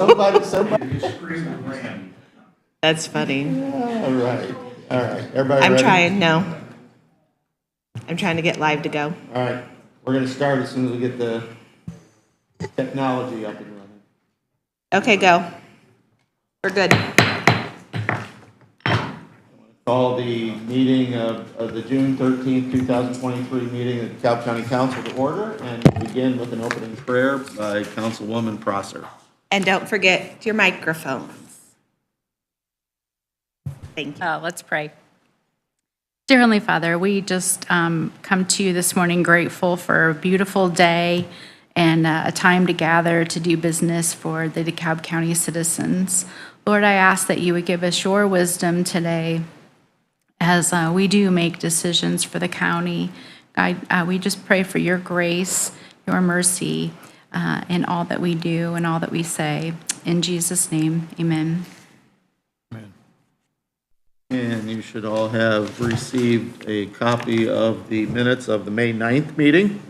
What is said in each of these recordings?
Somebody. That's funny. All right. Everybody I'm ready? trying, no. I'm trying to get live to go. All right. We're going to start as soon as we get the technology up and running. Okay, go. We're good. Call the meeting of the June 13th, 2023 meeting of the DeKalb County Council to order and begin with an opening prayer by Councilwoman Prosser. And don't forget your microphones. Thank you. Let's pray. Dear Heavenly Father, we just come to you this morning grateful for a beautiful day and a time to gather to do business for the DeKalb County citizens. Lord, I ask that you would give us your wisdom today as we do make decisions for the county. God, we just pray for your grace, your mercy in all that we do and all that we say. In Jesus' name, amen. And you should all have received a copy of the minutes of the May 9th meeting.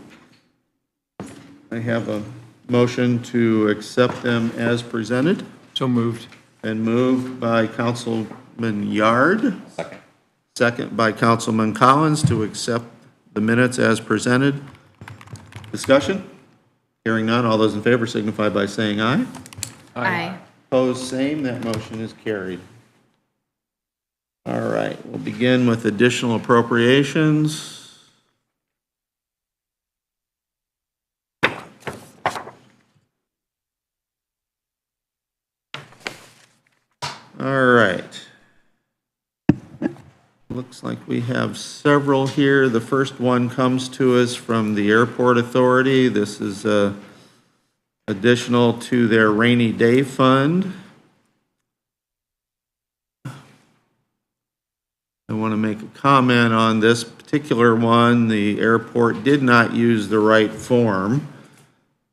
I have a motion to accept them as presented. So moved. And moved by Councilman Yard. Second by Councilman Collins to accept the minutes as presented. Discussion? Hearing none, all those in favor signify by saying aye. Aye. Opposed, same. That motion is carried. All right, we'll begin with additional appropriations. All right. Looks like we have several here. The first one comes to us from the Airport Authority. This is additional to their rainy day fund. I want to make a comment on this particular one. The airport did not use the right form.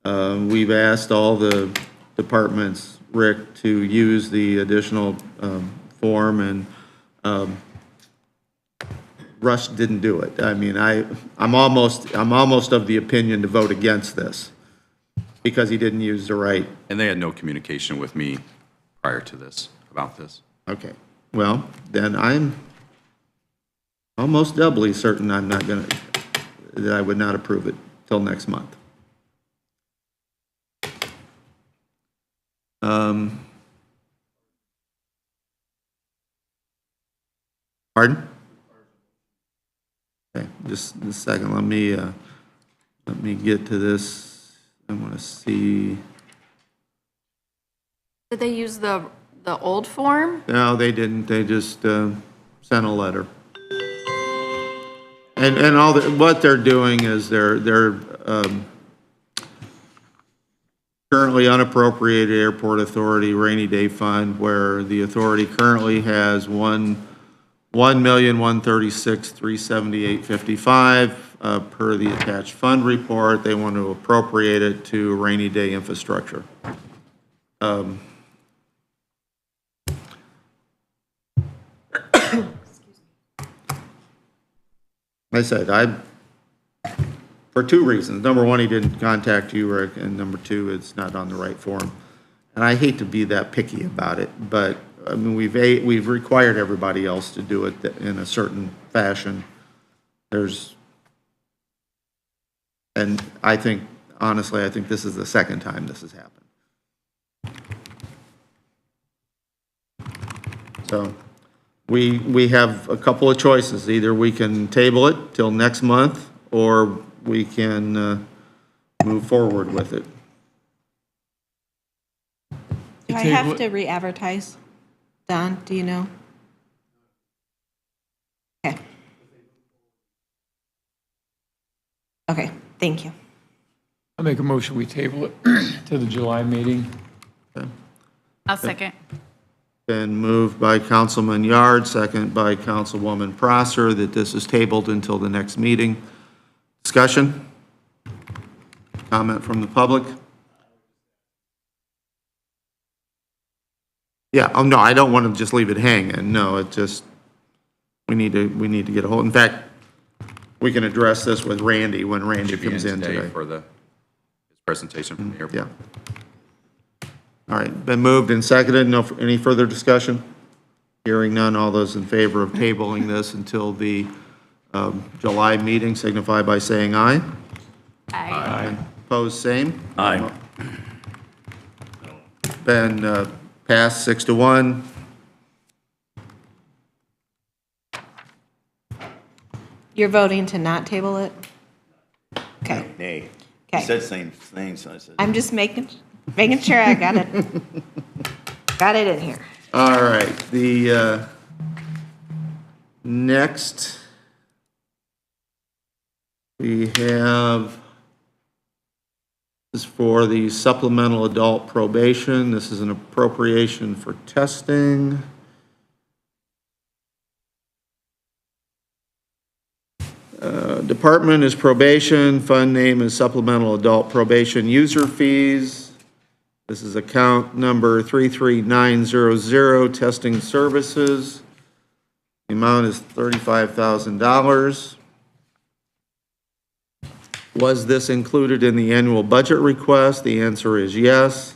We've asked all the departments, Rick, to use the additional form, and Russ didn't do it. I mean, I'm almost of the opinion to vote against this because he didn't use the right. And they had no communication with me prior to this, about this. Okay, well, then I'm almost doubly certain that I would not approve it till next month. Pardon? Okay, just a second. Let me get to this. I want to see. Did they use the old form? No, they didn't. They just sent a letter. And all what they're doing is they're currently unappropriated Airport Authority rainy day fund, where the authority currently has $1,136,378.55 per the attached fund report. They want to appropriate it to rainy day infrastructure. I said, for two reasons. Number one, he didn't contact you, Rick, and number two, it's not on the right form. And I hate to be that picky about it, but I mean, we've required everybody else to do it in a certain fashion. And I think, honestly, I think this is the second time this has happened. So we have a couple of choices. Either we can table it till next month, or we can move forward with it. Do I have to re-advertise? Don, do you know? Okay. Okay, thank you. I'll make a motion, we table it to the July meeting. I'll second. Been moved by Councilman Yard, second by Councilwoman Prosser, that this is tabled until the next meeting. Discussion? Comment from the public? Yeah, oh no, I don't want to just leave it hanging. No, it just, we need to get a hold. In fact, we can address this with Randy when Randy Should be comes in today. for his presentation from the airport. Yeah. All right, been moved and seconded. No, any further discussion? Hearing none, all those in favor of tabling this until the July meeting signify by saying aye. Aye. Opposed, same. Aye. Been passed 6-1. You're voting to not table it? Okay, Nay. He okay. said same thing, so I said. I'm just making sure I got it. Got it in here. All right, the next we have is for the supplemental adult probation. This is an appropriation for testing. Department is probation, fund name is supplemental adult probation user fees. This is account number 33900, testing services. The amount is $35,000. Was this included in the annual budget request? The answer is yes.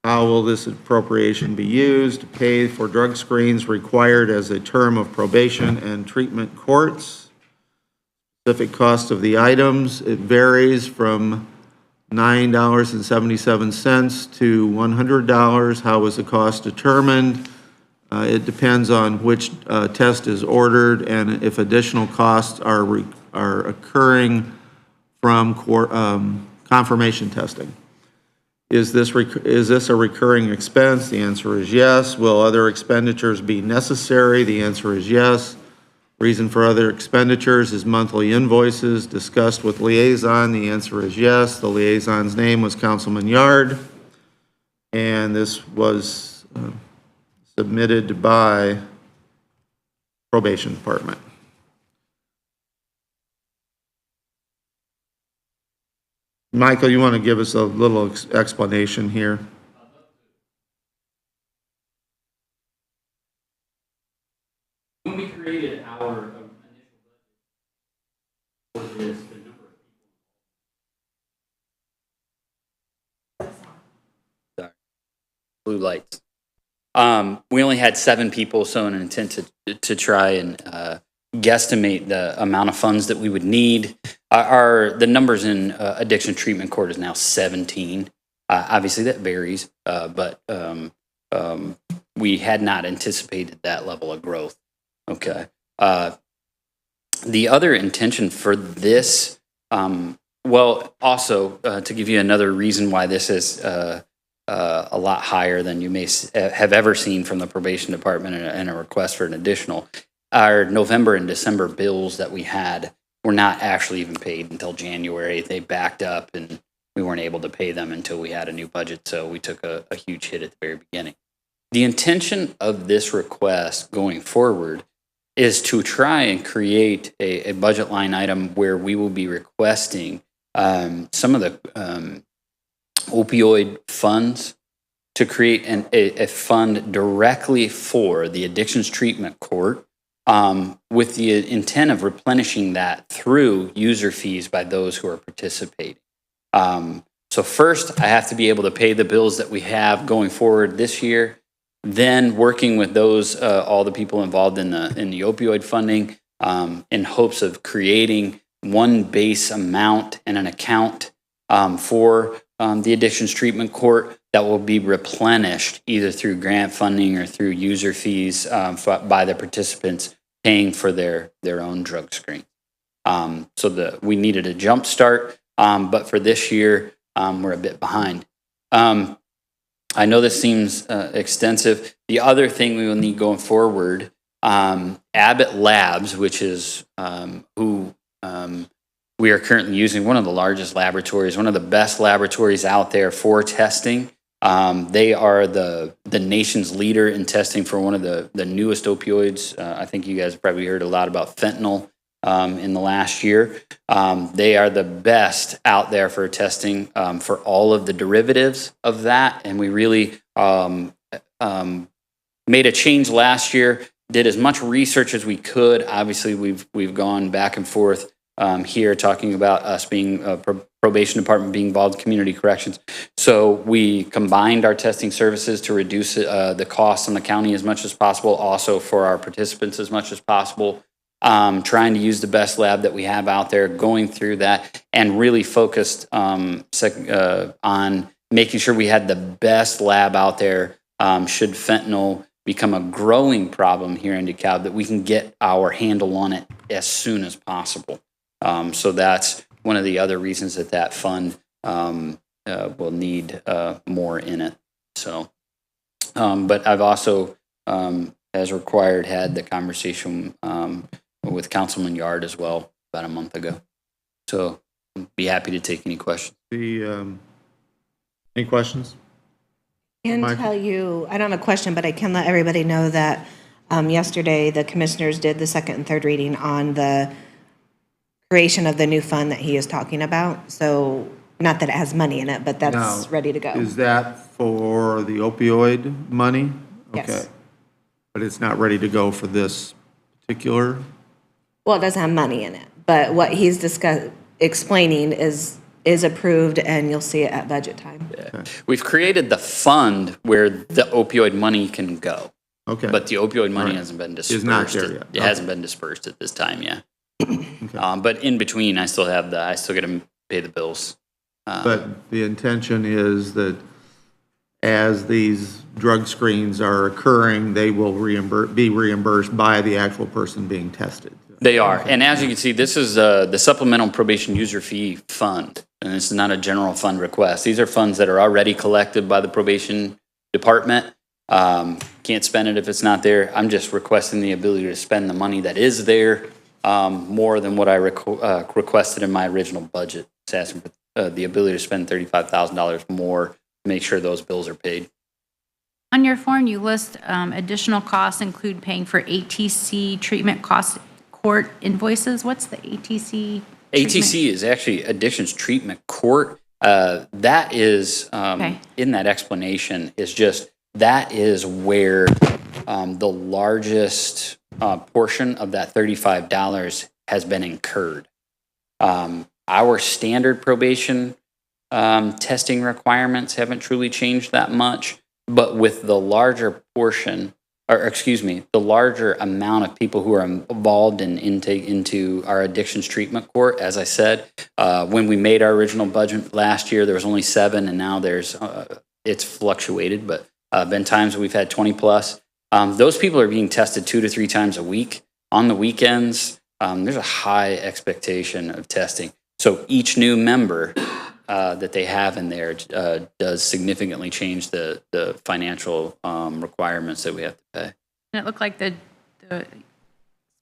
How will this appropriation be used? To pay for drug screens required as a term of probation and treatment courts. Specific cost of the items, it varies from $9.77 to $100. How is the cost determined? It depends on which test is ordered and if additional costs are occurring from confirmation testing. Is this a recurring expense? The answer is yes. Will other expenditures be necessary? The answer is yes. Reason for other expenditures is monthly invoices discussed with liaison. The answer is yes. The liaison's name was Councilman Yard, and this was submitted by Probation Department. Michael, you want to give us a little explanation here? When we created our initial budget for this, the number of people. Blue lights. We only had 7 people, so in an intent to try and guesstimate the amount of funds that we would need. The numbers in addiction treatment court is now 17. Obviously, that varies, but we had not anticipated that level of growth. Okay. The other intention for this, also to give you another reason why this is a lot higher than you may have ever seen from the probation department and a request for an additional, our November and December bills that we had were not actually even paid until January. They backed up and we weren't able to pay them until we had a new budget, so we took a huge hit at the very beginning. The intention of this request going forward is to try and create a budget line item where we will be requesting some of the opioid funds to create a fund directly for the addictions treatment court with the intent of replenishing that through user fees by those who are participating. So first, I have to be able to pay the bills that we have going forward this year. Then working with those, all the people involved in the opioid funding, in hopes of creating one base amount and an account for the addictions treatment court that will be replenished either through grant funding or through user fees by the participants paying for their own drug screen. So we needed a jump start, but for this year, we're a bit behind. I know this seems extensive. The other thing we will need going forward, Abbott Labs, which is who we are currently using, one of the largest laboratories, one of the best laboratories out there for testing. They are the nation's leader in testing for one of the newest opioids. I think you guys have probably heard a lot about fentanyl in the last year. They are the best out there for testing for all of the derivatives of that. And we really made a change last year, did as much research as we could. Obviously, we've gone back and forth here talking about us being probation department being involved, community corrections. So we combined our testing services to reduce the costs on the county as much as possible, also for our participants as much as possible. Trying to use the best lab that we have out there, going through that, and really focused on making sure we had the best lab out there should fentanyl become a growing problem here in DeKalb, that we can get our handle on it as soon as possible. So that's one of the other reasons that fund will need more in it. So, but I've also, as required, had the conversation with Councilman Yard as well about a month ago. So I'd be happy to take any questions. Any questions? I can Michael? tell you, I don't have a question, but I can let everybody know that yesterday the commissioners did the second and third reading on the creation of the new fund that he is talking about. So not that it has money in it, but that's Now, ready to go. Is that for the opioid money? Yes. Okay. But it's not ready to go for this particular? Well, it doesn't have money in it, but what he's explaining is approved, and you'll see it at budget time. We've created the fund where the opioid money can go. Okay. But the opioid money Right. hasn't been dispersed. Is not there yet. It hasn't been dispersed at this time yet. But in between, I still get to pay the bills. But the intention is that as these drug screens are occurring, they will be reimbursed by the actual person being tested. They are. And as you can see, this is the Supplemental Probation User Fee Fund. And this is not a general fund request. These are funds that are already collected by the probation department. Can't spend it if it's not there. I'm just requesting the ability to spend the money that is there more than what I requested in my original budget. It's asking for the ability to spend $35,000 more to make sure those bills are paid. On your form, you list additional costs include paying for ATC treatment cost court invoices. What's the ATC? ATC is actually Addictions Treatment Court. That is, Okay. in that explanation, is just, that is where the largest portion of that $35 has been incurred. Our standard probation testing requirements haven't truly changed that much, but with the larger portion, the larger amount of people who are involved in intake into our addictions treatment court, as I said, when we made our original budget last year, there was only 7, and now it's fluctuated, but been times we've had 20 plus. Those people are being tested 2 to 3 times a week. On the weekends, there's a high expectation of testing. So each new member that they have in there does significantly change the financial requirements that we have to pay. And it looked like the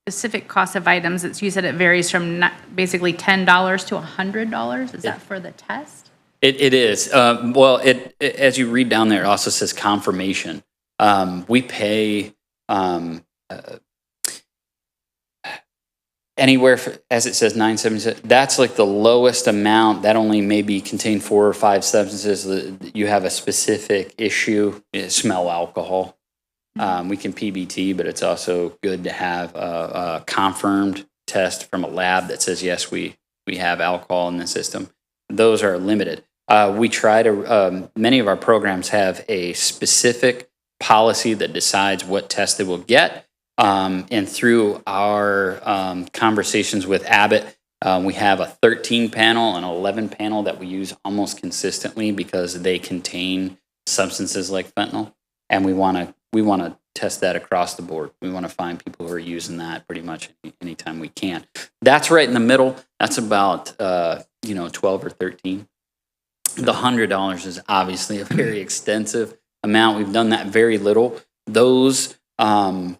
specific cost of items, you said it varies from basically $10 to $100. Is that for the test? It is. Well, as you read down there, it also says confirmation. We pay anywhere, as it says, $9.76. That's like the lowest amount. That only maybe contain 4 or 5 substances. You have a specific issue. Smell alcohol. We can PBT, but it's also good to have a confirmed test from a lab that says, yes, we have alcohol in the system. Those are limited. We try to, many of our programs have a specific policy that decides what test they will get. And through our conversations with Abbott, we have a 13 panel and 11 panel that we use almost consistently because they contain substances like fentanyl. And we want to test that across the board. We want to find people who are using that pretty much anytime we can. That's right in the middle. That's about 12 or 13. The $100 is obviously a very extensive amount. We've done that very little. Those, to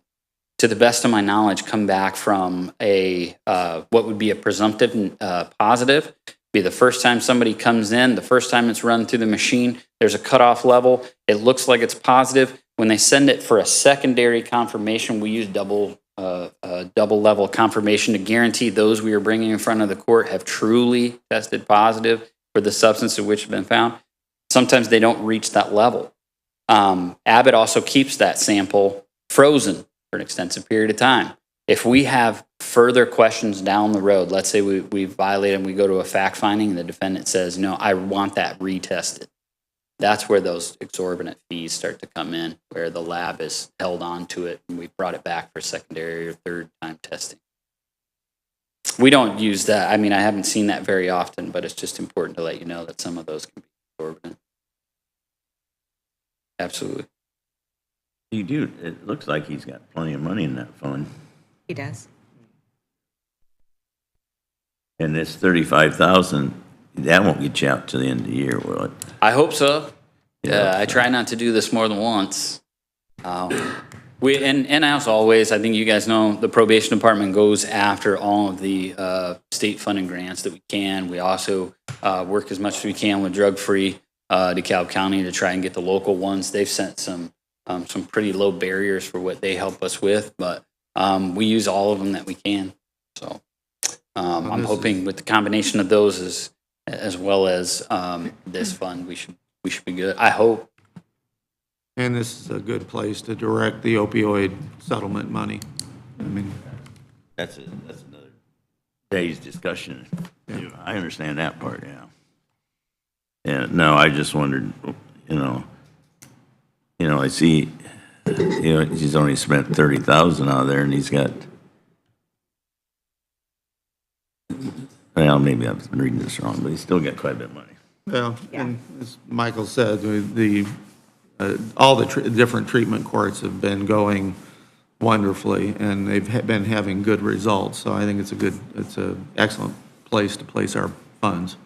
the best of my knowledge, come back from what would be a presumptive positive. Be the first time somebody comes in, the first time it's run through the machine, there's a cutoff level. It looks like it's positive. When they send it for a secondary confirmation, we use double level confirmation to guarantee those we are bringing in front of the court have truly tested positive for the substance of which have been found. Sometimes they don't reach that level. Abbott also keeps that sample frozen for an extensive period of time. If we have further questions down the road, let's say we violate and we go to a fact finding and the defendant says, no, I want that retested. That's where those exorbitant fees start to come in, where the lab is held on to it and we brought it back for secondary or third time testing. We don't use that. I mean, I haven't seen that very often, but it's just important to let you know that some of those can be exorbitant. Absolutely. You do, it looks like he's got plenty of money in that fund. He does. And this 35,000, that won't get you out to the end of the year, will it? I hope so. Yeah, I try not to do this more than once. And as always, I think you guys know, the probation department goes after all of the state funding grants that we can. We also work as much as we can with drug-free DeKalb County to try and get the local ones. They've set some pretty low barriers for what they help us with, but we use all of them that we can. So I'm hoping with the combination of those as well as this fund, we should be good. I hope. And this is a good place to direct the opioid settlement money. I mean, That's another day's discussion. I understand that part, yeah. Yeah, no, I just wondered, I see, he's only spent 30,000 out there and he's got, well, maybe I'm reading this wrong, but he's still got quite a bit of money. well, and as Michael said, all the different treatment courts have been going wonderfully, and they've been having good results. So I think it's an excellent place to place our funds.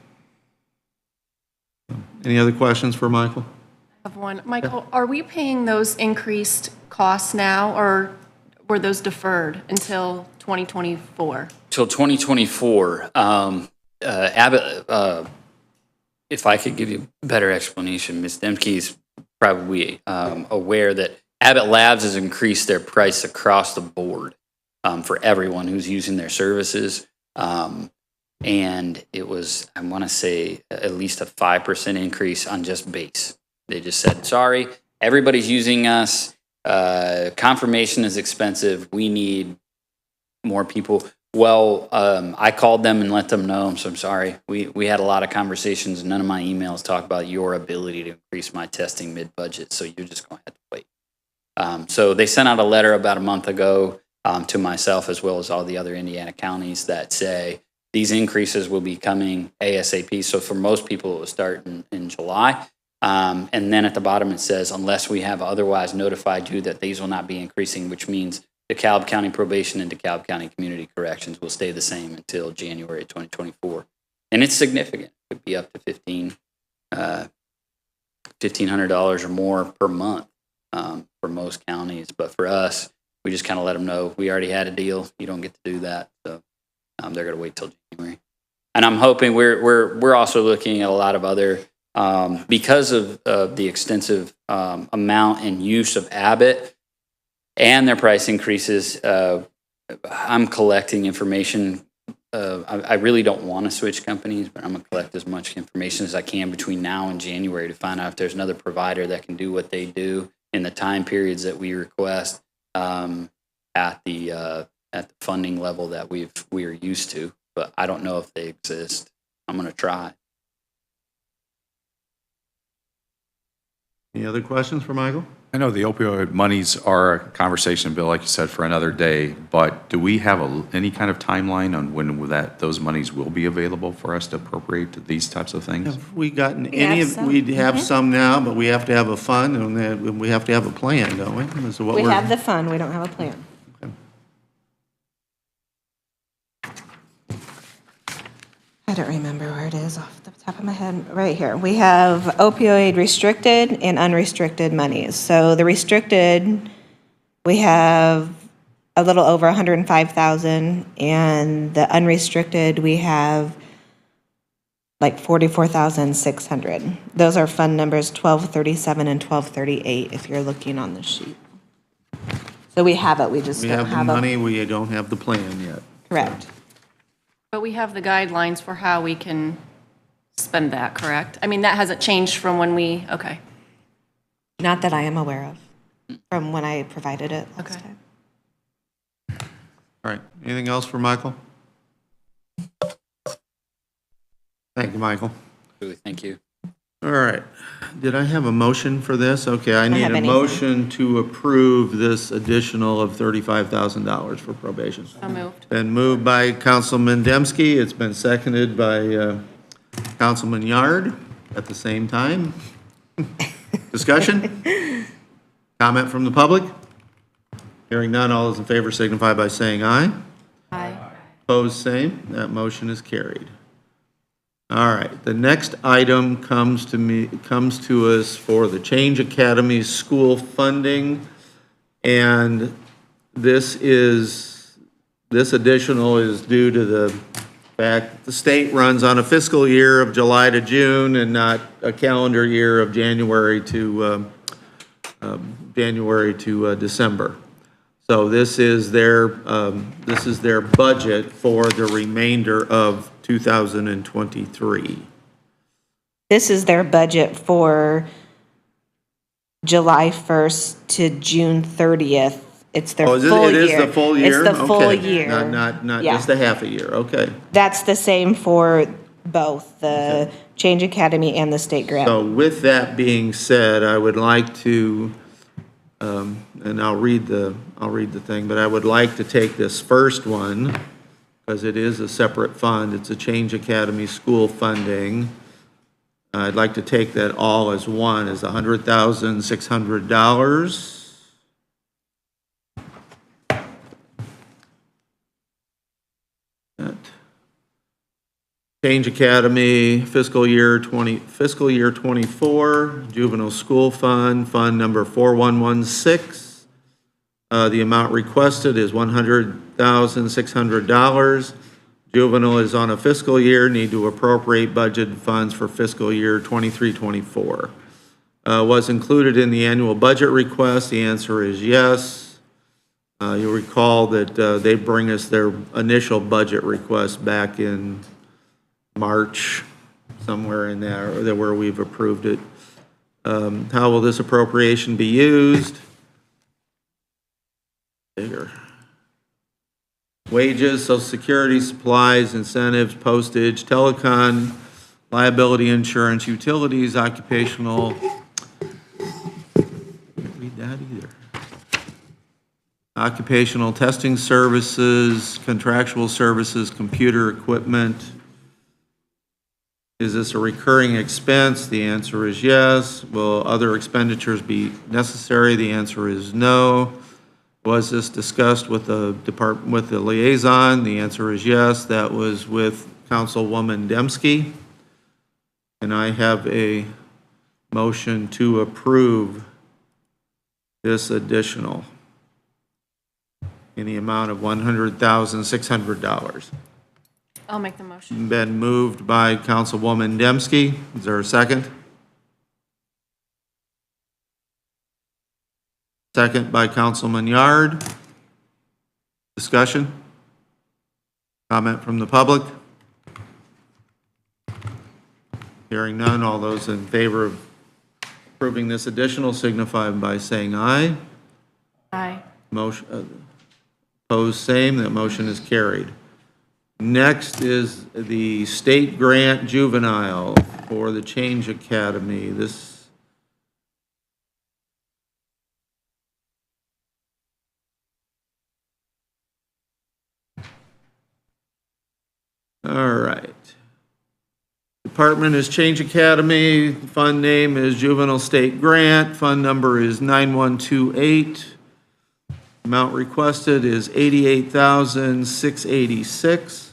Any other questions for Michael? I have one. Michael, are we paying those increased costs now, or were those deferred until 2024? Till 2024, Abbott, if I could give you a better explanation, Ms. Demke's probably aware that Abbott Labs has increased their price across the board for everyone who's using their services. And it was, I want to say, at least a 5% increase on just base. They just said, sorry, everybody's using us. Confirmation is expensive. We need more people. Well, I called them and let them know. So I'm sorry. We had a lot of conversations. None of my emails talk about your ability to increase my testing mid-budget. So you're just going to have to wait. So they sent out a letter about a month ago to myself as well as all the other Indiana counties that say these increases will be coming ASAP. So for most people, it will start in July. And then at the bottom, it says, unless we have otherwise notified you that these will not be increasing, which means DeKalb County Probation and DeKalb County Community Corrections will stay the same until January 2024. And it's significant. It could be up to $1,500 or more per month for most counties. But for us, we just kind of let them know, we already had a deal. You don't get to do that. So they're going to wait till January. And I'm hoping we're also looking at a lot of other, because of the extensive amount and use of Abbott, and their price increases, I'm collecting information. I really don't want to switch companies, but I'm going to collect as much information as I can between now and January to find out if there's another provider that can do what they do in the time periods that we request at the funding level that we are used to. But I don't know if they exist. I'm going to try. Any other questions for Michael? I know the opioid monies are a conversation, Bill, like you said, for another day, but do we have any kind of timeline on when those monies will be available for us to appropriate to these types of things? Have we gotten We have any of, some. we have some now, but we have to have a fund and then we have to have a plan, don't we? So what We we're- have the fund, we don't have a plan. I don't remember where it is off the top of my head. Right here. We have opioid restricted and unrestricted monies. So the restricted, we have a little over 105,000, and the unrestricted, we have like 44,600. Those are fund numbers 1237 and 1238 if you're looking on the sheet. So we have it, we just We don't have the have money, a. we don't have the plan yet. Correct. But we have the guidelines for how we can spend that, correct? I mean, that hasn't changed from when we, okay. Not that I am aware of from when I provided it last Okay. time. All right, anything else for Michael? Thank you, Michael. Really, thank you. All right, did I have a motion for this? Okay, I need have a anything. motion to approve this additional of $35,000 for probation. So moved. Been moved by Councilman Dembski, it's been seconded by Councilman Yard at the same time. Discussion? Comment from the public? Hearing none, all those in favor signify by saying aye. Aye. Opposed, same. That motion is carried. All right, the next item comes to us for the Change Academy school funding. And this additional is due to the fact that the state runs on a fiscal year of July to June and not a calendar year of January to December. So this is their budget for the remainder of 2023. This is their budget for July 1st to June 30th. It's their Oh, full year. it is the full year? It's the full Okay. year. Not Yeah. just a half a year, okay. That's the same for both the Change Academy and the state grant. So with that being said, I would like to, and I'll read the thing, but I would like to take this first one, because it is a separate fund, it's a Change Academy school funding. I'd like to take that all as one, as $100,600. Change Academy fiscal year 24, juvenile school fund, fund number 4116. The amount requested is $100,600. Juvenile is on a fiscal year, need to appropriate budgeted funds for fiscal year 23-24. Was included in the annual budget request, the answer is yes. You'll recall that they bring us their initial budget request back in March, somewhere in there, where we've approved it. How will this appropriation be used? Bigger. Wages, Social Security, supplies, incentives, postage, telecom, liability insurance, utilities, occupational. Can't read that either. Occupational testing services, contractual services, computer equipment. Is this a recurring expense? The answer is yes. Will other expenditures be necessary? The answer is no. Was this discussed with the liaison? The answer is yes. That was with Councilwoman Dembski. And I have a motion to approve this additional in the amount of $100,600. I'll make the motion. Been moved by Councilwoman Dembski. Is there a second? Second by Councilman Yard. Discussion? Comment from the public? Hearing none, all those in favor of approving this additional signify by saying aye. Aye. Motion, opposed, same. That motion is carried. Next is the state grant juvenile for the Change Academy. This, all right. Department is Change Academy, fund name is Juvenile State Grant, fund number is 9128. Amount requested is $88,686.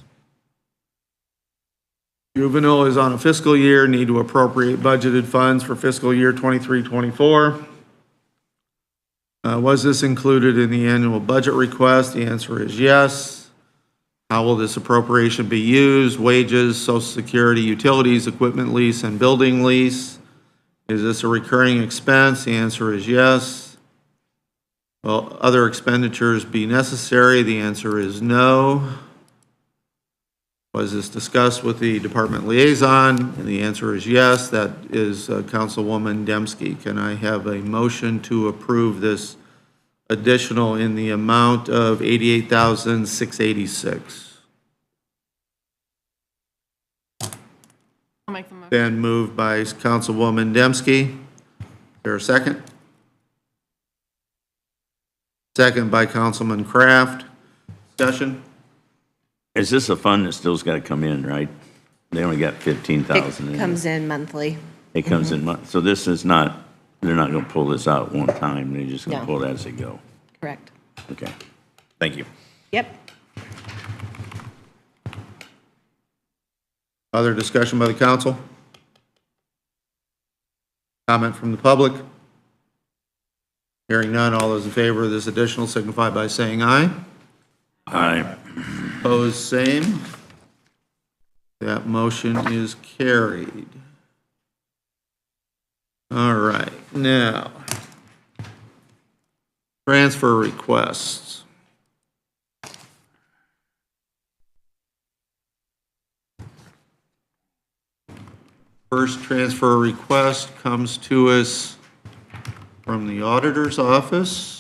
Juvenile is on a fiscal year, need to appropriate budgeted funds for fiscal year 23-24. Was this included in the annual budget request? The answer is yes. How will this appropriation be used? Wages, Social Security, utilities, equipment lease, and building lease. Is this a recurring expense? The answer is yes. Will other expenditures be necessary? The answer is no. Was this discussed with the department liaison? And the answer is yes. That is Councilwoman Dembski. Can I have a motion to approve this additional in the amount of $88,686. I'll make the motion. Been moved by Councilwoman Dembski. Is there a second? Second by Councilman Kraft. Discussion? Is this a fund that still's got to come in, right? They only got 15,000 in It it. comes in monthly. It comes in, so this is not, they're not going to pull this out one time, they're just going to No. pull it as they go. Correct. Okay, thank you. Yep. Other discussion by the council? Comment from the public? Hearing none, all those in favor of this additional signify by saying aye. Aye. Opposed, same. That motion is carried. All right, now, transfer requests. First transfer request comes to us from the auditor's office.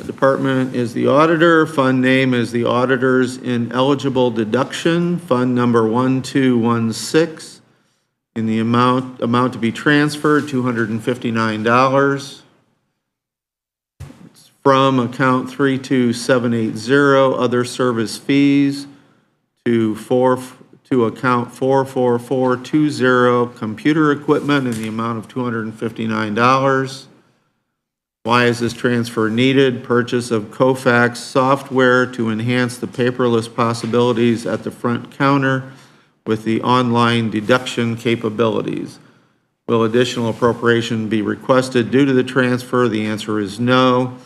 Department is the auditor, fund name is the auditor's ineligible deduction, fund number 1216, in the amount to be transferred, $259. It's from account 32780, other service fees, to account 44420, computer equipment, in the amount of $259. Why is this transfer needed? Purchase of Kofax software to enhance the paperless possibilities at the front counter with the online deduction capabilities. Will additional appropriation be requested due to the transfer? The answer is no.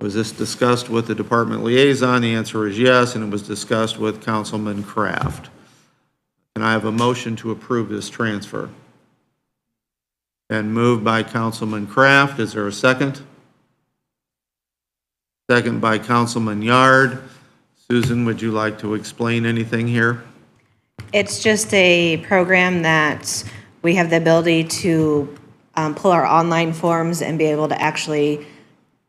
Was this discussed with the department liaison? The answer is yes, and it was discussed with Councilman Kraft. And I have a motion to approve this transfer. And moved by Councilman Kraft. Is there a second? Second by Councilman Yard. Susan, would you like to explain anything here? It's just a program that we have the ability to pull our online forms and be able to actually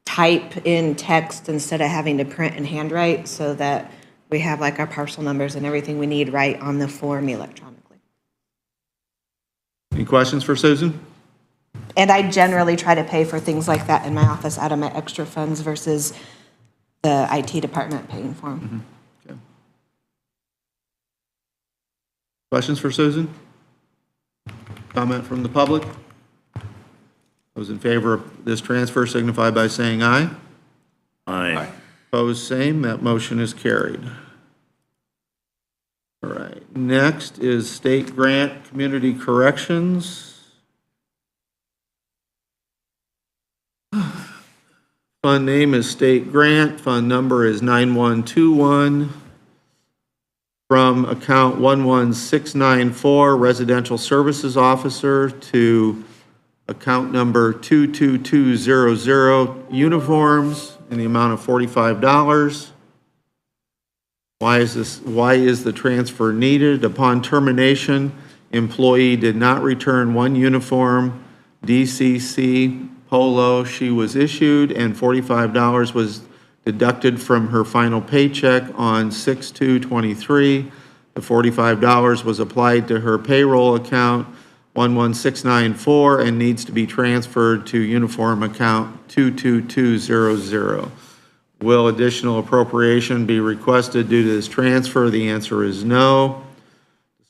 type in text instead of having to print and handwrite, so that we have like our parcel numbers and everything we need right on the form electronically. Any questions for Susan? And I generally try to pay for things like that in my office out of my extra funds versus the IT department paying for them. Okay. Questions for Susan? Comment from the public? Those in favor of this transfer signify by saying aye. Aye. Opposed, same. That motion is carried. All right. Next is state grant community corrections. Fund name is State Grant. Fund number is 9121. From account 11694, Residential Services Officer, to account number 22200, Uniforms, in the amount of $45. Why is the transfer needed? Upon termination, employee did not return one uniform, DCC polo she was issued, and $45 was deducted from her final paycheck on 6/2/23. The $45 was applied to her payroll account 11694 and needs to be transferred to uniform account 22200. Will additional appropriation be requested due to this transfer? The answer is no.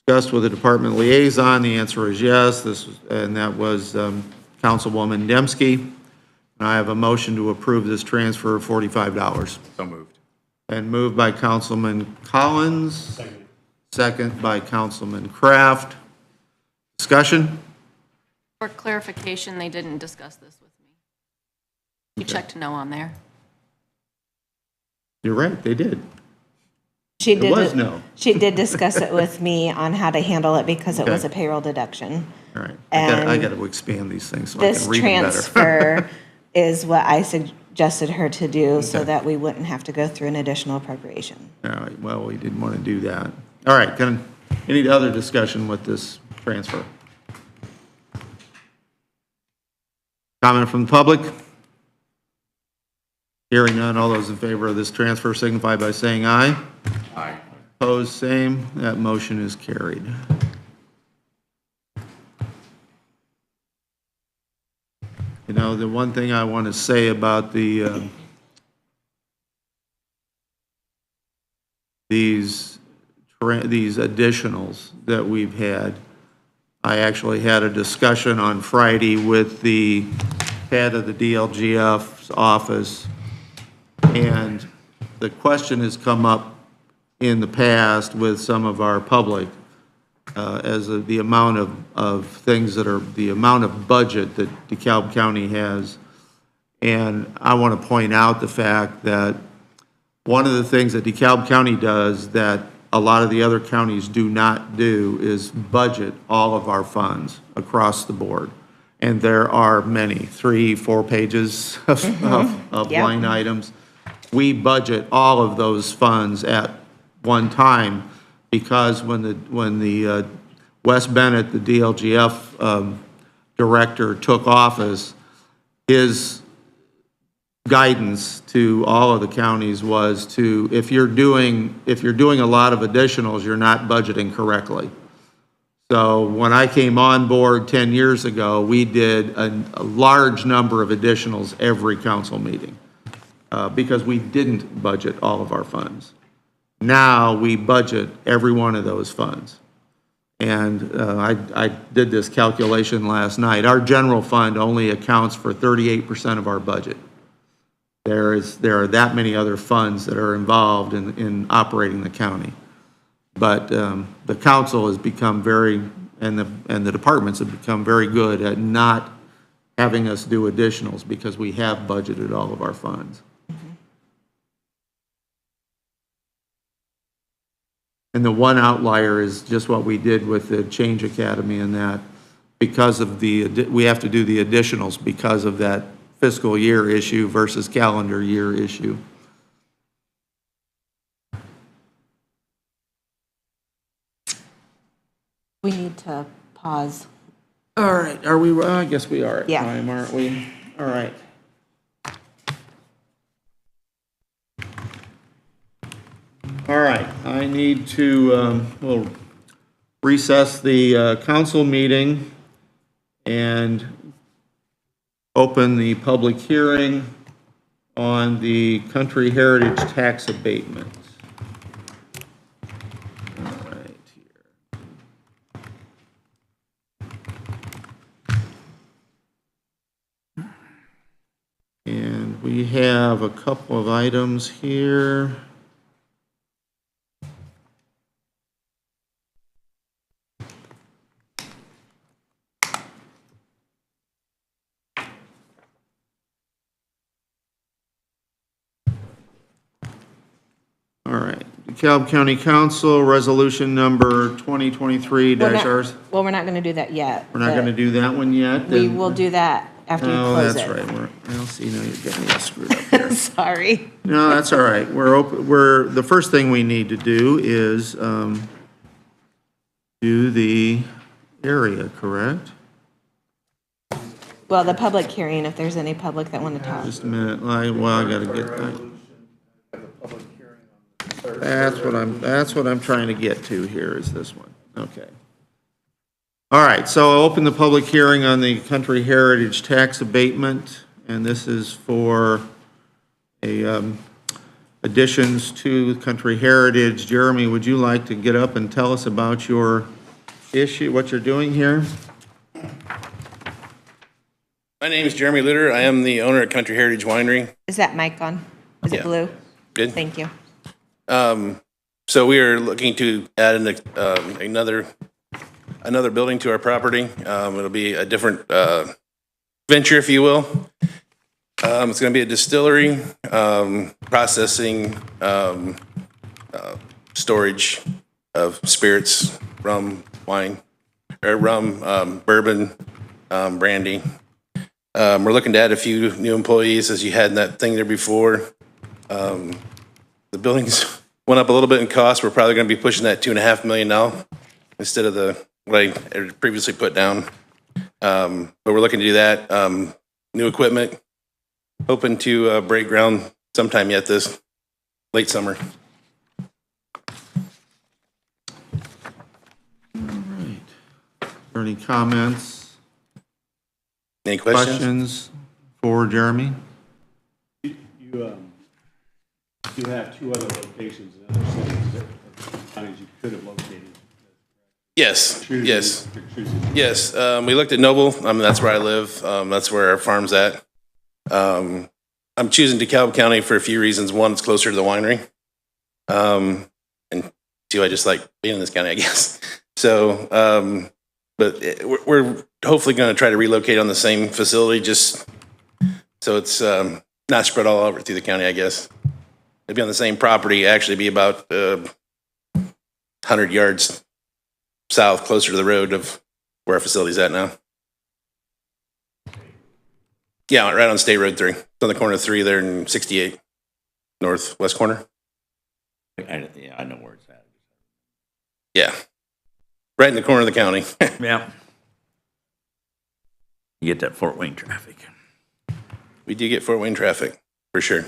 Discussed with the department liaison, the answer is yes. That was Councilwoman Dembski. And I have a motion to approve this transfer of $45. So moved. And moved by Councilman Collins. Second by Councilman Kraft. Discussion? For clarification, they didn't discuss this with me. You checked no on there. You're right, they did. She There was did, no. she did discuss it with me on how to handle it because it Okay. was a payroll deduction. All right. I And got to expand these things so I This can read them better. transfer is what I suggested her to do so Okay. that we wouldn't have to go through an additional appropriation. All right, well, we didn't want to do that. All right, any other discussion with this transfer? Comment from the public? Hearing none, all those in favor of this transfer signify by saying aye. Aye. Opposed, same. That motion is carried. You know, the one thing I want to say about these additionals that we've had, I actually had a discussion on Friday with the head of the DLGF's office, and the question has come up in the past with some of our public as the amount of things that are, the amount of budget that DeKalb County has. And I want to point out the fact that one of the things that DeKalb County does that a lot of the other counties do not do is budget all of our funds across the board. And there are many, 3-4 pages of Yeah. line items. We budget all of those funds at one time, because when the Wes Bennett, the DLGF director, took office, his guidance to all of the counties was to, if you're doing a lot of additionals, you're not budgeting correctly. So when I came on board 10 years ago, we did a large number of additionals every council meeting because we didn't budget all of our funds. Now we budget every one of those funds. And I did this calculation last night. Our general fund only accounts for 38% of our budget. There are that many other funds that are involved in operating the county. But the council has become very, and the departments have become very good at not having us do additionals because we have budgeted all of our funds. And the one outlier is just what we did with the Change Academy, and that because of we have to do the additionals because of that fiscal year issue versus calendar year issue. We need to pause. All right, are we, I guess we are at Yeah. time, aren't we? All right. All right, I need to, we'll recess the council meeting and open the public hearing on the Country Heritage tax abatement. All right, here. And we have a couple of items here. All right, DeKalb County Council, resolution number 2023-R. Well, we're not going to do that yet. We're not going to do that one yet? We then? will do that after you Oh, close that's it. right. Well, see, now you're getting me all screwed up here. Sorry. No, that's all right. The first thing we need to do is do the area, correct? Well, the public hearing, if there's any public that want to talk. Just a minute. I got to get that. That's what I'm trying to get to here is this one. Okay. All right, so I'll open the public hearing on the Country Heritage tax abatement, and this is for additions to Country Heritage. Jeremy, would you like to get up and tell us about your issue, what you're doing here? My name is Jeremy Litter. I am the owner of Country Heritage Winery. Is that mic on? Is it Yeah. blue? Good. Thank you. So we are looking to add another building to our property. It'll be a different venture, if you will. It's going to be a distillery, processing, storage of spirits, rum, wine, or rum, bourbon, brandy. We're looking to add a few new employees, as you had in that thing there before. The buildings went up a little bit in cost. We're probably going to be pushing that $2.5 million now instead of what I had previously put down. But we're looking to do that. new equipment. Hoping to break ground sometime yet this late summer. Are there any comments, Any questions? questions for Jeremy? You have two other locations in other cities that counties you could have located. Yes, yes, You're choosing. yes. We looked at Noble. That's where I live. That's where our farm's at. I'm choosing DeKalb County for a few reasons. One, it's closer to the winery. And two, I just like being in this county, I guess. So, we're hopefully going to try to relocate on the same facility, just so it's not spread all over through the county, I guess. It'd be on the same property, actually be about 100 yards south, closer to the road of where our facility's at now. Yeah, right on State Road 3. It's on the corner of 3 there in 68, northwest corner. Yeah, I know where it's at. Yeah, right in the corner of the county. Yeah. You get that Fort Wayne traffic. We do get Fort Wayne traffic, for sure.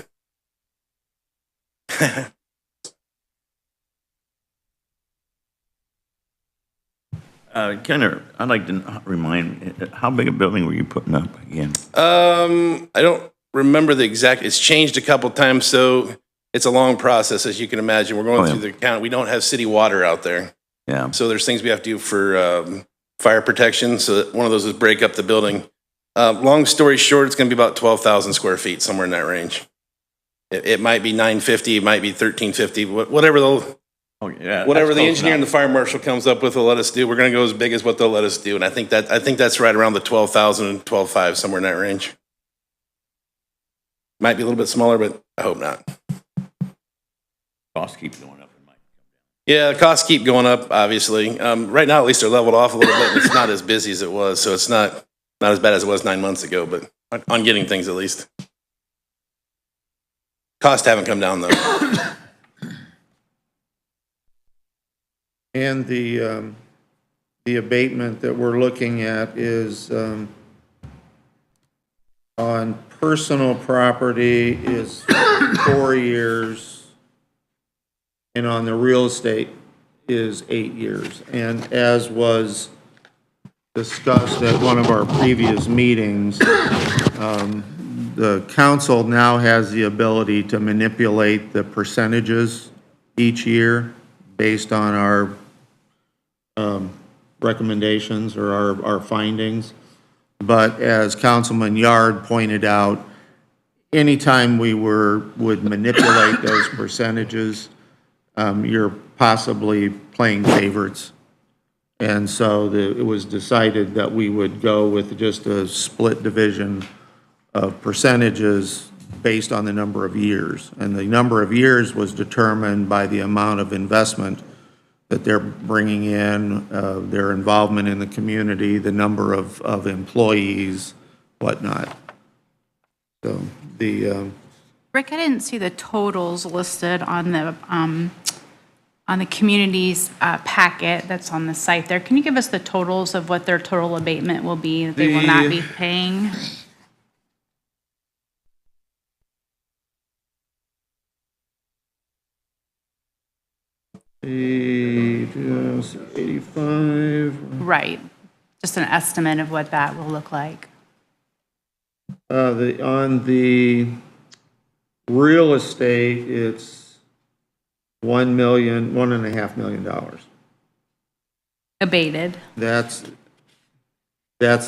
I'd like to remind, how big a building were you putting up again? I don't remember the exact, it's changed a couple times, so it's a long process, as you can imagine. We're going Oh, yeah. through the county. We don't have city water out there. Yeah. So there's things we have to do for fire protection. So that one of those is break up the building. Long story short, it's going to be about 12,000 square feet, somewhere in that range. It might be 950, it might be 1350, whatever the engineer and the fire marshal comes up with will let us do. We're going to go as big as what they'll let us do. And I think that's right around the 12,000 and 12,500, somewhere in that range. Might be a little bit smaller, but I hope not. Costs keep going up. Yeah, the costs keep going up, obviously. Right now, at least they're leveled off a little bit. It's not as busy as it was, so it's not as bad as it was 9 months ago, but on getting things at least. Costs haven't come down, though. And the abatement that we're looking at is on personal property is 4 years, and on the real estate is 8 years. And as was discussed at one of our previous meetings, the council now has the ability to manipulate the percentages each year based on our recommendations or our findings. But as Councilman Yard pointed out, anytime we would manipulate those percentages, you're possibly playing favorites. And so it was decided that we would go with just a split division of percentages based on the number of years. And the number of years was determined by the amount of investment that they're bringing in, their involvement in the community, the number of employees, whatnot. So Rick, I didn't see the totals listed on the community's packet that's on the site there. Can you give us the totals of what their total abatement will be that they will not be paying? just 85. Right. Just an estimate of what that will look like. On the real estate, it's $1.5 million. Abated. That's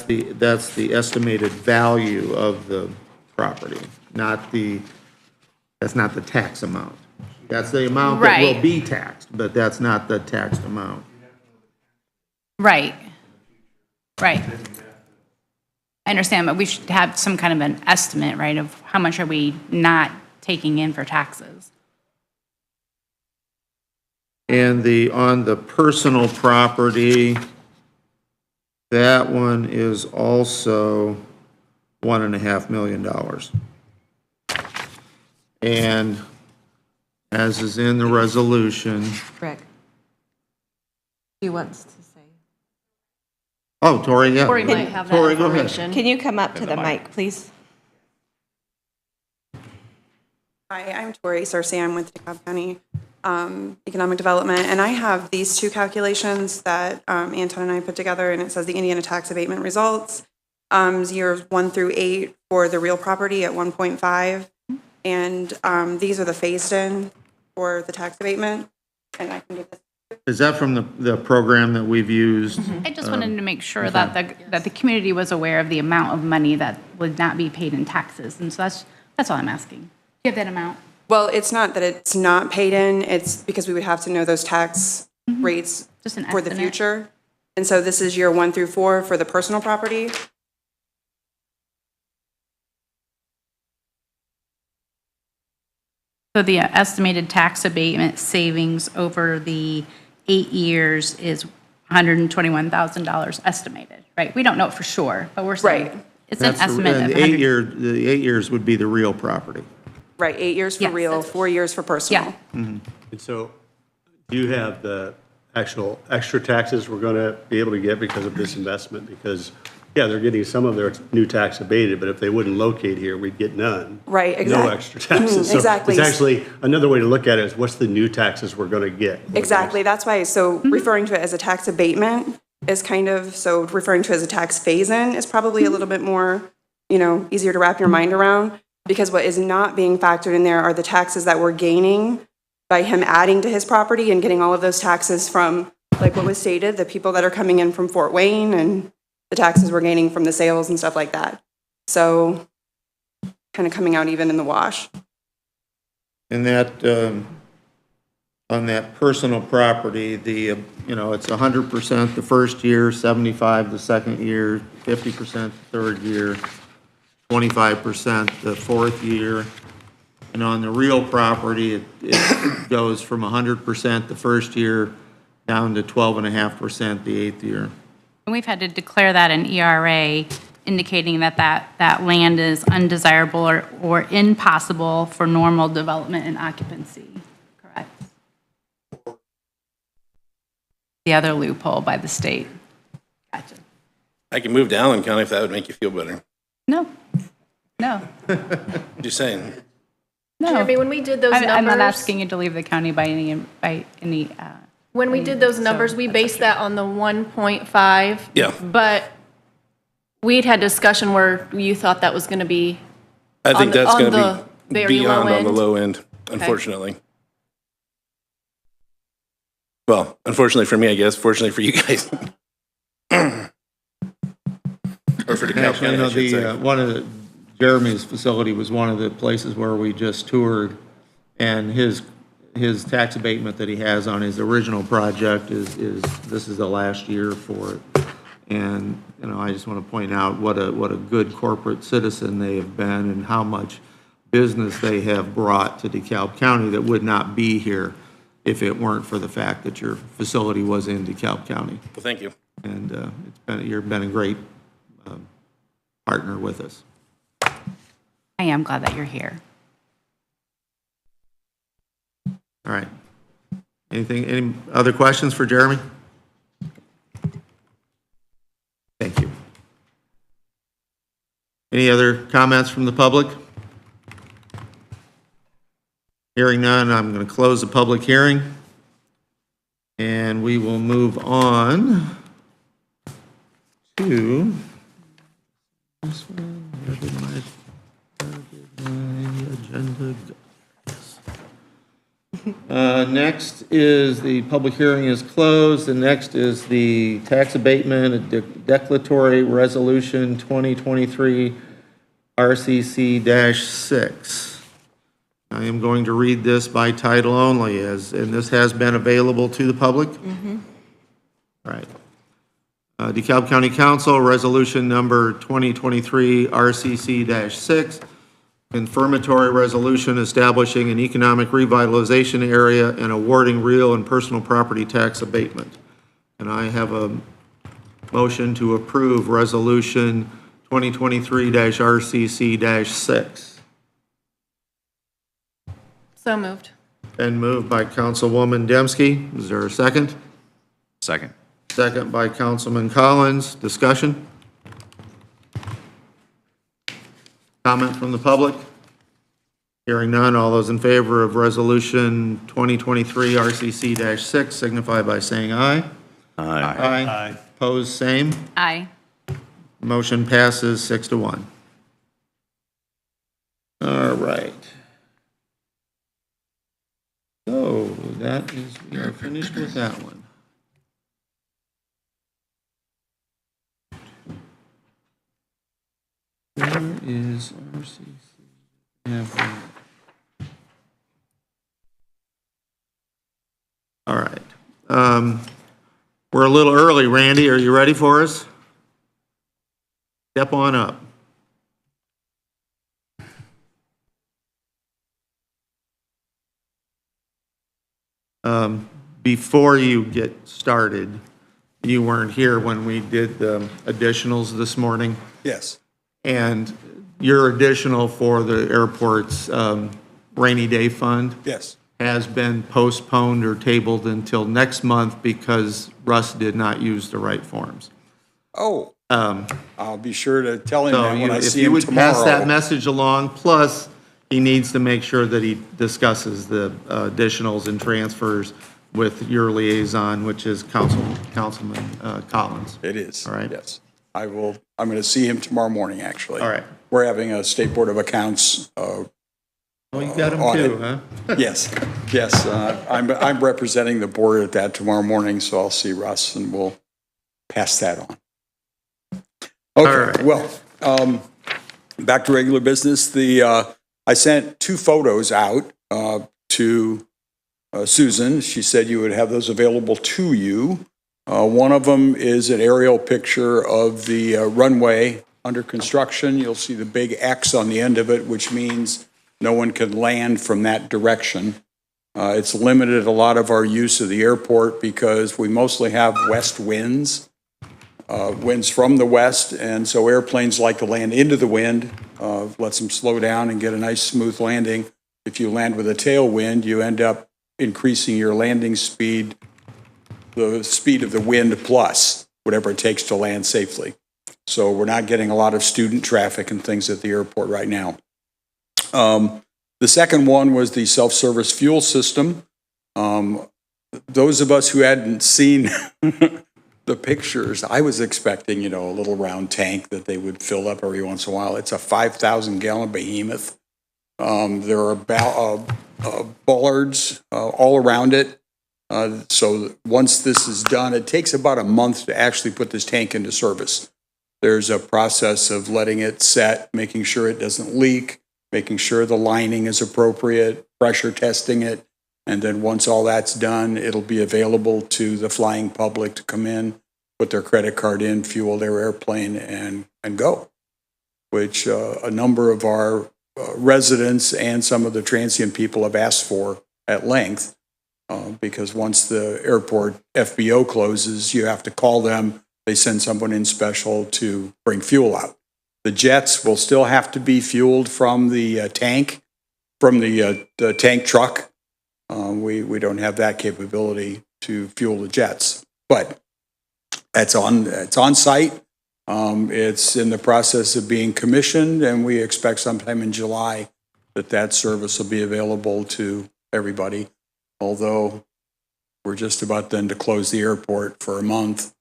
the estimated value of the property, that's not the tax amount. That's the amount that will Right. be taxed, but that's not the taxed amount. Right. Right. I understand, but we should have some kind of an estimate, right, of how much are we not taking in for taxes? And on the personal property, that one is also $1.5 million. And as is in the resolution, Rick. He wants to say. Oh, Tori, yeah. Tori might have that Tori, go ahead. information. Can you come up to the mic, please? Hi, I'm Tori Cersei. I'm with DeKalb County Economic Development, and I have these two calculations that Anton and I put together, and it says the Indiana tax abatement results, years 1 through 8 for the real property at 1.5, and these are the phased in for the tax abatement, and I can give this. Is that from the program that we've used? I just wanted to make sure that the community was aware of the amount of money that would not be paid in taxes. And so that's all I'm asking. Do you have that amount? Well, it's not that it's not paid in, it's because we would have to know those tax rates Just an for the estimate. future. And so this is year 1 through 4 for the personal property. So the estimated tax abatement savings over the 8 years is $121,000 estimated, right? We don't know it for sure, but we're saying Right. it's an That's the- estimate and of the 100. the 8 years would be the real property. Right, 8 years for Yes. real, 4 years for personal. Yeah. And so do you have the actual extra taxes we're going to be able to get because of this investment? Because, yeah, they're getting some of their new tax abated, but if they wouldn't locate here, we'd get none. Right, No exactly. extra taxes. So Exactly. it's actually, another way to look at it is what's the new taxes we're going to get? Exactly, that's why, so referring to it as a tax abatement is kind of, so referring to it as a tax phase-in is probably a little bit more, easier to wrap your mind around, because what is not being factored in there are the taxes that we're gaining by him adding to his property and getting all of those taxes from, like what was stated, the people that are coming in from Fort Wayne and the taxes we're gaining from the sales and stuff like that. So kind of coming out even in the wash. And that, on that personal property, it's 100% the first year, 75 the second year, 50% the third year, 25% the fourth year. And on the real property, it goes from 100% the first year down to 12.5% the eighth year. And we've had to declare that in ERA, indicating that land is undesirable or impossible for normal development and occupancy. Correct. The other loophole by the state. Gotcha. I can move to Allen County if that would make you feel better. No. Just saying. No. Jeremy, when we did those I'm not numbers, asking you to leave the county by any. when we did those numbers, we based that on the 1.5. Yeah. But we'd had discussion where you thought that was going to be I think on the- that's on going the to be very low beyond on the end. low end, unfortunately. Well, unfortunately for me, I guess. Fortunately for you guys. Or for DeKalb Actually, County, I should say. one of Jeremy's facility was one of the places where we just toured, and his tax abatement that he has on his original project is this is the last year for it. And, I just want to point out what a good corporate citizen they have been and how much business they have brought to DeKalb County that would not be here if it weren't for the fact that your facility was in DeKalb County. Well, thank you. And you've been a great partner with us. I am glad that you're here. All right. Any other questions for Jeremy? Thank you. Any other comments from the public? Hearing none, I'm going to close the public hearing. And we will move on to this one. Where did my agenda go? Next is the public hearing is closed. The next is the tax abatement declaratory resolution 2023 RCC-6. I am going to read this by title only, and this has been available to the public. All right. DeKalb County Council, resolution number 2023 RCC-6, confirmatory resolution establishing an economic revitalization area and awarding real and personal property tax abatement. And I have a motion to approve resolution 2023-RCC-6. So moved. Been moved by Councilwoman Dembski. Is there a second? Second. Second by Councilman Collins. Discussion? Comment from the public? Hearing none, all those in favor of Resolution 2023 RCC-6 signify by saying aye. Aye. Aye. Opposed, same. Aye. Motion passes 6-1. All right. So that is, we are finished with that one. Where is RCC? All right. We're a little early, Randy. Are you ready for us? Step on up. Before you get started, you weren't here when we did the additionals this morning. Yes. And your additional for the airport's rainy day fund Yes. has been postponed or tabled until next month because Russ did not use the right forms. Oh, I'll be sure to tell him So that when I if see you him would pass that tomorrow. message along, plus he needs to make sure that he discusses the additionals and transfers with your liaison, which is Councilman Collins. It is. All right. Yes. I'm going to see him tomorrow morning, actually. All right. We're having a State Board of Accounts. Well, you got him audit. too, huh? Yes, yes. I'm representing the board at that tomorrow morning, so I'll see Russ and we'll pass that on. All Okay, right. well, back to regular business. I sent 2 photos out to Susan. She said you would have those available to you. One of them is an aerial picture of the runway under construction. You'll see the big X on the end of it, which means no one can land from that direction. It's limited a lot of our use of the airport because we mostly have west winds. Winds from the west, and so airplanes like to land into the wind, lets them slow down and get a nice smooth landing. If you land with a tailwind, you end up increasing your landing speed, the speed of the wind plus whatever it takes to land safely. So we're not getting a lot of student traffic and things at the airport right now. The second one was the self-service fuel system. Those of us who hadn't seen the pictures, I was expecting, a little round tank that they would fill up every once in a while. It's a 5,000-gallon behemoth. There are bollards all around it. So once this is done, it takes about a month to actually put this tank into service. There's a process of letting it set, making sure it doesn't leak, making sure the lining is appropriate, pressure testing it. And then once all that's done, it'll be available to the flying public to come in, put their credit card in, fuel their airplane, and go, which a number of our residents and some of the transient people have asked for at length, because once the airport FBO closes, you have to call them. They send someone in special to bring fuel out. The jets will still have to be fueled from the tank, from the tank truck. We don't have that capability to fuel the jets, but it's on site. It's in the process of being commissioned, and we expect sometime in July that service will be available to everybody. Although we're just about then to close the airport for a month,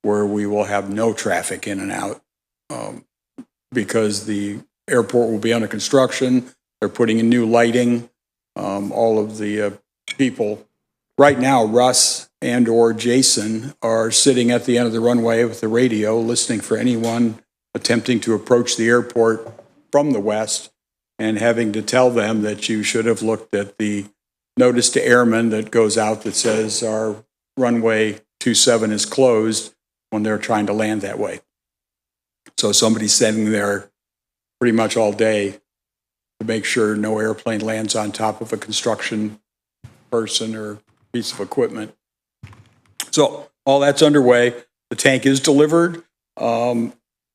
where we will have no traffic in and out, because the airport will be under construction. They're putting in new lighting. All of the people right now, Russ and or Jason, are sitting at the end of the runway with the radio, listening for anyone attempting to approach the airport from the west, and having to tell them that you should have looked at the notice to airmen that goes out that says our runway 27 is closed when they're trying to land that way. So somebody's sitting there pretty much all day to make sure no airplane lands on top of a construction person or piece of equipment. So all that's underway. The tank is delivered.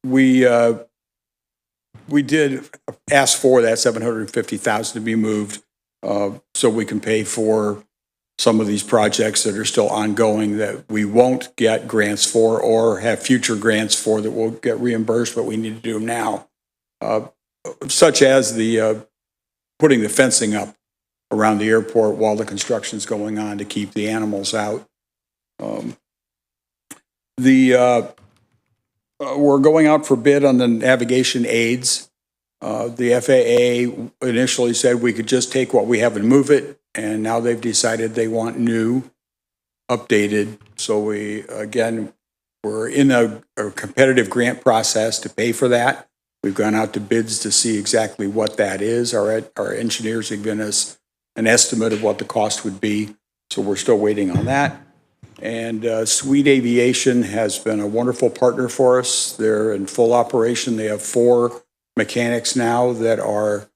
We did ask for that $750,000 to be moved, so we can pay for some of these projects that are still ongoing that we won't get grants for or have future grants for that will get reimbursed, but we need to do them now. Such as the putting the fencing up around the airport while the construction's going on to keep the animals out. We're going out for bid on the navigation aids. The FAA initially said we could just take what we have and move it, and now they've decided they want new, updated. So we're in a competitive grant process to pay for that. We've gone out to bids to see exactly what that is. Our engineers have given us an estimate of what the cost would be, so we're still waiting on that. And Sweet Aviation has been a wonderful partner for us. They're in full operation. They have 4 mechanics now that were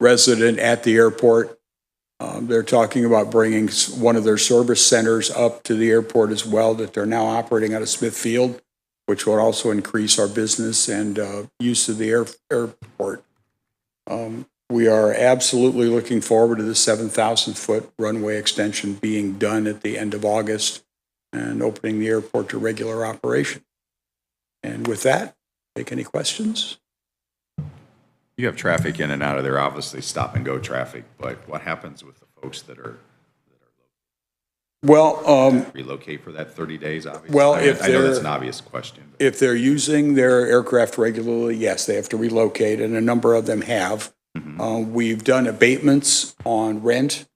resident at the airport. They're talking about bringing one of their service centers up to the airport as well, that they're now operating out of Smithfield, which will also increase our business and use of the airport. We are absolutely looking forward to the 7,000-foot runway extension being done at the end of August and opening the airport to regular operation. And with that, take any questions? You have traffic in and out of there, obviously stop and go traffic, but what happens with the folks that are Well, relocate for that 30 days, obviously? Well, I know that's an obvious question. But. If they're using their aircraft regularly, yes, they have to relocate, and a number of them have. We've done abatements on rent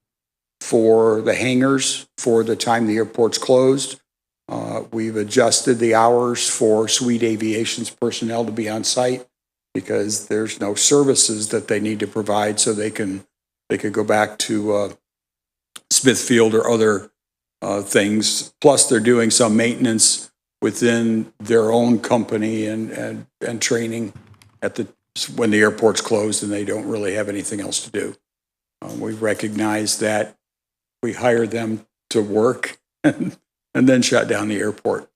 for the hangars for the time the airport's closed. We've adjusted the hours for Sweet Aviation's personnel to be on site because there's no services that they need to provide, so they could go back to Smithfield or other things. Plus, they're doing some maintenance within their own company and training when the airport's closed and they don't really have anything else to do. We've recognized that we hire them to work and then shut down the airport.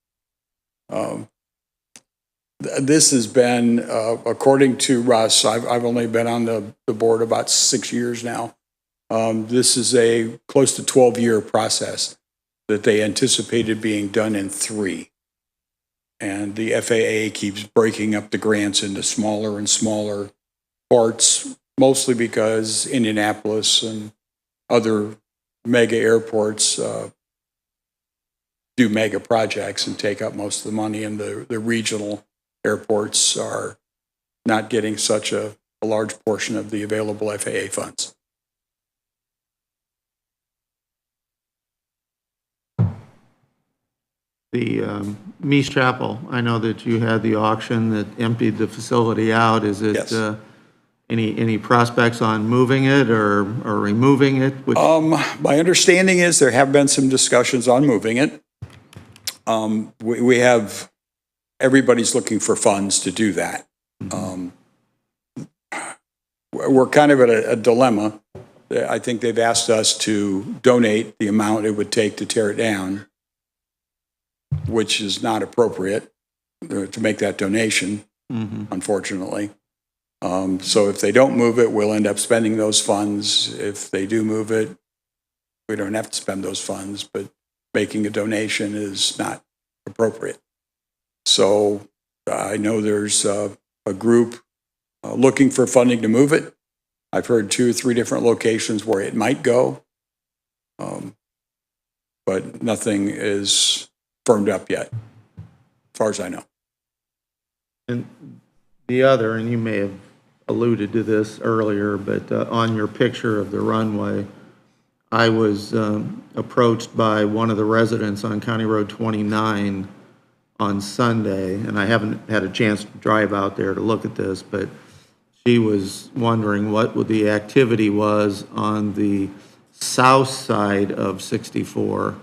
This has been, according to Russ, I've only been on the board about 6 years now. This is a close to 12-year process that they anticipated being done in 3. And the FAA keeps breaking up the grants into smaller and smaller parts, mostly because Indianapolis and other mega airports do mega projects and take up most of the money, and the regional airports are not getting such a large portion of the available FAA funds. The Meese Chapel, I know that you had the auction that emptied the facility out. Is it Yes. any prospects on moving it or removing it? My understanding is there have been some discussions on moving it. We have, everybody's looking for funds to do that. We're kind of at a dilemma. I think they've asked us to donate the amount it would take to tear it down, which is not appropriate to make that donation, unfortunately. So if they don't move it, we'll end up spending those funds. If they do move it, we don't have to spend those funds, but making a donation is not appropriate. So I know there's a group looking for funding to move it. I've heard 2 or 3 different locations where it might go, but nothing is firmed up yet, as far as I know. And the other, and you may have alluded to this earlier, but on your picture of the runway, I was approached by one of the residents on County Road 29 on Sunday, and I haven't had a chance to drive out there to look at this, but she was wondering what the activity was on the south side of 64.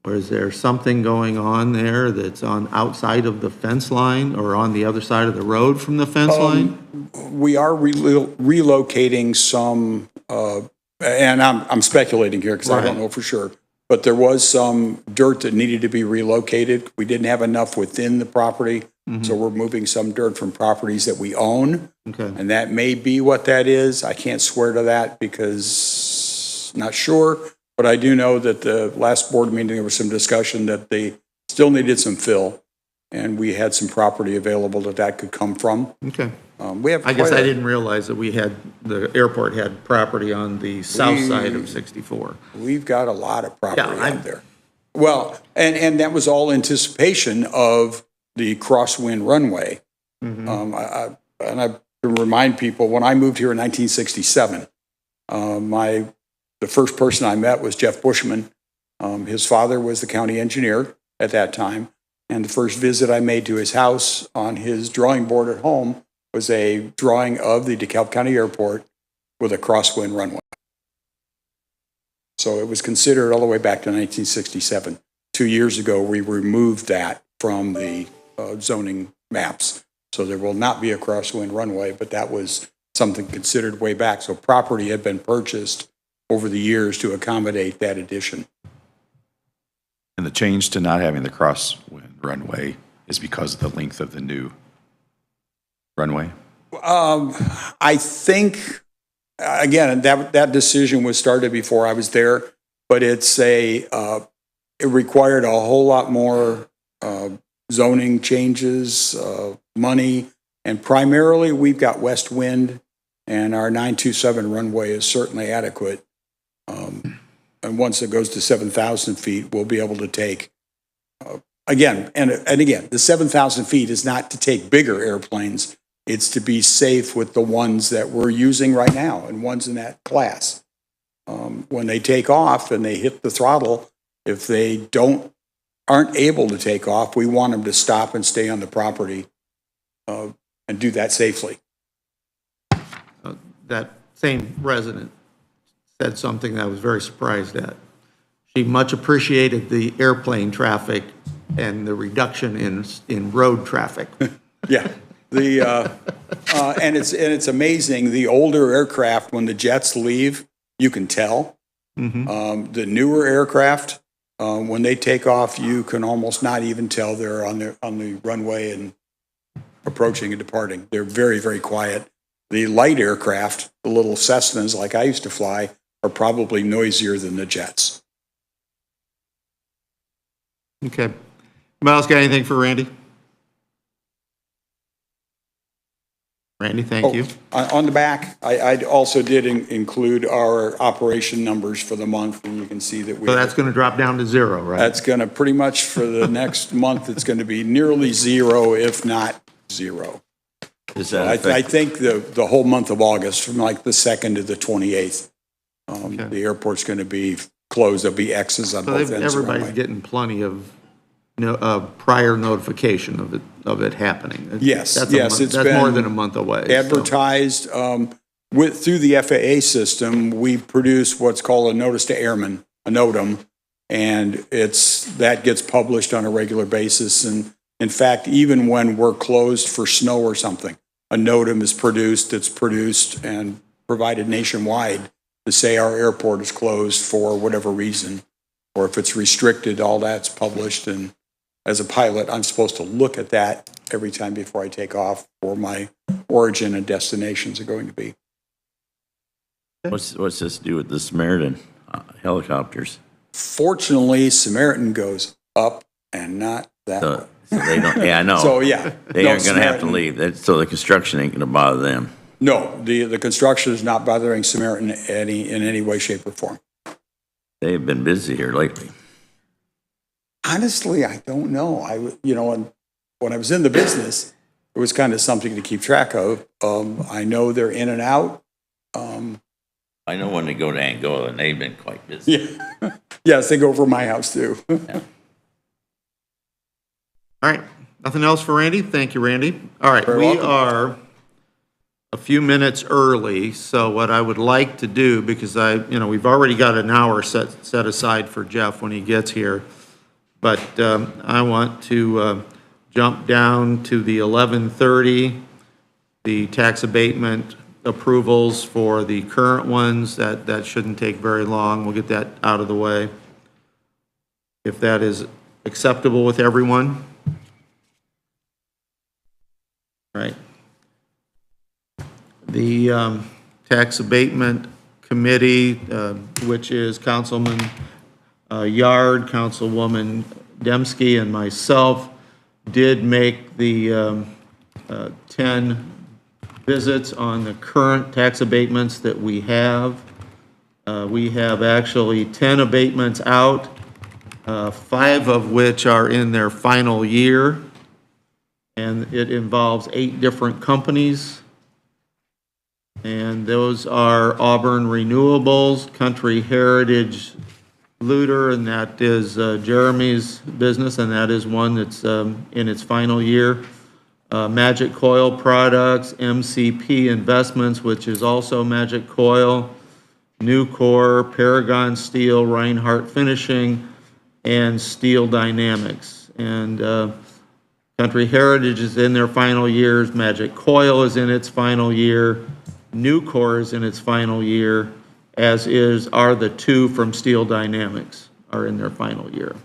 Or is there something going on there that's on outside of the fence line or on the other side of the road from the fence line? We are relocating some, and I'm speculating here because I don't know for sure, but there was some dirt that needed to be relocated. We didn't have enough within the property, so we're moving some dirt from properties that we own. Okay. And that may be what that is. I can't swear to that because not sure, but I do know that the last board meeting, there was some discussion that they still needed some fill, and we had some property available that could come from. Okay. We have I guess quite I a- didn't realize that the airport had property on the south side of 64. We've got a lot of property Yeah, I'm- out there. Well, and that was all anticipation of the crosswind runway. Mm-hmm. And I can remind people, when I moved here in 1967, the first person I met was Jeff Bushman. His father was the county engineer at that time. And the first visit I made to his house on his drawing board at home was a drawing of the DeKalb County Airport with a crosswind runway. So it was considered all the way back to 1967. 2 years ago, we removed that from the zoning maps. So there will not be a crosswind runway, but that was something considered way back. So property had been purchased over the years to accommodate that addition. And the change to not having the crosswind runway is because of the length of the new runway? I think, again, that decision was started before I was there, but it required a whole lot more zoning changes, money, and primarily we've got west wind, and our 927 runway is certainly adequate. And once it goes to 7,000 feet, we'll be able to take, again, and again, the 7,000 feet is not to take bigger airplanes. It's to be safe with the ones that we're using right now and ones in that class. When they take off and they hit the throttle, if they aren't able to take off, we want them to stop and stay on the property and do that safely. That same resident said something that I was very surprised at. She much appreciated the airplane traffic and the reduction in road traffic. Yeah. And it's amazing, the older aircraft, when the jets leave, you can tell. The newer aircraft, when they take off, you can almost not even tell they're on the runway and approaching and departing. They're very, very quiet. The light aircraft, the little Cessnas like I used to fly, are probably noisier than the jets. Okay. Anybody else got anything for Randy? Randy, thank you. On the back, I also did include our operation numbers for the month, and you can see that So that's going to drop down to 0, right? that's going to pretty much for the next month, it's going to be nearly 0, if not 0. Does that I affect, think the whole month of August, from like the 2nd to the 28th, the airport's going to be closed. There'll be X's on So both ends of the everybody's runway. getting plenty of prior notification of it happening. Yes, That's yes, it's that's more been than a month away. so. Advertised, through the FAA system, we produce what's called a notice to airmen, a NOTAM, and that gets published on a regular basis. And in fact, even when we're closed for snow or something, a NOTAM is produced. It's produced and provided nationwide to say our airport is closed for whatever reason, or if it's restricted, all that's published. And as a pilot, I'm supposed to look at that every time before I take off where my origin and destinations are going to be. what's this to do with the Samaritan helicopters? Fortunately, Samaritan goes up and not that way. So they don't, yeah, I know. So, yeah. They No, aren't going to have to Samaritan- leave. So the construction ain't going to bother them. No, the construction is not bothering Samaritan in any way, shape, or form. They've been busy here lately. Honestly, I don't know. When I was in the business, it was kind of something to keep track of. I know they're in and out. I know when they go to Angola, and they've been quite busy. Yeah. Yes, they go over my house too. All right, nothing else for Randy? Thank you, Randy. All right, Very we welcome. are a few minutes early, so what I would like to do, because we've already got an hour set aside for Jeff when he gets here, but I want to jump down to the 11:30, the tax abatement approvals for the current ones. That shouldn't take very long. We'll get that out of the way. If that is acceptable with everyone. Right. The tax abatement committee, which is Councilman Yard, Councilwoman Dembski, and myself, did make the 10 visits on the current tax abatements that we have. We have actually 10 abatements out, 5 of which are in their final year, and it involves 8 different companies. And those are Auburn Renewables, Country Heritage Looter, and that is Jeremy's business, and that is one that's in its final year. Magic Coil Products, MCP Investments, which is also Magic Coil, Nucor, Paragon Steel, Reinhardt Finishing, and Steel Dynamics. And Country Heritage is in their final years, Magic Coil is in its final year, Nucor is in its final year, as are the 2 from Steel Dynamics are in their final year.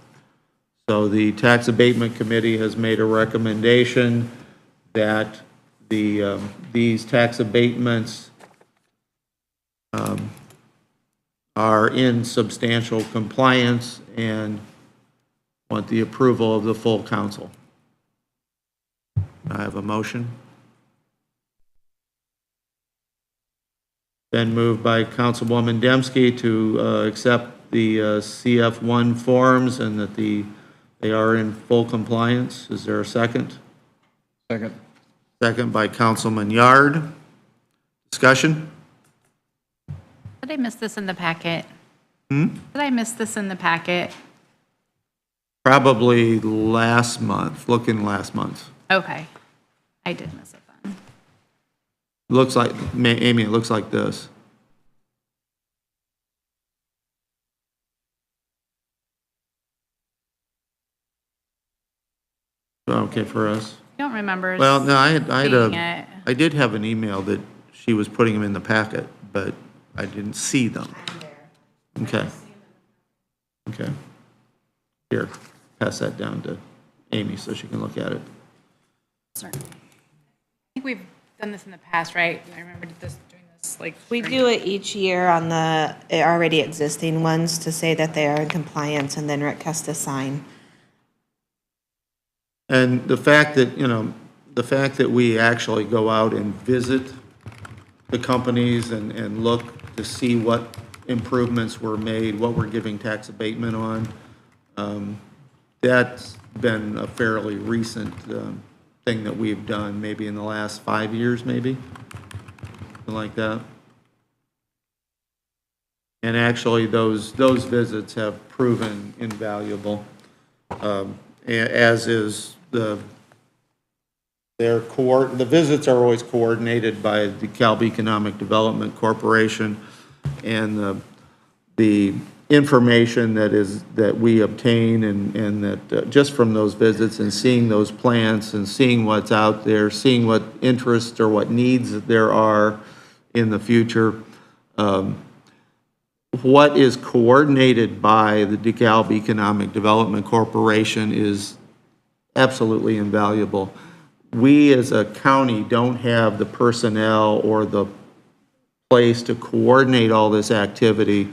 So the Tax Abatement Committee has made a recommendation that these tax abatements are in substantial compliance and want the approval of the full council. I have a motion. Been moved by Councilwoman Dembski to accept the CF1 forms and that they are in full compliance. Is there a second? Second. Second by Councilman Yard. Discussion? Did I miss this in the packet? Did I miss this in the packet? Probably last month, looking last month. Okay. I did miss it then. Looks like, Amy, it looks like this. Okay for us. I don't remember Well, no, seeing it. I did have an email that she was putting them in the packet, but I didn't see them. Okay. Okay. Here, pass that down to Amy so she can look at it. Sorry. I think we've done this in the past, right? I remember doing this like. We do it each year on the already existing ones to say that they are in compliance, and then Rick has to sign. And the fact that, the fact that we actually go out and visit the companies and look to see what improvements were made, what we're giving tax abatement on, that's been a fairly recent thing that we've done, maybe in the last 5 years, maybe, something like that. And actually, those visits have proven invaluable, as is the visits are always coordinated by the DeKalb Economic Development Corporation, and the information that we obtain and that just from those visits and seeing those plants and seeing what's out there, seeing what interests or what needs there are in the future. What is coordinated by the DeKalb Economic Development Corporation is absolutely invaluable. We as a county don't have the personnel or the place to coordinate all this activity,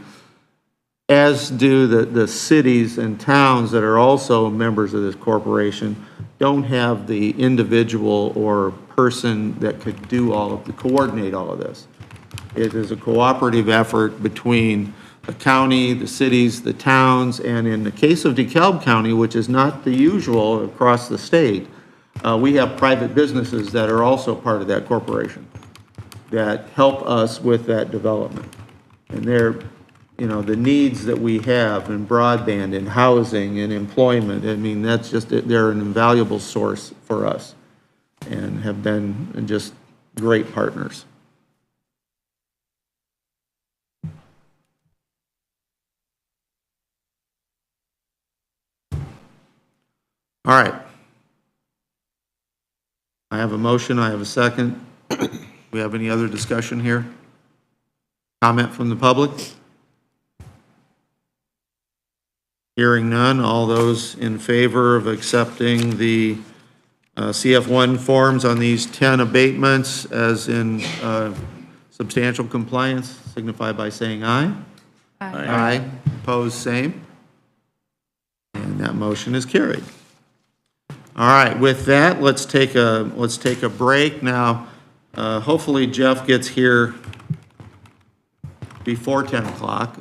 as do the cities and towns that are also members of this corporation, don't have the individual or person that could do coordinate all of this. It is a cooperative effort between the county, the cities, the towns, and in the case of DeKalb County, which is not the usual across the state, we have private businesses that are also part of that corporation that help us with that development. And they're, the needs that we have in broadband and housing and employment, I mean, they're an invaluable source for us and have been just great partners. All right. I have a motion, I have a second. Do we have any other discussion here? Comment from the public? Hearing none, all those in favor of accepting the CF1 forms on these 10 abatements as in substantial compliance, signify by saying aye. Aye. Opposed, same. And that motion is carried. All right, with that, let's take a break. Now, hopefully Jeff gets here before 10 o'clock,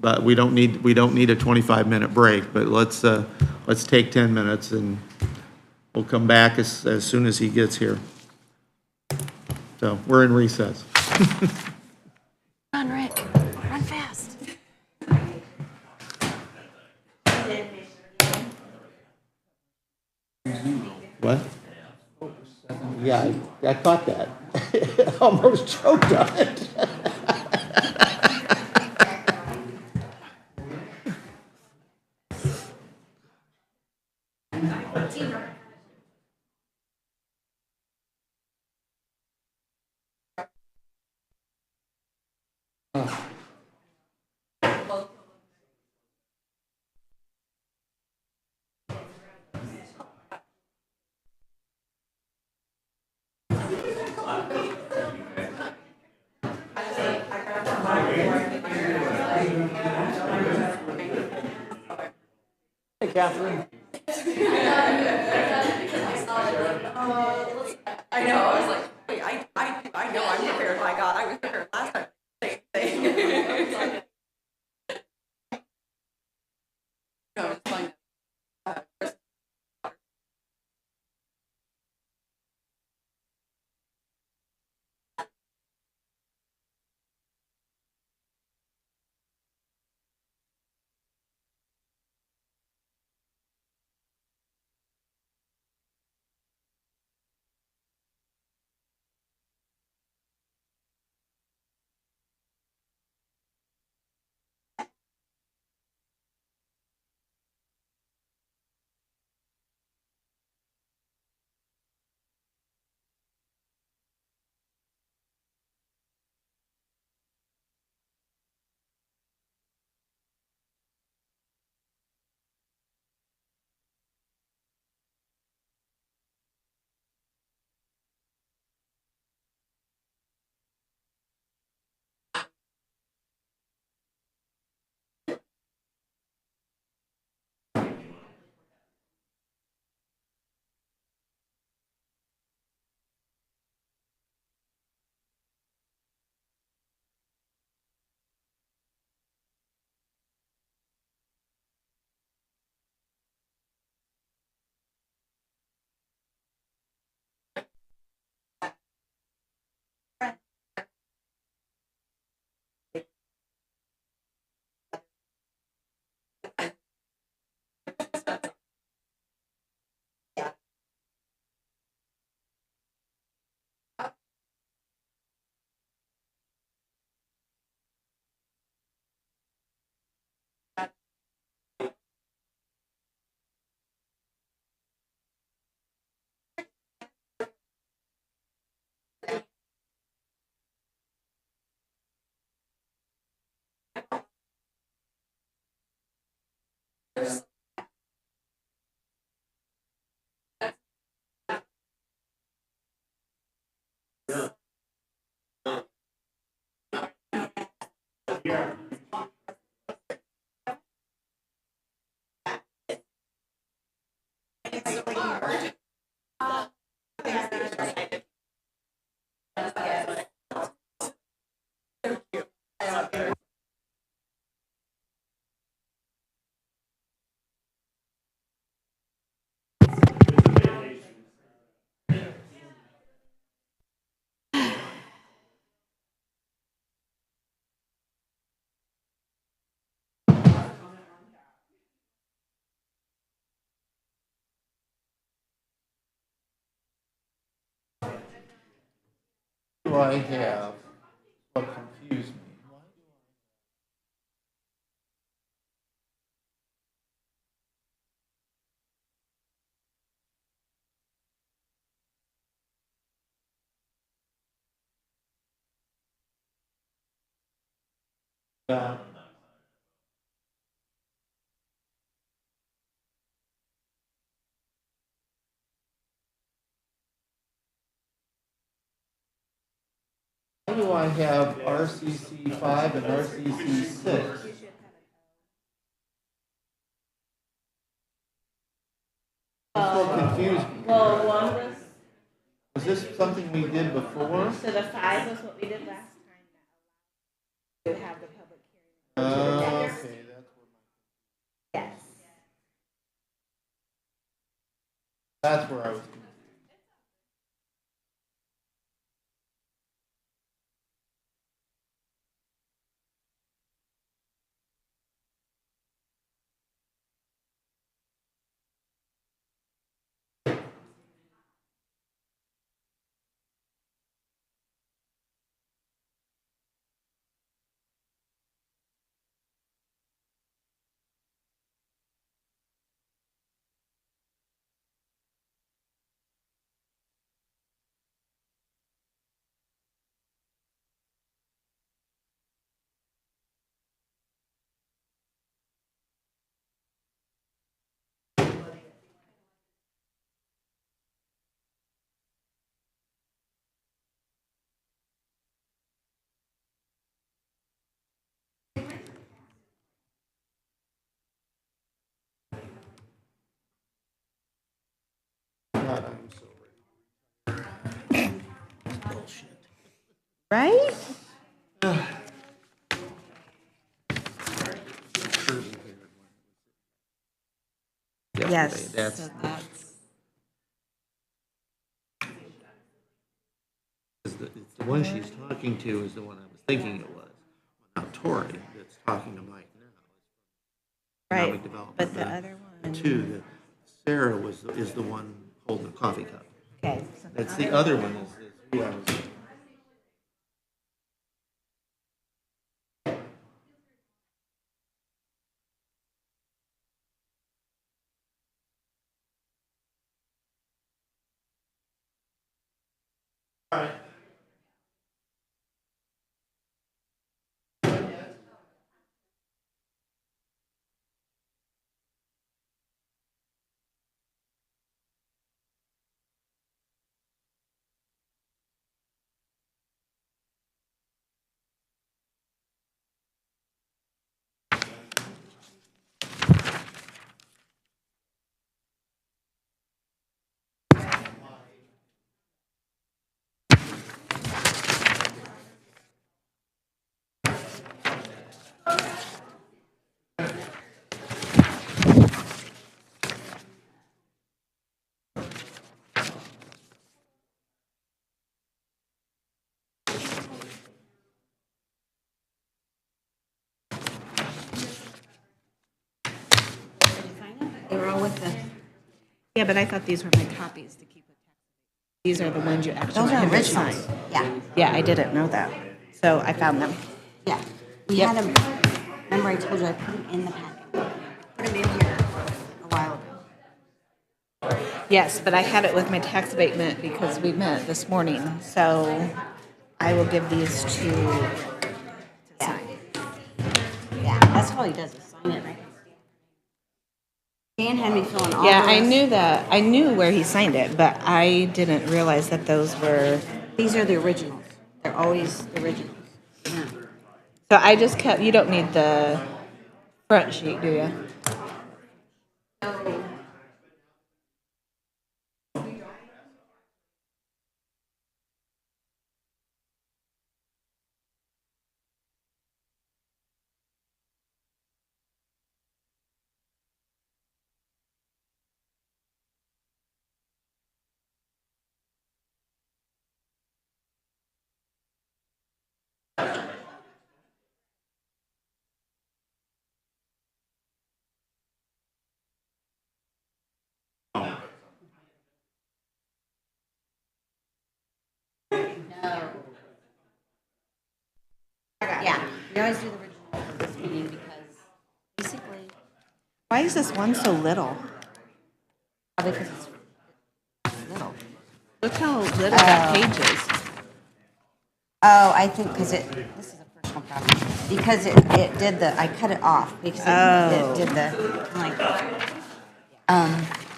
but we don't need a 25-minute break, but let's take 10 minutes and we'll come back as soon as he gets here. So we're in recess. Run, Rick, run fast. What? Yeah, I caught that. Almost choked on it. Hey, Catherine. I know, I was like, wait, I know I'm prepared, my God, I was prepared last time. Same thing. No, it's fine. Do I have what confused me? do I have RCC 5 and RCC 6? That's what confused me. Well, one was, Was this something we did before? so the 5 was what we did last time. To have the public hearing. Okay, that's where Yes. that's where I was confused. God, I'm so ready. Bullshit. Right? Yes. That's, it's the one she's talking to is the one I was thinking it was. Now Tori that's talking to Mike now. Right, Economic development. but the other one. Two, Sarah is the one holding the coffee cup. Okay. That's the other one is who I was. All right. They were all with the. Yeah, but I thought these were my copies to keep with. These are the ones you actually. Those are have to originals. sign. Yeah, Yeah, I didn't know that. So I found them. yeah. We Yep. had them, remember I told you I put them in the packet? Put them in here a while ago. Yes, but I had it with my tax abatement because we met this morning. So I will give these to sign. Yeah, that's all he does is sign it, right? Dan had me fill in all Yeah, I those. knew that. I knew where he signed it, but I didn't realize that those were. These are the originals. They're always the originals. Yeah. So I just kept. You don't need the front sheet, do you? Yeah, we always do the original for this meeting because basically, Why is this one so little? probably because it's little. Look how little that page is. Oh, I think because this is a personal property. Because it did I cut it off because it did the,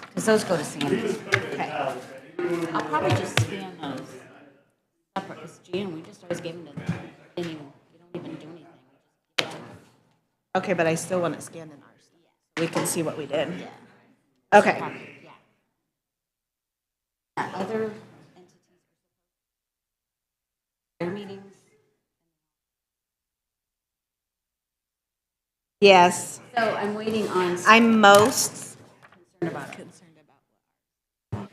because those go to Sandy. Okay. I'll probably just scan those separate. It's June, we just always gave them to them. They don't even do anything. We just give them. Okay, but I still want it scanned in ours. We can see what we did. Yeah. Okay. Yeah. Other entities, their meetings. Yes, So I'm waiting on. I'm most concerned about it.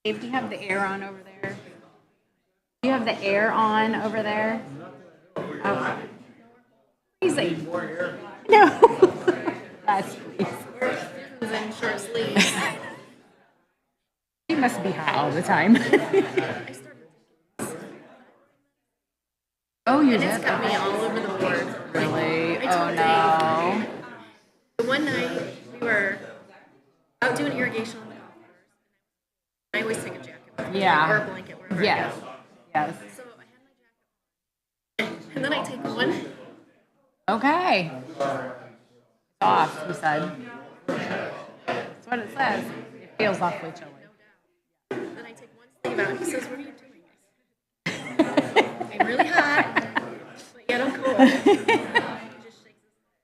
Dave, do you have the air on over there? Do you have the air on over there? Oh. Freezing. No. That's in short sleeves. She must be hot all the time. Oh, you did? It's got me all over the board. Really? I told Oh, no. Dave, the one night we were out doing irrigation on the golf course. I always take a jacket with me, Yeah. or a blanket wherever Yes. I go. Yes. So I had my jacket on, and then I take one. Okay. Off, he said. That's what it says. It feels awfully chilly. Then I take one sleeve out, and he says, "What are you doing?" I said, "I'm really hot, but yet I'm cold." He just shakes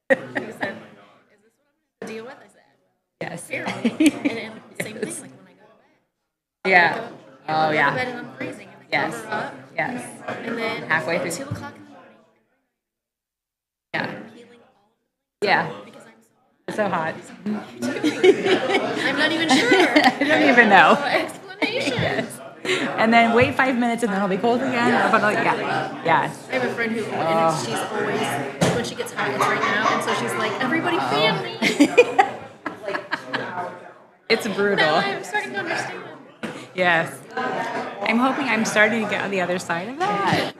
his head. He said, "Is this what I'm going to deal with?" I said, Yes. "Apparently." And same thing, like when I go to bed. Yeah. I Oh, go yeah. to bed and I'm freezing, and I Yes. cover up, Yes. and then Halfway through. 2 o'clock in the morning, Yeah. I'm peeling all of Yeah. it because I'm so It's so hot. I'm not even sure. I don't even know. No explanation. And then wait 5 minutes and then it'll be cold again. But like, yeah. Yeah. I have a friend who, and she's always, like, when she gets hot, it's right now, and so she's like, everybody family. It's brutal. Now I'm starting to understand. Yes. I'm hoping I'm starting to get on the other side of that.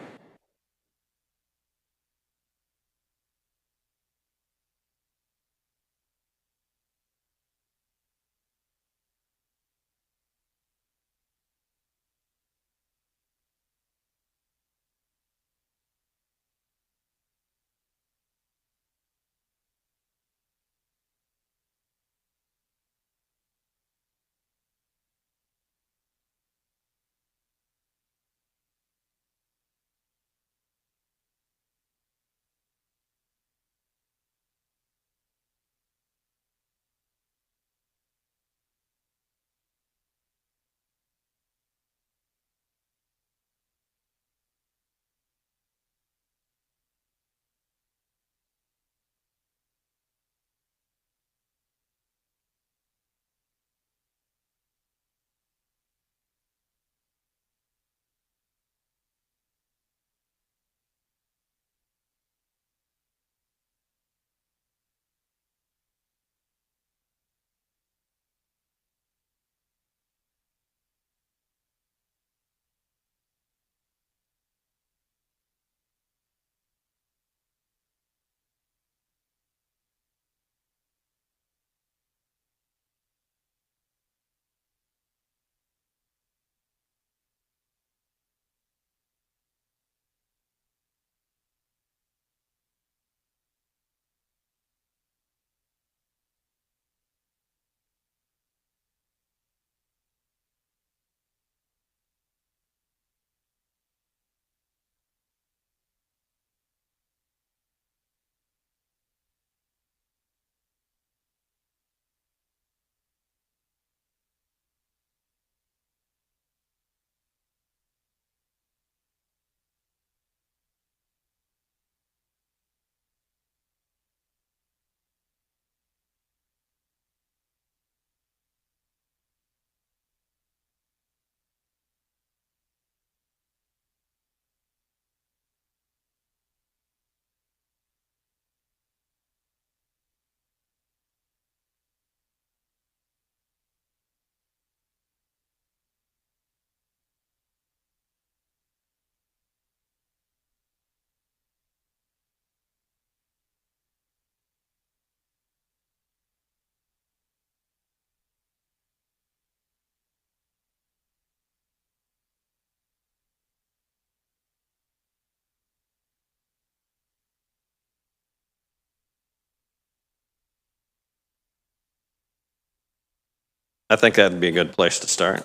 I think that'd be a good place to start.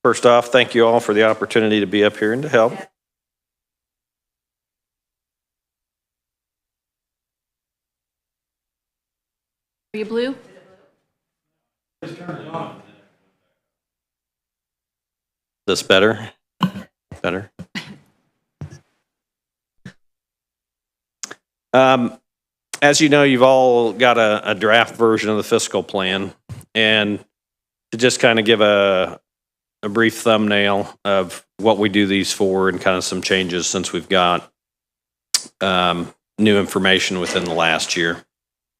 First off, thank you all for the opportunity to be up here and to help. Are you blue? This better? Better? As you know, you've all got a draft version of the fiscal plan. And to just kind of give a brief thumbnail of what we do these for and kind of some changes since we've got new information within the last year.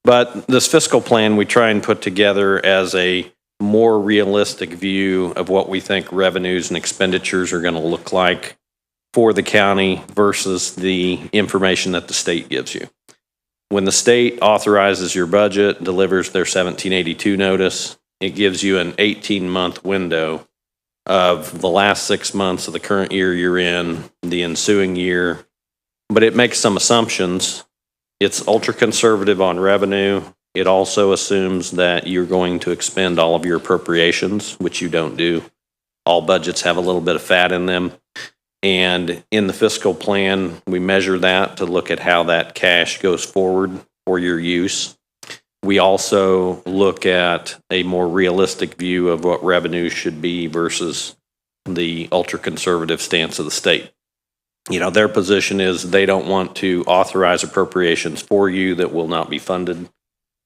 But this fiscal plan we try and put together as a more realistic view of what we think revenues and expenditures are going to look like for the county versus the information that the state gives you. When the state authorizes your budget, delivers their 1782 notice, it gives you an 18-month window of the last 6 months of the current year you're in, the ensuing year, but it makes some assumptions. It's ultra conservative on revenue. It also assumes that you're going to expend all of your appropriations, which you don't do. All budgets have a little bit of fat in them. And in the fiscal plan, we measure that to look at how that cash goes forward for your use. We also look at a more realistic view of what revenues should be versus the ultra conservative stance of the state. You know, their position is they don't want to authorize appropriations for you that will not be funded.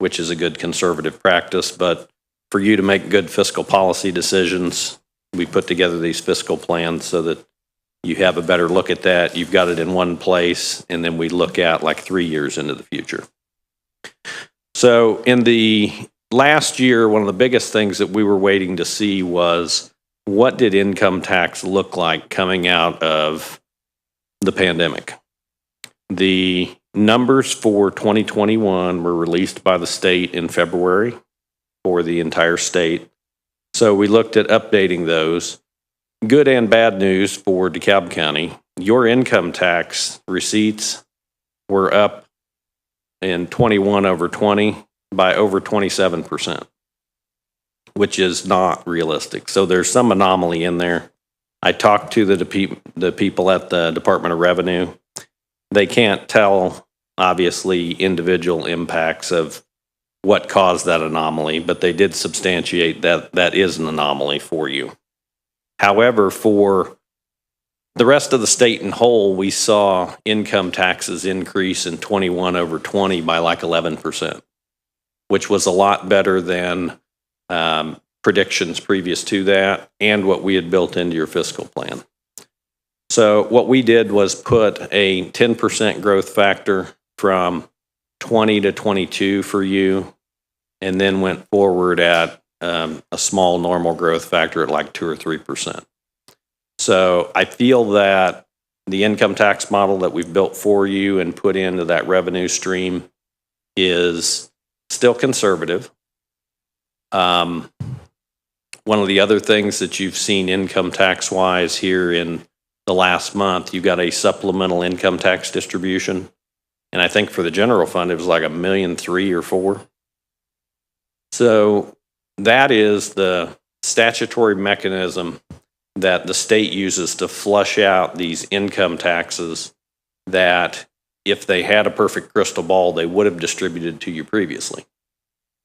which is a good conservative practice. But for you to make good fiscal policy decisions, we put together these fiscal plans so that you have a better look at that. You've got it in one place, and then we look at like 3 years into the future. So in the last year, one of the biggest things that we were waiting to see was what did income tax look like coming out of the pandemic? The numbers for 2021 were released by the state in February for the entire state. So we looked at updating those. Good and bad news for DeKalb County. Your income tax receipts were up in 21 over 20 by over 27%, which is not realistic. So there's some anomaly in there. I talked to the people at the Department of Revenue. They can't tell, obviously, individual impacts of what caused that anomaly, but they did substantiate that that is an anomaly for you. However, for the rest of the state in whole, we saw income taxes increase in 21 over 20 by like 11%, which was a lot better than predictions previous to that and what we had built into your fiscal plan. So what we did was put a 10% growth factor from 20 to 22 for you, and then went forward at a small normal growth factor at like 2 or 3%. So I feel that the income tax model that we've built for you and put into that revenue stream is still conservative. One of the other things that you've seen income tax wise here in the last month, you got a supplemental income tax distribution. And I think for the general fund, it was like $1.3 million or $1.4 million. So that is the statutory mechanism that the state uses to flush out these income taxes that if they had a perfect crystal ball, they would have distributed to you previously.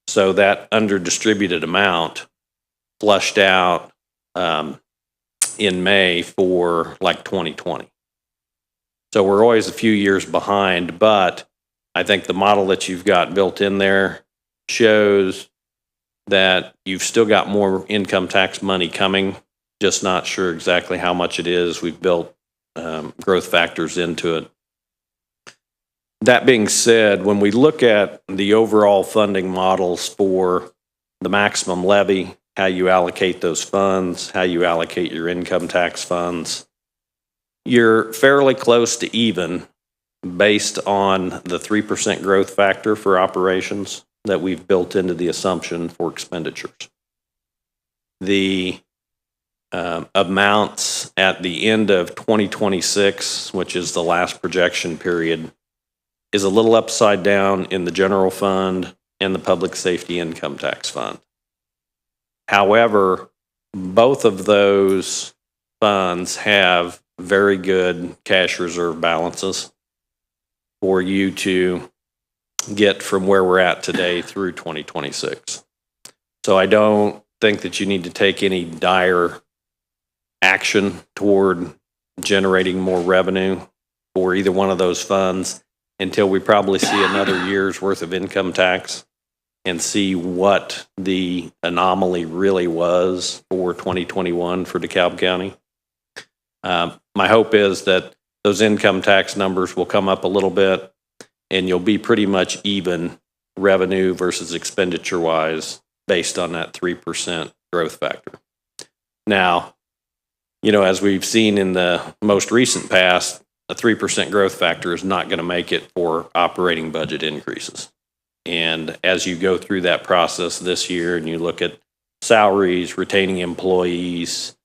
So that under-distributed amount flushed out in May for like 2020. So we're always a few years behind, but I think the model that you've got built in there shows that you've still got more income tax money coming, just not sure exactly how much it is. We've built growth factors into it. That being said, when we look at the overall funding models for the maximum levy, how you allocate those funds, how you allocate your income tax funds, you're fairly close to even based on the 3% growth factor for operations that we've built into the assumption for expenditures. The amounts at the end of 2026, which is the last projection period, is a little upside down in the general fund and the public safety income tax fund. However, both of those funds have very good cash reserve balances for you to get from where we're at today through 2026. So I don't think that you need to take any dire action toward generating more revenue for either one of those funds until we probably see another year's worth of income tax and see what the anomaly really was for 2021 for DeKalb County. My hope is that those income tax numbers will come up a little bit and you'll be pretty much even revenue versus expenditure wise based on that 3% growth factor. Now, you know, as we've seen in the most recent past, a 3% growth factor is not going to make it for operating budget increases. And as you go through that process this year and you look at salaries, retaining employees,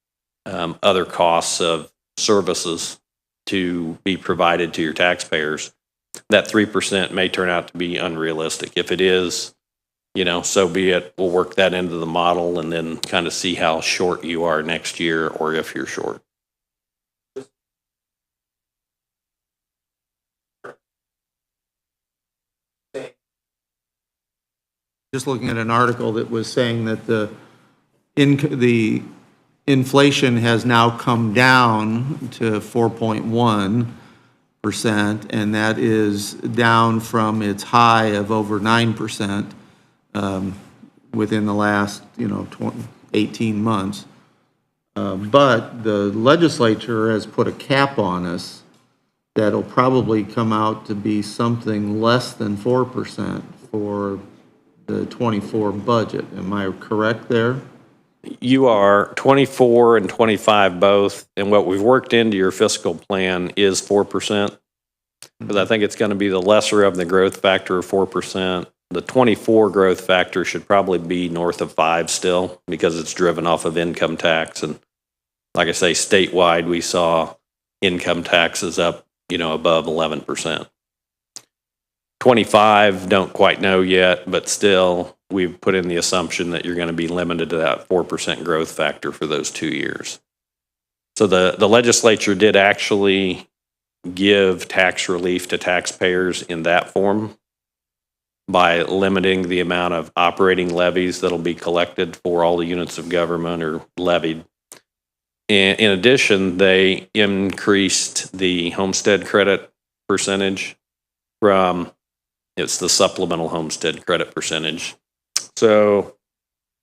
other costs of services to be provided to your taxpayers, that 3% may turn out to be unrealistic. If it is, you know, so be it. We'll work that into the model and then kind of see how short you are next year or if you're short. Just looking at an article that was saying that the inflation has now come down to 4.1%, and that is down from its high of over 9%. within the last, 18 months. But the legislature has put a cap on us that'll probably come out to be something less than 4% for the 24 budget. Am I correct there? You are 24 and 25 both, and what we've worked into your fiscal plan is 4%. Because I think it's going to be the lesser of the growth factor of 4%. The 24 growth factor should probably be north of 5 still, because it's driven off of income tax. And like I say, statewide, we saw income taxes up, above 11%. 25, don't quite know yet, but still, we've put in the assumption that you're going to be limited to that 4% growth factor for those 2 years. So the legislature did actually give tax relief to taxpayers in that form by limiting the amount of operating levies that'll be collected for all the units of government or levied. In addition, they increased the homestead credit percentage from, it's the supplemental homestead credit percentage. So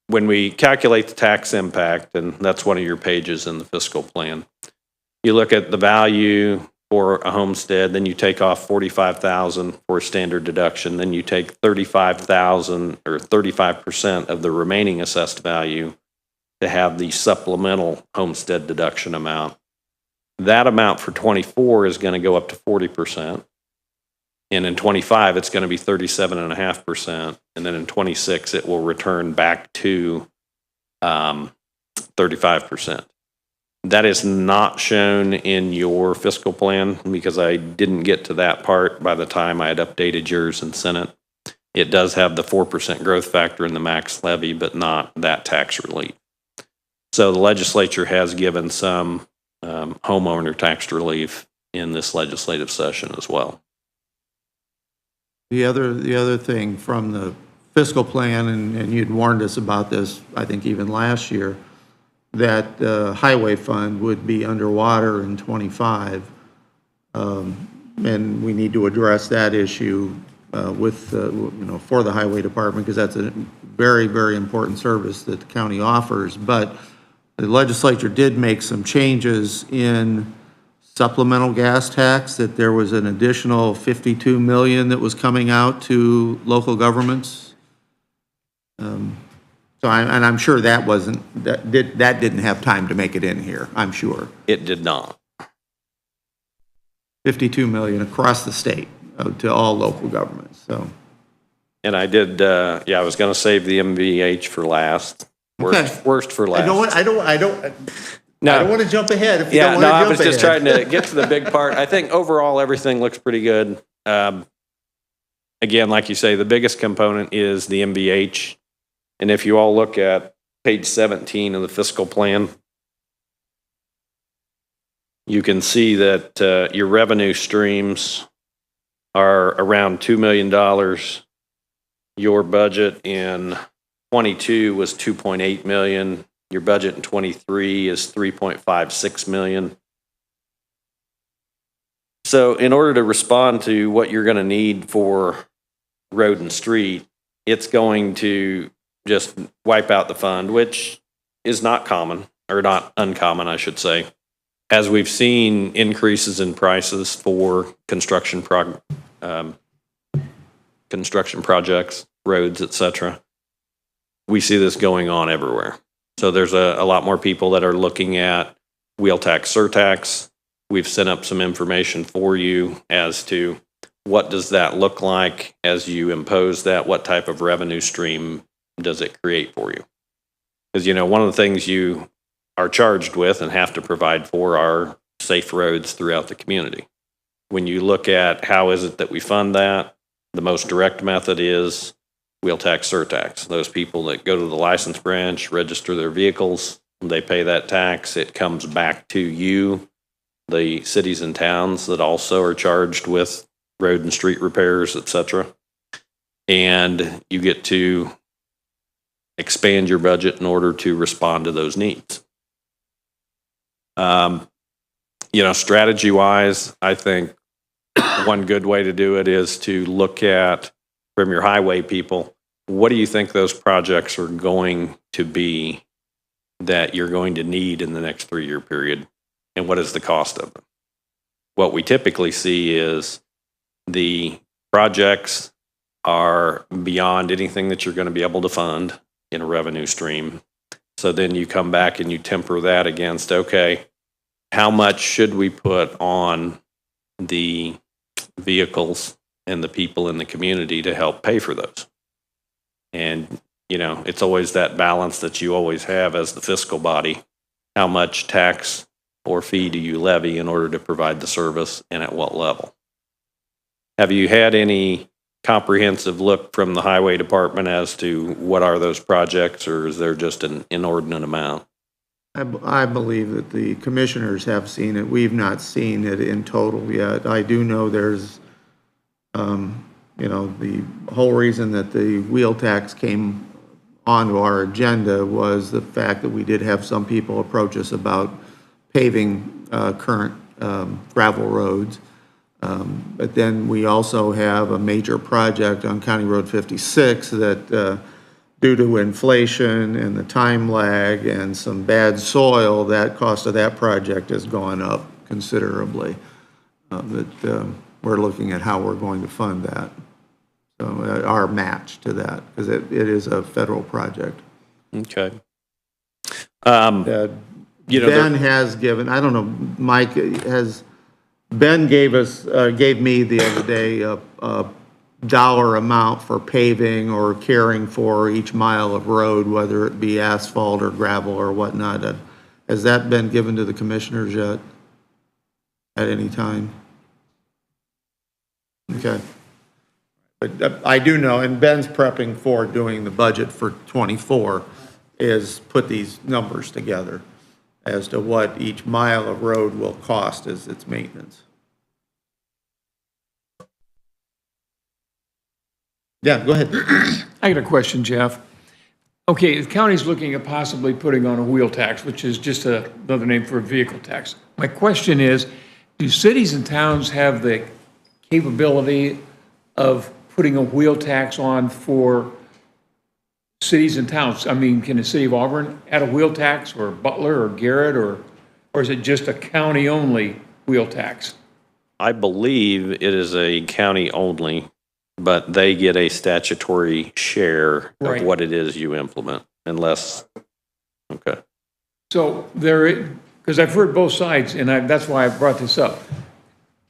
when we calculate the tax impact, and that's one of your pages in the fiscal plan, you look at the value for a homestead, then you take off $45,000 for a standard deduction, then you take $35,000 or 35% of the remaining assessed value to have the supplemental homestead deduction amount. That amount for 24 is going to go up to 40%. And in 25, it's going to be 37.5%. And then in 26, it will return back to 35%. That is not shown in your fiscal plan because I didn't get to that part by the time I had updated yours and sent it. It does have the 4% growth factor in the max levy, but not that tax relief. So the legislature has given some homeowner tax relief in this legislative session as well. The other thing from the fiscal plan, and you'd warned us about this, I think even last year, that the highway fund would be underwater in 25. And we need to address that issue with, for the highway department, because that's a very, very important service that the county offers. But the legislature did make some changes in supplemental gas tax, that there was an additional 52 million that was coming out to local governments. I'm sure that didn't have time to make it in here, I'm sure. It did not. 52 million across the state to all local governments, so. And I did, I was going to save the MVH for last. Worst for last. I don't want to jump ahead if you don't want to jump ahead. I was just trying to get to the big part. I think overall everything looks pretty good. Again, like you say, the biggest component is the MVH. And if you all look at page 17 of the fiscal plan, you can see that your revenue streams are around $2 million. Your budget in 22 was 2.8 million. Your budget in 23 is 3.56 million. So in order to respond to what you're going to need for road and street, it's going to just wipe out the fund, which is not common, or not uncommon, I should say. As we've seen increases in prices for construction projects, roads, etc., we see this going on everywhere. So there's a lot more people that are looking at wheel tax, surtax. We've sent up some information for you as to what does that look like as you impose that, what type of revenue stream does it create for you? Because, one of the things you are charged with and have to provide for are safe roads throughout the community. When you look at how is it that we fund that, the most direct method is wheel tax, surtax. Those people that go to the license branch, register their vehicles, they pay that tax. It comes back to you, the cities and towns that also are charged with road and street repairs, etc. And you get to expand your budget in order to respond to those needs. Strategy-wise, I think one good way to do it is to look at, from your highway people, what do you think those projects are going to be that you're going to need in the next 3-year period? And what is the cost of them? What we typically see is the projects are beyond anything that you're going to be able to fund in a revenue stream. So then you come back and you temper that against, okay, how much should we put on the vehicles and the people in the community to help pay for those? And, it's always that balance that you always have as the fiscal body. How much tax or fee do you levy in order to provide the service, and at what level? Have you had any comprehensive look from the highway department as to what are those projects, or is there just an inordinate amount? I believe that the commissioners have seen it. We've not seen it in total yet. I do know there's, the whole reason that the wheel tax came onto our agenda was the fact that we did have some people approach us about paving current gravel roads. But then we also have a major project on County Road 56 that due to inflation and the time lag and some bad soil, that cost of that project has gone up considerably. We're looking at how we're going to fund that. So our match to that, because it is a federal project. Okay. Ben has given, I don't know, Mike, Ben gave me the other day a dollar amount for paving or caring for each mile of road, whether it be asphalt or gravel or whatnot. Has that been given to the commissioners yet at any time? Okay. But I do know, and Ben's prepping for doing the budget for '24, is put these numbers together as to what each mile of road will cost as its maintenance. Yeah, go ahead. I got a question, Jeff. Okay, the county's looking at possibly putting on a wheel tax, which is just another name for a vehicle tax. My question is, do cities and towns have the capability of putting a wheel tax on for cities and towns? I mean, can the city of Auburn add a wheel tax, or Butler or Garrett, or is it just a county-only wheel tax? I believe it is a county only, but they get a statutory share Right. of what it is you implement, unless, okay. So because I've heard both sides, and that's why I brought this up.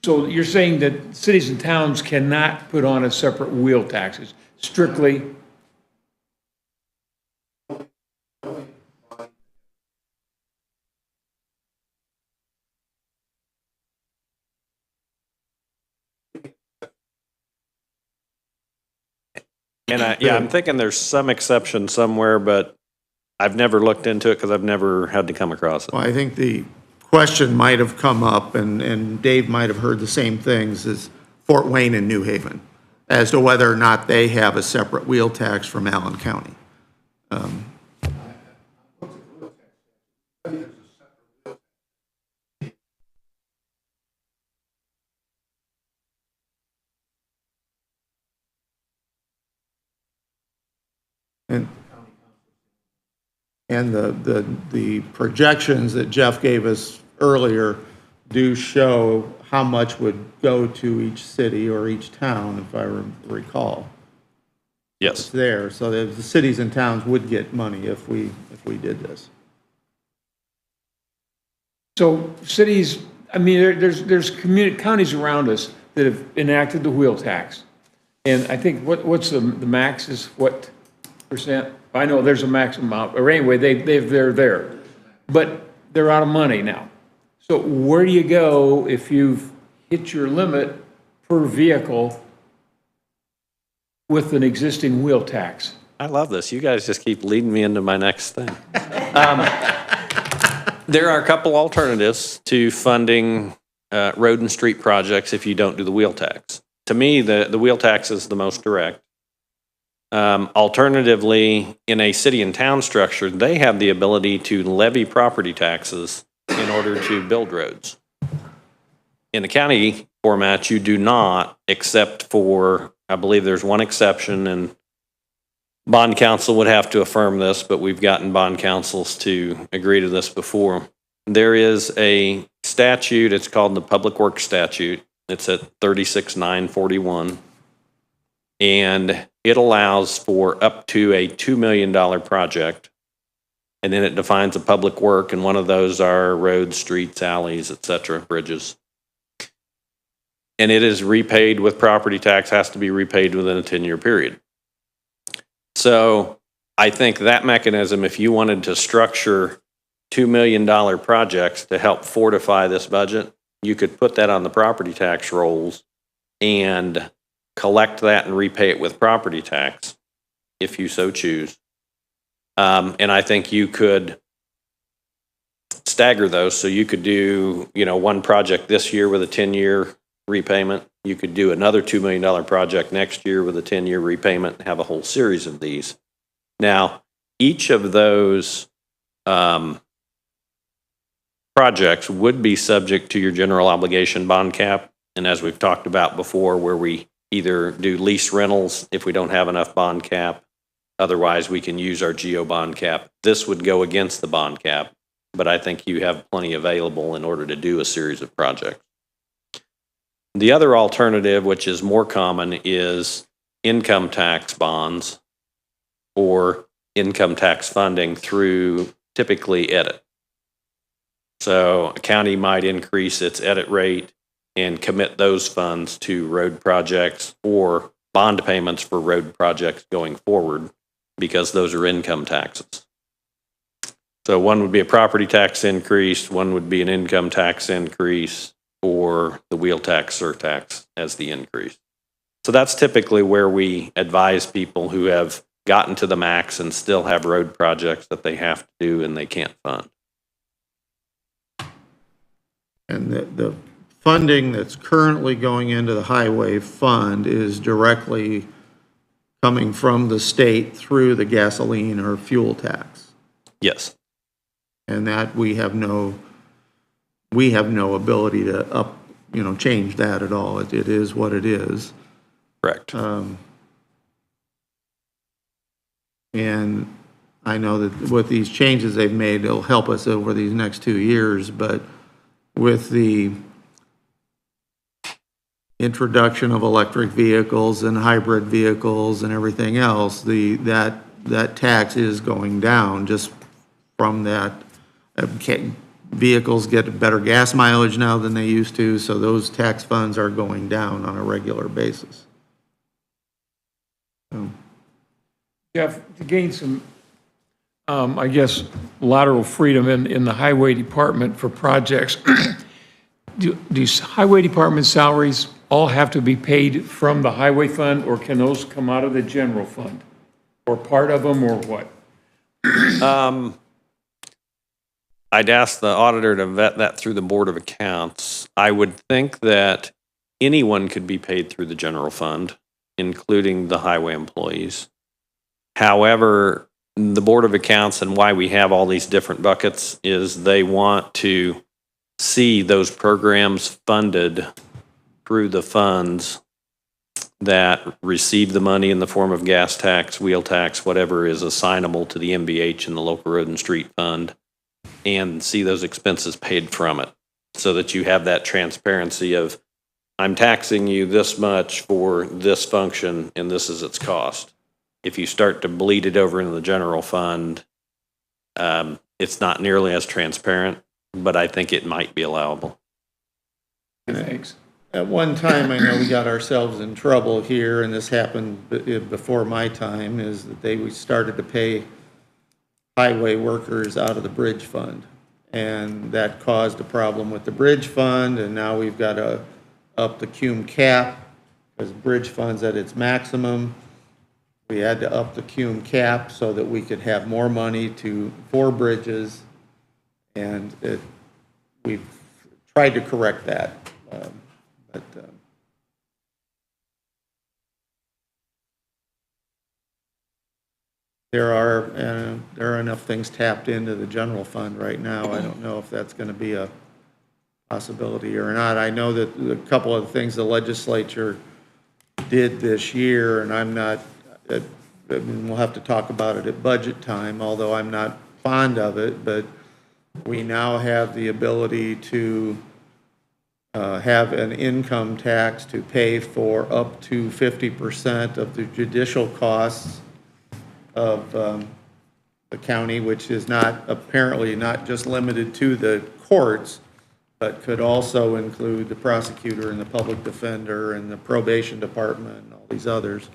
So you're saying that cities and towns cannot put on a separate wheel taxes, strictly? And I'm thinking there's some exception somewhere, but I've never looked into it because I've never had to come across it. Well, I think the question might have come up, and Dave might have heard the same things as Fort Wayne and New Haven, as to whether or not they have a separate wheel tax from Allen County. And the projections that Jeff gave us earlier do show how much would go to each city or each town, if I recall. Yes. It's there, so the cities and towns would get money if we did this. So cities, I mean, there's counties around us that have enacted the wheel tax. And I think, what's the max is what percent? I know there's a maximum amount, or anyway, they're there. But they're out of money now. So where do you go if you've hit your limit per vehicle with an existing wheel tax? I love this. You guys just keep leading me into my next thing. There are a couple alternatives to funding road and street projects if you don't do the wheel tax. To me, the wheel tax is the most direct. Alternatively, in a city and town structure, they have the ability to levy property taxes in order to build roads. In the county format, you do not, except for, I believe there's one exception, and Bond counsel would have to affirm this, but we've gotten bond counsels to agree to this before. There is a statute, it's called the Public Works Statute. It's at 36,941. And it allows for up to a $2 million project. And then it defines a public work, and one of those are roads, streets, alleys, et cetera, bridges. And it is repaid with property tax, has to be repaid within a 10-year period. So I think that mechanism, if you wanted to structure $2 million projects to help fortify this budget, you could put that on the property tax rolls and collect that and repay it with property tax, if you so choose. And I think you could stagger those. So you could do, one project this year with a 10-year repayment. You could do another $2 million project next year with a 10-year repayment and have a whole series of these. Now, each of those projects would be subject to your general obligation bond cap. And as we've talked about before, where we either do lease rentals if we don't have enough bond cap. Otherwise, we can use our GO bond cap. This would go against the bond cap, but I think you have plenty available in order to do a series of projects. The other alternative, which is more common, is income tax bonds or income tax funding through typically edit. So a county might increase its edit rate and commit those funds to road projects or bond payments for road projects going forward, because those are income taxes. So one would be a property tax increase, one would be an income tax increase, or the wheel tax surtax as the increase. So that's typically where we advise people who have gotten to the max and still have road projects that they have to do and they can't fund. And the funding that's currently going into the highway fund is directly coming from the state through the gasoline or fuel tax. Yes. And that we have no ability to change that at all. It is what it is. Correct. And I know that with these changes they've made, it'll help us over these next 2 years, but with the introduction of electric vehicles and hybrid vehicles and everything else, that tax is going down just from that. Vehicles get better gas mileage now than they used to, so those tax funds are going down on a regular basis. Jeff, to gain some, lateral freedom in the highway department for projects, do highway department salaries all have to be paid from the highway fund, or can those come out of the general fund? Or part of them, or what? I'd ask the auditor to vet that through the Board of Accounts. I would think that anyone could be paid through the general fund, including the highway employees. However, the Board of Accounts and why we have all these different buckets is they want to see those programs funded through the funds that receive the money in the form of gas tax, wheel tax, whatever is assignable to the MBH and the local road and street fund, and see those expenses paid from it, so that you have that transparency of, I'm taxing you this much for this function and this is its cost. If you start to bleed it over into the general fund, it's not nearly as transparent, but I think it might be allowable. Thanks. At one time, I know we got ourselves in trouble here, and this happened before my time, is that we started to pay highway workers out of the bridge fund. And that caused a problem with the bridge fund, and now we've got to up the cum cap, because bridge fund's at its maximum. We had to up the cum cap so that we could have more money for bridges, and we've tried to correct that. But there are enough things tapped into the general fund right now. I don't know if that's going to be a possibility or not. I know that a couple of things the legislature did this year, and I'm not I mean, we'll have to talk about it at budget time, although I'm not fond of it, but we now have the ability to have an income tax to pay for up to 50% of the judicial costs of the county, which is not, apparently not just limited to the courts, but could also include the prosecutor and the public defender and the probation department and all these others.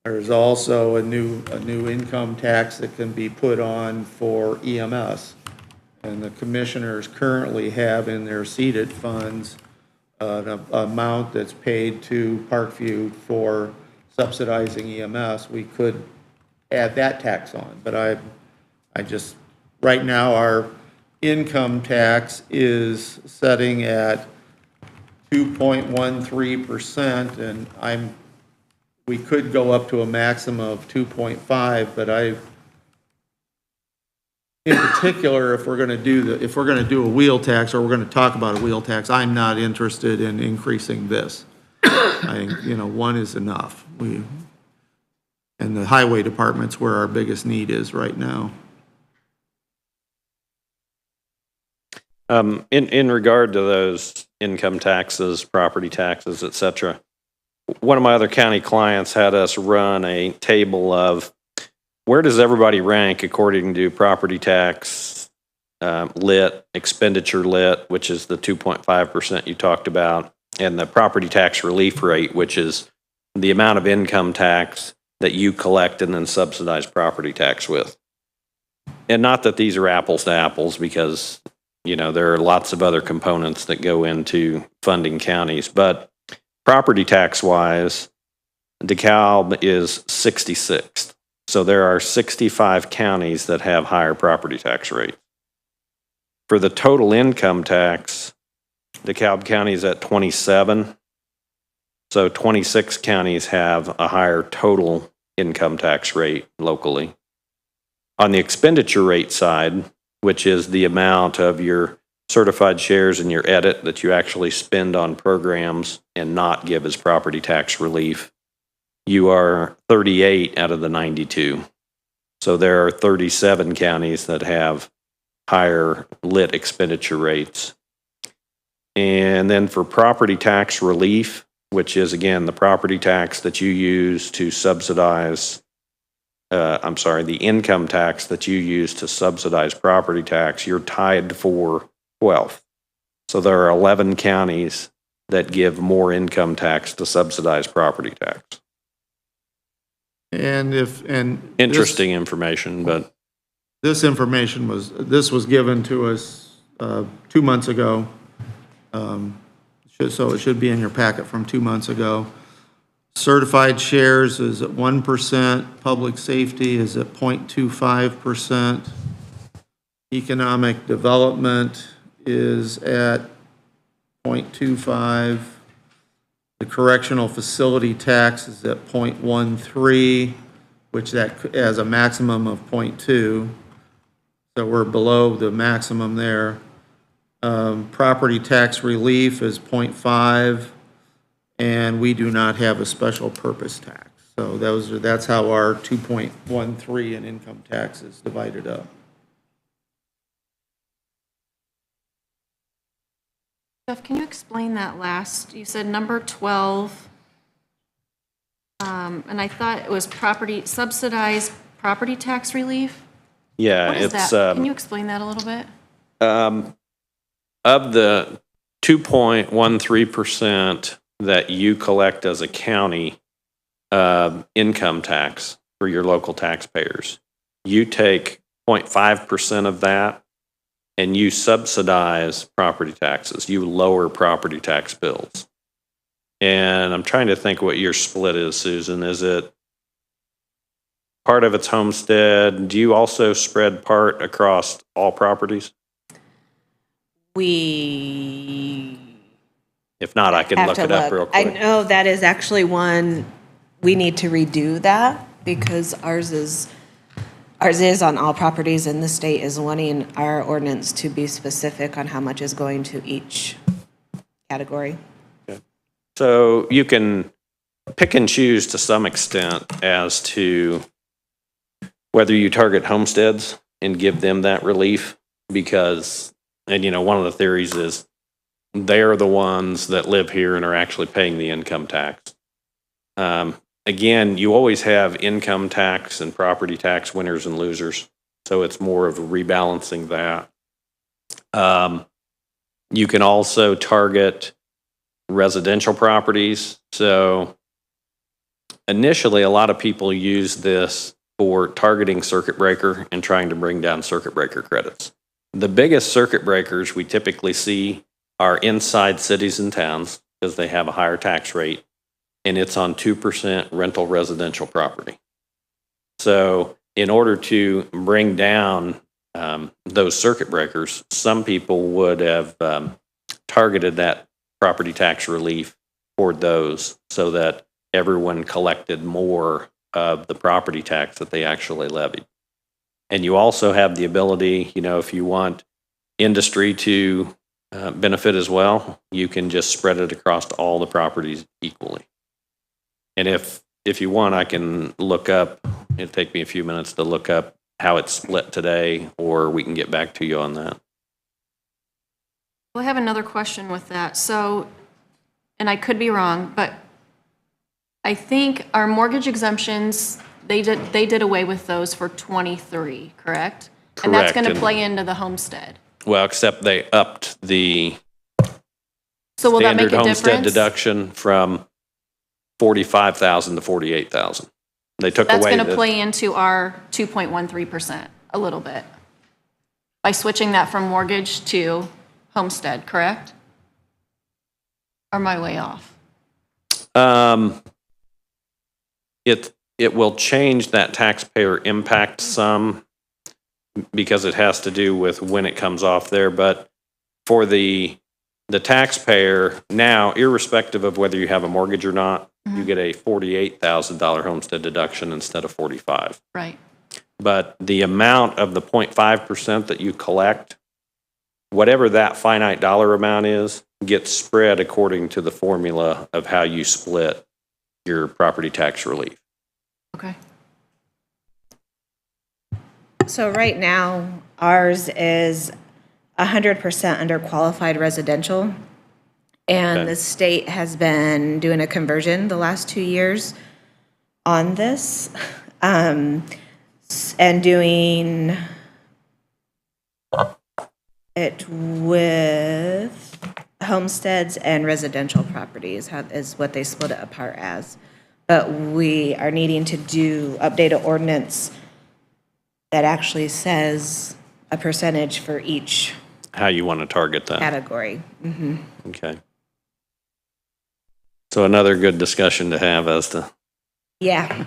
There's also a new income tax that can be put on for EMS. And the commissioners currently have in their seated funds an amount that's paid to Parkview for subsidizing EMS. We could add that tax on, but I just, right now, our income tax is setting at 2.13%, and we could go up to a maximum of 2.5, but in particular, if we're going to do a wheel tax, or we're going to talk about a wheel tax, I'm not interested in increasing this. I think, one is enough. And the highway department's where our biggest need is right now. In regard to those income taxes, property taxes, et cetera, one of my other county clients had us run a table of where does everybody rank according to property tax, lit, expenditure lit, which is the 2.5% you talked about, and the property tax relief rate, which is the amount of income tax that you collect and then subsidize property tax with. And not that these are apples to apples, because, there are lots of other components that go into funding counties, but property tax wise, DeKalb is 66th. So there are 65 counties that have higher property tax rates. For the total income tax, DeKalb County is at 27. So 26 counties have a higher total income tax rate locally. On the expenditure rate side, which is the amount of your certified shares and your edit that you actually spend on programs and not give as property tax relief, you are 38 out of the 92. So there are 37 counties that have higher lit expenditure rates. And then for property tax relief, which is again the property tax that you use to subsidize, the income tax that you use to subsidize property tax, you're tied for 12th. So there are 11 counties that give more income tax to subsidize property tax. Interesting information, but this information was given to us 2 months ago. So it should be in your packet from 2 months ago. Certified shares is at 1%. Public safety is at 0.25%. Economic development is at 0.25. The correctional facility tax is at 0.13, which that has a maximum of 0.2. So we're below the maximum there. Property tax relief is 0.5, and we do not have a special purpose tax. So that's how our 2.13 in income tax is divided up. Jeff, can you explain that last? You said number 12, and I thought it was subsidized property tax relief? yeah, What is it's that? Can you explain that a little bit? of the 2.13% that you collect as a county income tax for your local taxpayers, you take 0.5% of that and you subsidize property taxes. You lower property tax bills. And I'm trying to think what your split is, Susan. Is it part of it's homestead? Do you also spread part across all properties? If not, I can Have look to it up real look. I quick. know that is actually one, we need to redo that because ours is on all properties, and the state is wanting our ordinance to be specific on how much is going to each category. So you can pick and choose to some extent as to whether you target homesteads and give them that relief because, and one of the theories is they're the ones that live here and are actually paying the income tax. Again, you always have income tax and property tax winners and losers. So it's more of rebalancing that. You can also target residential properties. So initially, a lot of people use this for targeting circuit breaker and trying to bring down circuit breaker credits. The biggest circuit breakers we typically see are inside cities and towns because they have a higher tax rate, and it's on 2% rental residential property. So in order to bring down those circuit breakers, some people would have targeted that property tax relief toward those so that everyone collected more of the property tax that they actually levied. And you also have the ability, if you want industry to benefit as well, you can just spread it across all the properties equally. And if you want, I can look up, it'll take me a few minutes to look up how it's split today, or we can get back to you on that. Well, I have another question with that. So, and I could be wrong, but I think our mortgage exemptions, they did away with those for 23, correct? And that's going to play into the homestead. Well, except they upped the So will that make standard a homestead difference? deduction from 45,000 to 48,000. They took That's away going to play into our 2.13% a little bit by switching that from mortgage to homestead, correct? Or am I way off? It will change that taxpayer impact some because it has to do with when it comes off there. But for the taxpayer now, irrespective of whether you have a mortgage or not, you get a $48,000 homestead deduction instead of 45. Right. But the amount of the 0.5% that you collect, whatever that finite dollar amount is, gets spread according to the formula of how you split your property tax relief. Okay. So right now, ours is 100% under qualified residential. And Okay. the state has been doing a conversion the last 2 years on this, and doing it with homesteads and residential properties is what they split it apart as. But we are needing to update an ordinance that actually says a percentage for each How you want to target that. category. Okay. So another good discussion to have as to, Yeah.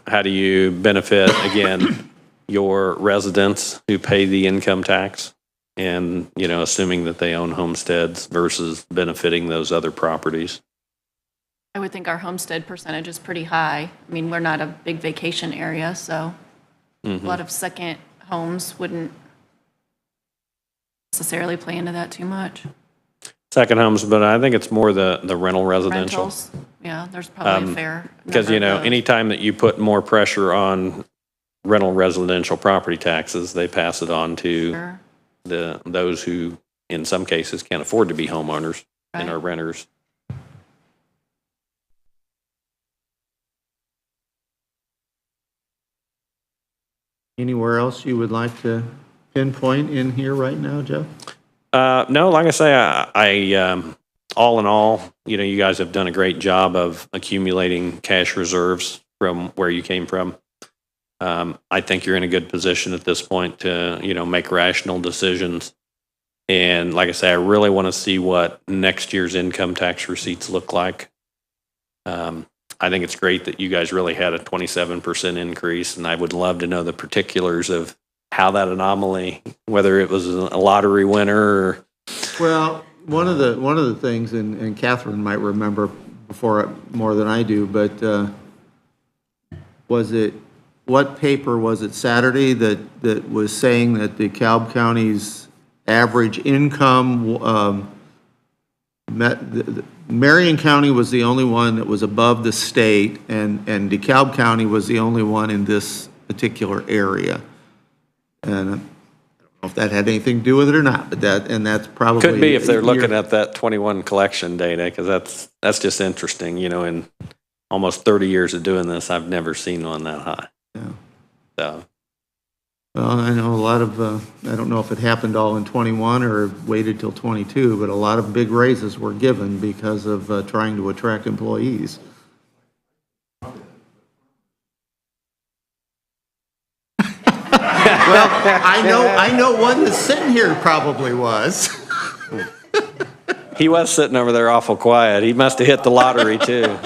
how do you benefit, again, your residents who pay the income tax and, assuming that they own homesteads versus benefiting those other properties. I would think our homestead percentage is pretty high. I mean, we're not a big vacation area, so a lot of second homes wouldn't necessarily play into that too much. Second homes, but I think it's more the rental residential. Rentals, yeah, there's probably a fair Because, number of those. anytime that you put more pressure on rental residential property taxes, they pass it on to Sure. those who, in some cases, can't afford to be homeowners and Right. are renters. Anywhere else you would like to pinpoint in here right now, Jeff? No, like I say, I all in all, you guys have done a great job of accumulating cash reserves from where you came from. I think you're in a good position at this point to, make rational decisions. And like I say, I really want to see what next year's income tax receipts look like. I think it's great that you guys really had a 27% increase, and I would love to know the particulars of how that anomaly, whether it was a lottery winner or. Well, one of the things, and Catherine might remember before more than I do, but what paper was it Saturday that was saying that DeKalb County's average income Marion County was the only one that was above the state, and DeKalb County was the only one in this particular area. And I don't know if that had anything to do with it or not, but that's probably. Could be if they're looking at that 21 collection data, because that's just interesting, in almost 30 years of doing this, I've never seen one that high. Yeah. So. Well, I know a lot of, I don't know if it happened all in 21 or waited till 22, but a lot of big raises were given because of trying to attract employees. Well, I know one that's sitting here probably was. He was sitting over there awful quiet. He must have hit the lottery too.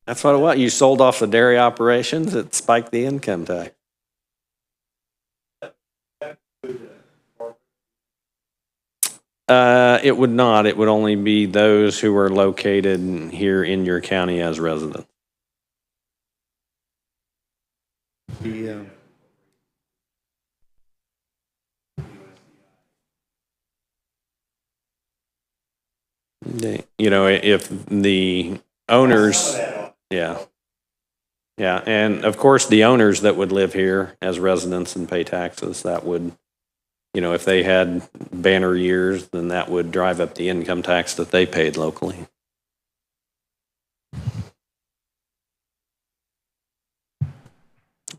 That's what it was. You sold off the dairy operations, it spiked the income tax. It would not. It would only be those who are located here in your county as residents. The, If the owners, yeah. Yeah, and of course, the owners that would live here as residents and pay taxes, that would, if they had banner years, then that would drive up the income tax that they paid locally.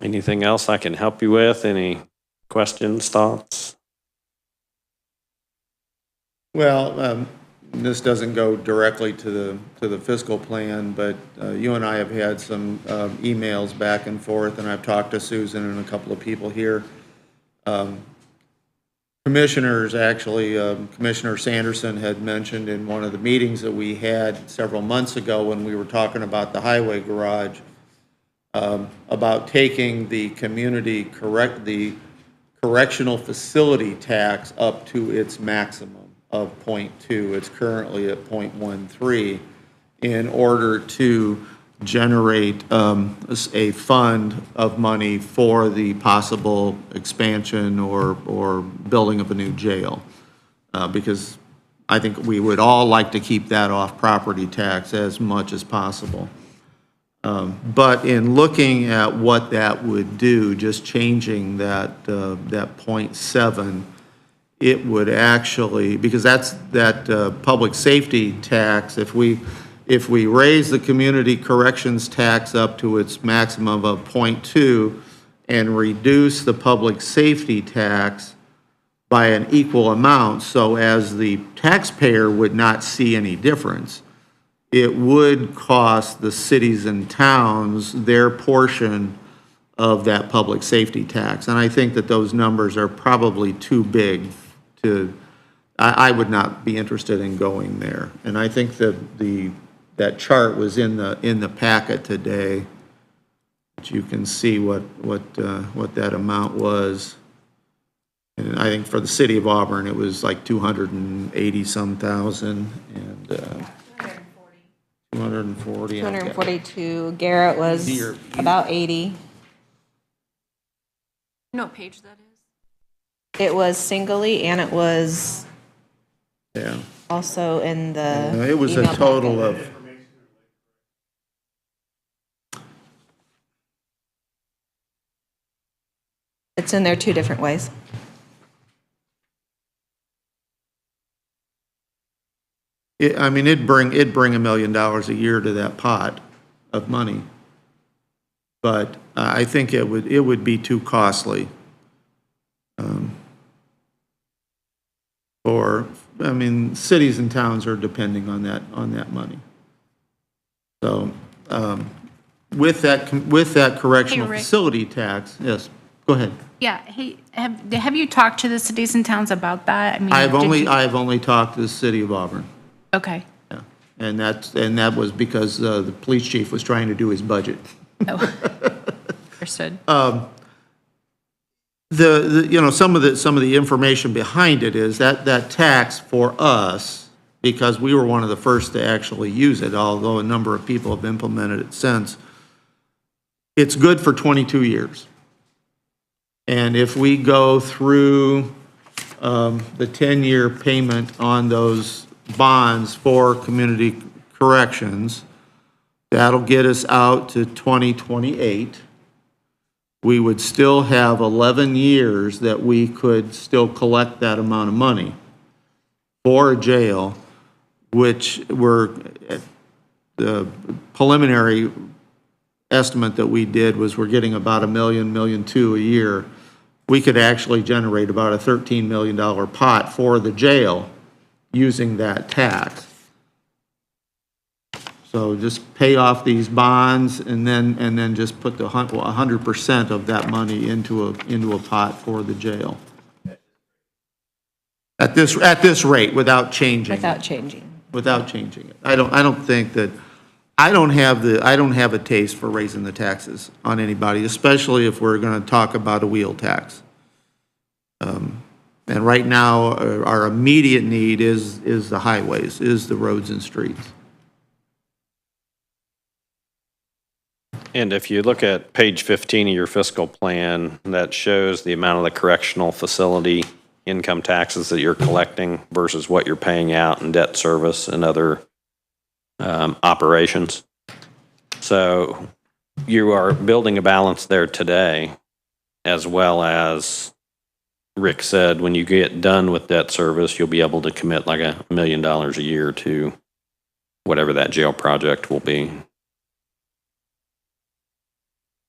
Anything else I can help you with? Any questions, thoughts? Well, this doesn't go directly to the fiscal plan, but you and I have had some emails back and forth, and I've talked to Susan and a couple of people here. Commissioners, actually, Commissioner Sanderson had mentioned in one of the meetings that we had several months ago when we were talking about the highway garage, about taking the the correctional facility tax up to its maximum of 0.2. It's currently at 0.13 in order to generate a fund of money for the possible expansion or building of a new jail. Because I think we would all like to keep that off property tax as much as possible. But in looking at what that would do, just changing that 0.7, it would actually, because that public safety tax, if we raise the community corrections tax up to its maximum of 0.2 and reduce the public safety tax by an equal amount, so as the taxpayer would not see any difference, it would cost the cities and towns their portion of that public safety tax. And I think that those numbers are probably too big to, I would not be interested in going there. And I think that that chart was in the packet today, but you can see what that amount was. And I think for the city of Auburn, it was like 280-some thousand, and 240. 242. Garrett was about 80. No page that is. It was singly, and it was also in the it was a email total packet. of. It's in there two different ways. It'd bring $1 million a year to that pot of money, but I think it would be too costly. Cities and towns are depending on that money. So with that correctional Rick. facility tax, yes, go ahead. Yeah, hey, have you talked to the cities and towns about that? I've only talked to the city of Auburn. Okay. Yeah, and that was because the police chief was trying to do his budget. Oh, understood. Some of the information behind it is that tax for us, because we were one of the first to actually use it, although a number of people have implemented it since, it's good for 22 years. And if we go through the 10-year payment on those bonds for community corrections, that'll get us out to 2028. We would still have 11 years that we could still collect that amount of money for a jail, which the preliminary estimate that we did was we're getting about $1 million, $1.2 million a year. We could actually generate about a $13 million pot for the jail using that tax. So just pay off these bonds and then just put the 100% of that money into a pot for the jail. At this rate, without changing. Without changing. Without changing it. I don't think that, I don't have a taste for raising the taxes on anybody, especially if we're gonna talk about a wheel tax. And right now, our immediate need is the highways, is the roads and streets. And if you look at page 15 of your fiscal plan, that shows the amount of the correctional facility income taxes that you're collecting versus what you're paying out in debt service and other operations. So you are building a balance there today, as well as Rick said, when you get done with debt service, you'll be able to commit like $1 million a year to whatever that jail project will be.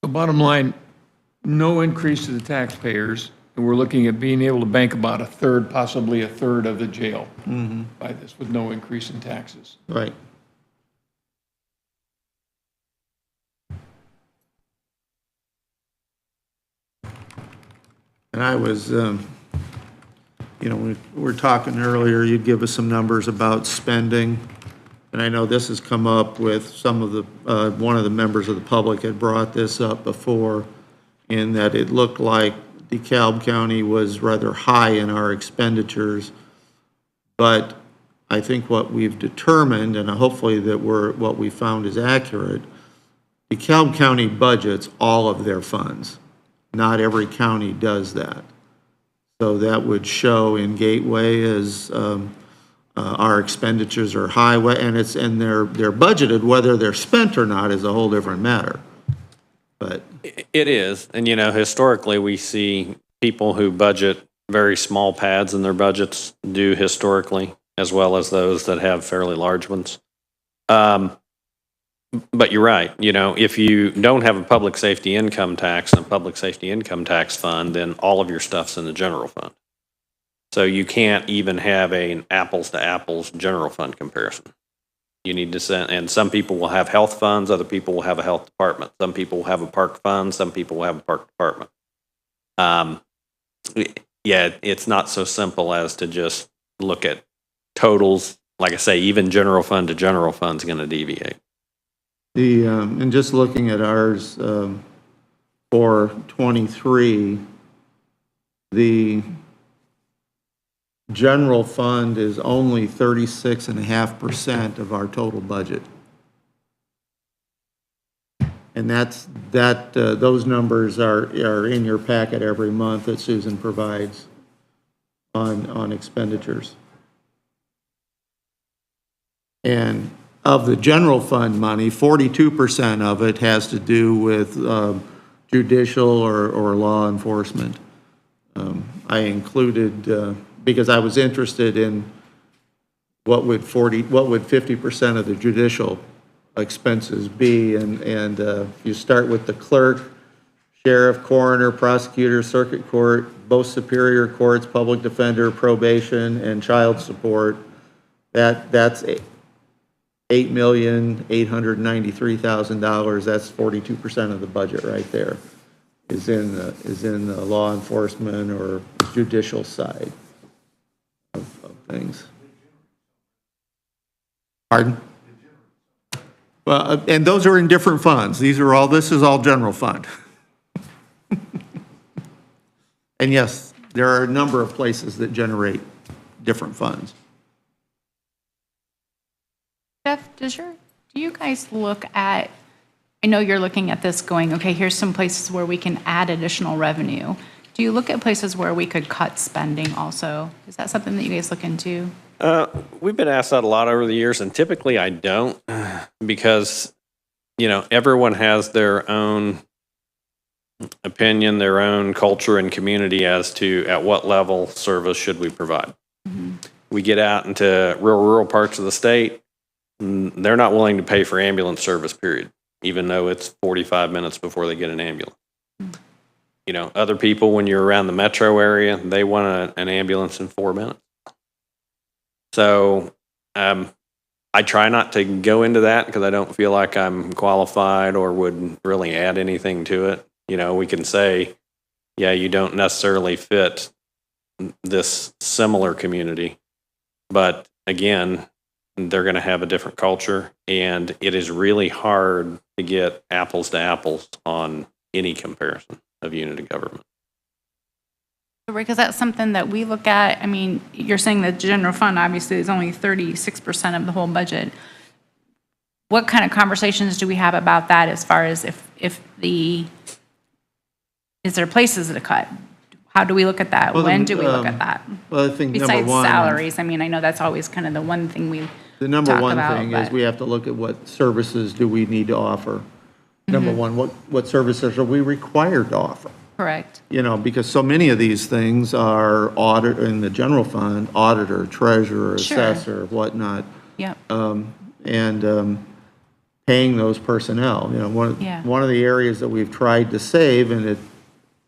The bottom line, no increase to the taxpayers, and we're looking at being able to bank about a third, possibly a third of the jail by this, with no increase in taxes. Right. And I was, we were talking earlier, you'd give us some numbers about spending. And I know this has come up with some of the, one of the members of the public had brought this up before, in that it looked like DeKalb County was rather high in our expenditures. But I think what we've determined, and hopefully that what we found is accurate, DeKalb County budgets all of their funds. Not every county does that. So that would show in Gateway as our expenditures are high, and they're budgeted. Whether they're spent or not is a whole different matter. But It is, and historically, we see people who budget very small pads in their budgets do historically, as well as those that have fairly large ones. But you're right, if you don't have a public safety income tax and a public safety income tax fund, then all of your stuff's in the general fund. So you can't even have an apples to apples general fund comparison. You need to send, and some people will have health funds, other people will have a health department. Some people will have a park fund, some people will have a park department. Yeah, it's not so simple as to just look at totals. Like I say, even general fund to general fund is going to deviate. and just looking at ours for 23, the general fund is only 36.5% of our total budget. And those numbers are in your packet every month that Susan provides on expenditures. And of the general fund money, 42% of it has to do with judicial or law enforcement. I included, because I was interested in what would 50% of the judicial expenses be, and you start with the clerk, sheriff, coroner, prosecutor, circuit court, both superior courts, public defender, probation, and child support. That's $8,893,000. That's 42% of the budget right there. Is in the law enforcement or judicial side of things. Pardon? Well, and those are in different funds. This is all general fund. And yes, there are a number of places that generate different funds. Jeff, do you guys look at, I know you're looking at this going, okay, here's some places where we can add additional revenue. Do you look at places where we could cut spending also? Is that something that you guys look into? We've been asked that a lot over the years, and typically I don't, because, everyone has their own opinion, their own culture and community as to at what level service should we provide. We get out into rural parts of the state, they're not willing to pay for ambulance service, period, even though it's 45 minutes before they get an ambulance. Other people, when you're around the metro area, they want an ambulance in 4 minutes. So I try not to go into that because I don't feel like I'm qualified or would really add anything to it. We can say, yeah, you don't necessarily fit this similar community, but again, they're going to have a different culture, and it is really hard to get apples to apples on any comparison of unit of government. Because that's something that we look at. I mean, you're saying the general fund obviously is only 36% of the whole budget. What kind of conversations do we have about that as far as is there places to cut? How do we look at that? When do we look at that? Well, I think number Besides one. salaries, I mean, I know that's always kind of the one thing we The number talk one about, thing is but- we have to look at what services do we need to offer. Number one, what services are we required to offer? Correct. Because so many of these things are audit, in the general fund, auditor, treasurer, Sure. assessor, whatnot, Yep. and paying those personnel. Yeah. One of the areas that we've tried to save, and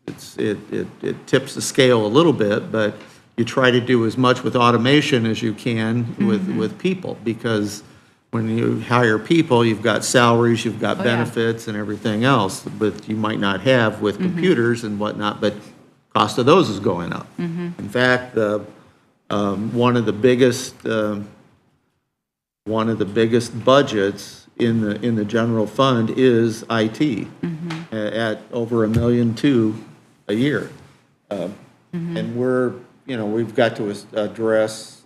it tips the scale a little bit, but you try to do as much with automation as you can with people, because when you hire people, you've got salaries, you've got yeah. benefits and everything else, but you might not have with computers and whatnot, but cost of those is going up. In fact, one of the biggest budgets in the general fund is IT, at over $1.2 million a year. And we've got to address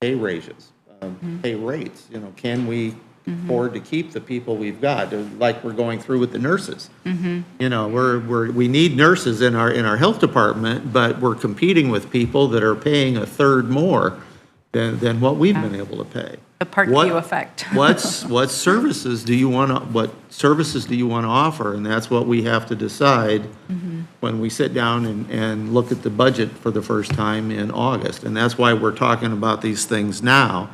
pay raises. Pay rates, can we afford to keep the people we've got, like we're going through with the nurses? We need nurses in our health department, but we're competing with people that are paying a third more than what we've been able to pay. The Part Q effect. What services do you want to offer? And that's what we have to decide when we sit down and look at the budget for the first time in August. And that's why we're talking about these things now,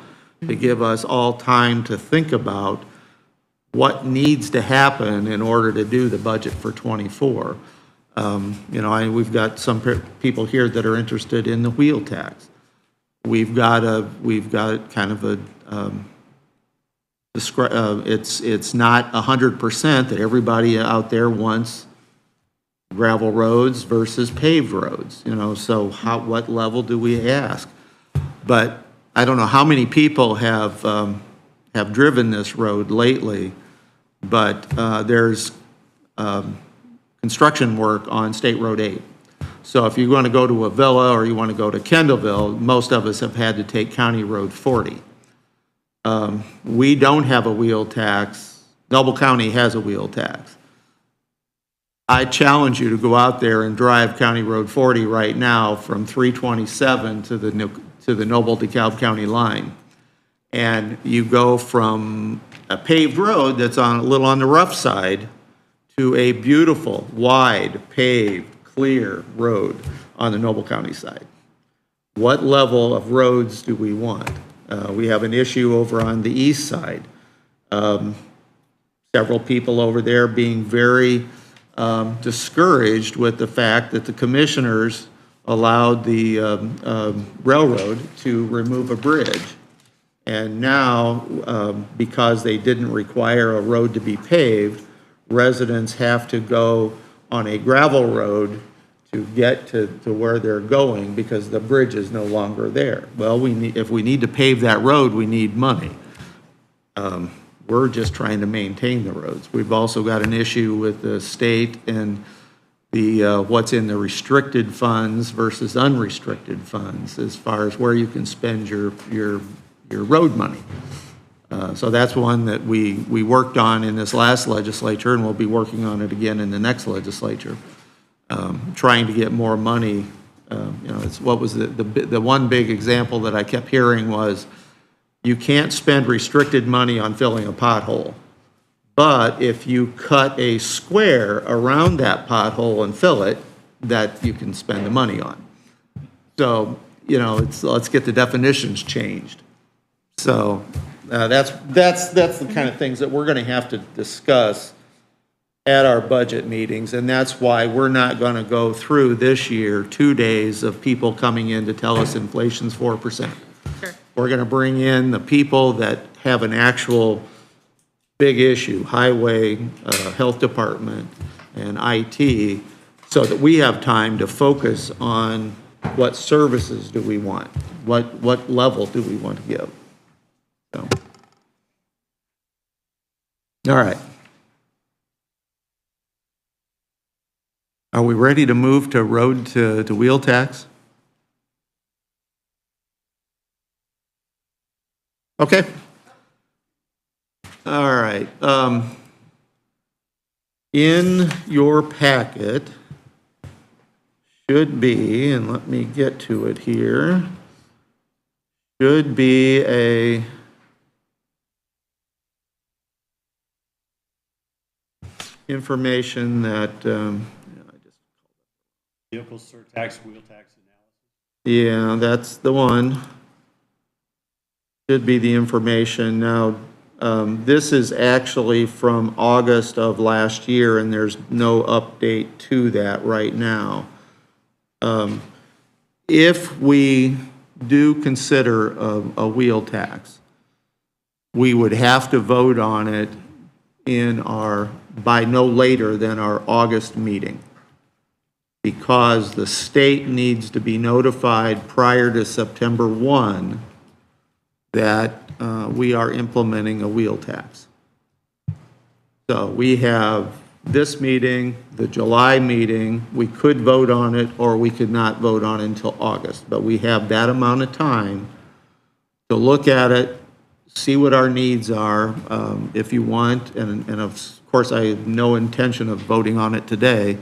to give us all time to think about what needs to happen in order to do the budget for '24. We've got some people here that are interested in the wheel tax. We've got kind of a it's not 100% that everybody out there wants gravel roads versus paved roads. So what level do we ask? But I don't know how many people have driven this road lately, but there's construction work on State Road 8. So if you're going to go to Avila or you want to go to Kendallville, most of us have had to take County Road 40. We don't have a wheel tax. Noble County has a wheel tax. I challenge you to go out there and drive County Road 40 right now from 327 to the Noble DeKalb County line. And you go from a paved road that's a little on the rough side to a beautiful, wide, paved, clear road on the Noble County side. What level of roads do we want? We have an issue over on the east side. Several people over there being very discouraged with the fact that the commissioners allowed the railroad to remove a bridge. And now, because they didn't require a road to be paved, residents have to go on a gravel road to get to where they're going because the bridge is no longer there. Well, if we need to pave that road, we need money. We're just trying to maintain the roads. We've also got an issue with the state and the what's in the restricted funds versus unrestricted funds as far as where you can spend your road money. So that's one that we worked on in this last legislature, and we'll be working on it again in the next legislature. trying to get more money. You know, it's what was the one big example that I kept hearing was, you can't spend restricted money on filling a pothole. But if you cut a square around that pothole and fill it, that you can spend the money on. So, you know, let's get the definitions changed. So that's the kind of things that we're going to have to discuss at our budget meetings, and that's why we're not going to go through this year 2 days of people coming in to tell us inflation's 4%. Sure. We're going to bring in the people that have an actual big issue, highway, health department, and IT, so that we have time to focus on what services do we want, what level do we want to give. So. All right. Are we ready to move to road to wheel tax? Okay. All right. In your packet should be, and let me get to it here, should be a information that Vehicle surtax, wheel tax analysis. yeah, that's the one. Should be the information. Now, this is actually from August of last year, and there's no update to that right now. If we do consider a wheel tax, we would have to vote on it by no later than our August meeting, because the state needs to be notified prior to September 1 that we are implementing a wheel tax. So we have this meeting, the July meeting, we could vote on it or we could not vote on it until August, but we have that amount of time to look at it, see what our needs are, if you want, and of course I have no intention of voting on it today,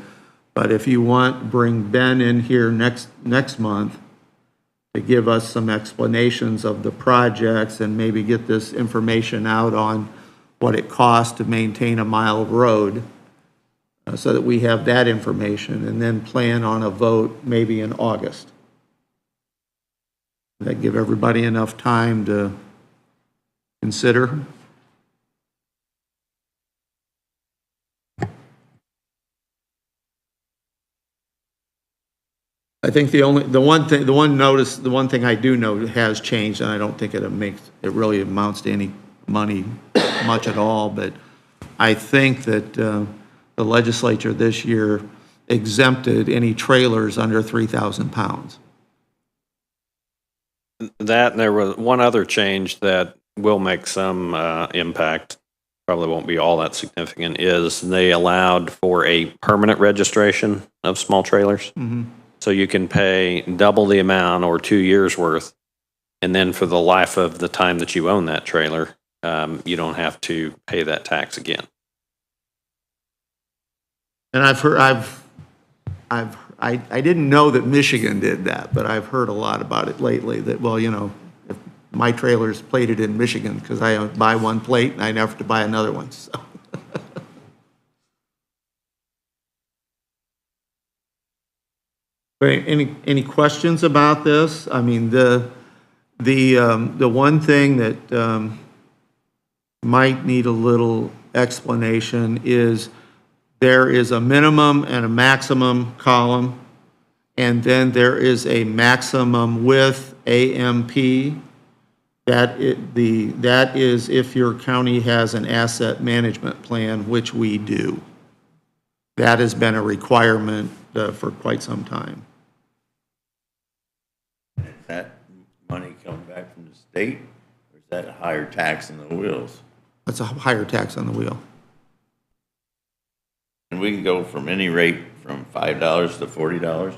but if you want, bring Ben in here next month to give us some explanations of the projects and maybe get this information out on what it costs to maintain a mile of road, so that we have that information, and then plan on a vote maybe in August. Does that give everybody enough time to consider? I think the one thing I do know has changed, and I don't think it really amounts to any money much at all, but I think that the legislature this year exempted any trailers under 3,000 pounds. That, and there was one other change that will make some impact, probably won't be all that significant, is they allowed for a permanent registration of small trailers. Mm-hmm. So you can pay double the amount or 2 years worth, and then for the life of the time that you own that trailer, you don't have to pay that tax again. And I didn't know that Michigan did that, but I've heard a lot about it lately, that, well, you know, if my trailer's plated in Michigan, because I buy one plate and I never have to buy another one, so. Any questions about this? I mean, the one thing that might need a little explanation is there is a minimum and a maximum column, and then there is a maximum with AMP. That is if your county has an asset management plan, which we do. That has been a requirement for quite some time. Is that money coming back from the state, or is that a higher tax on the wheels? That's a higher tax on the wheel. And we can go from any rate from $5 to $40?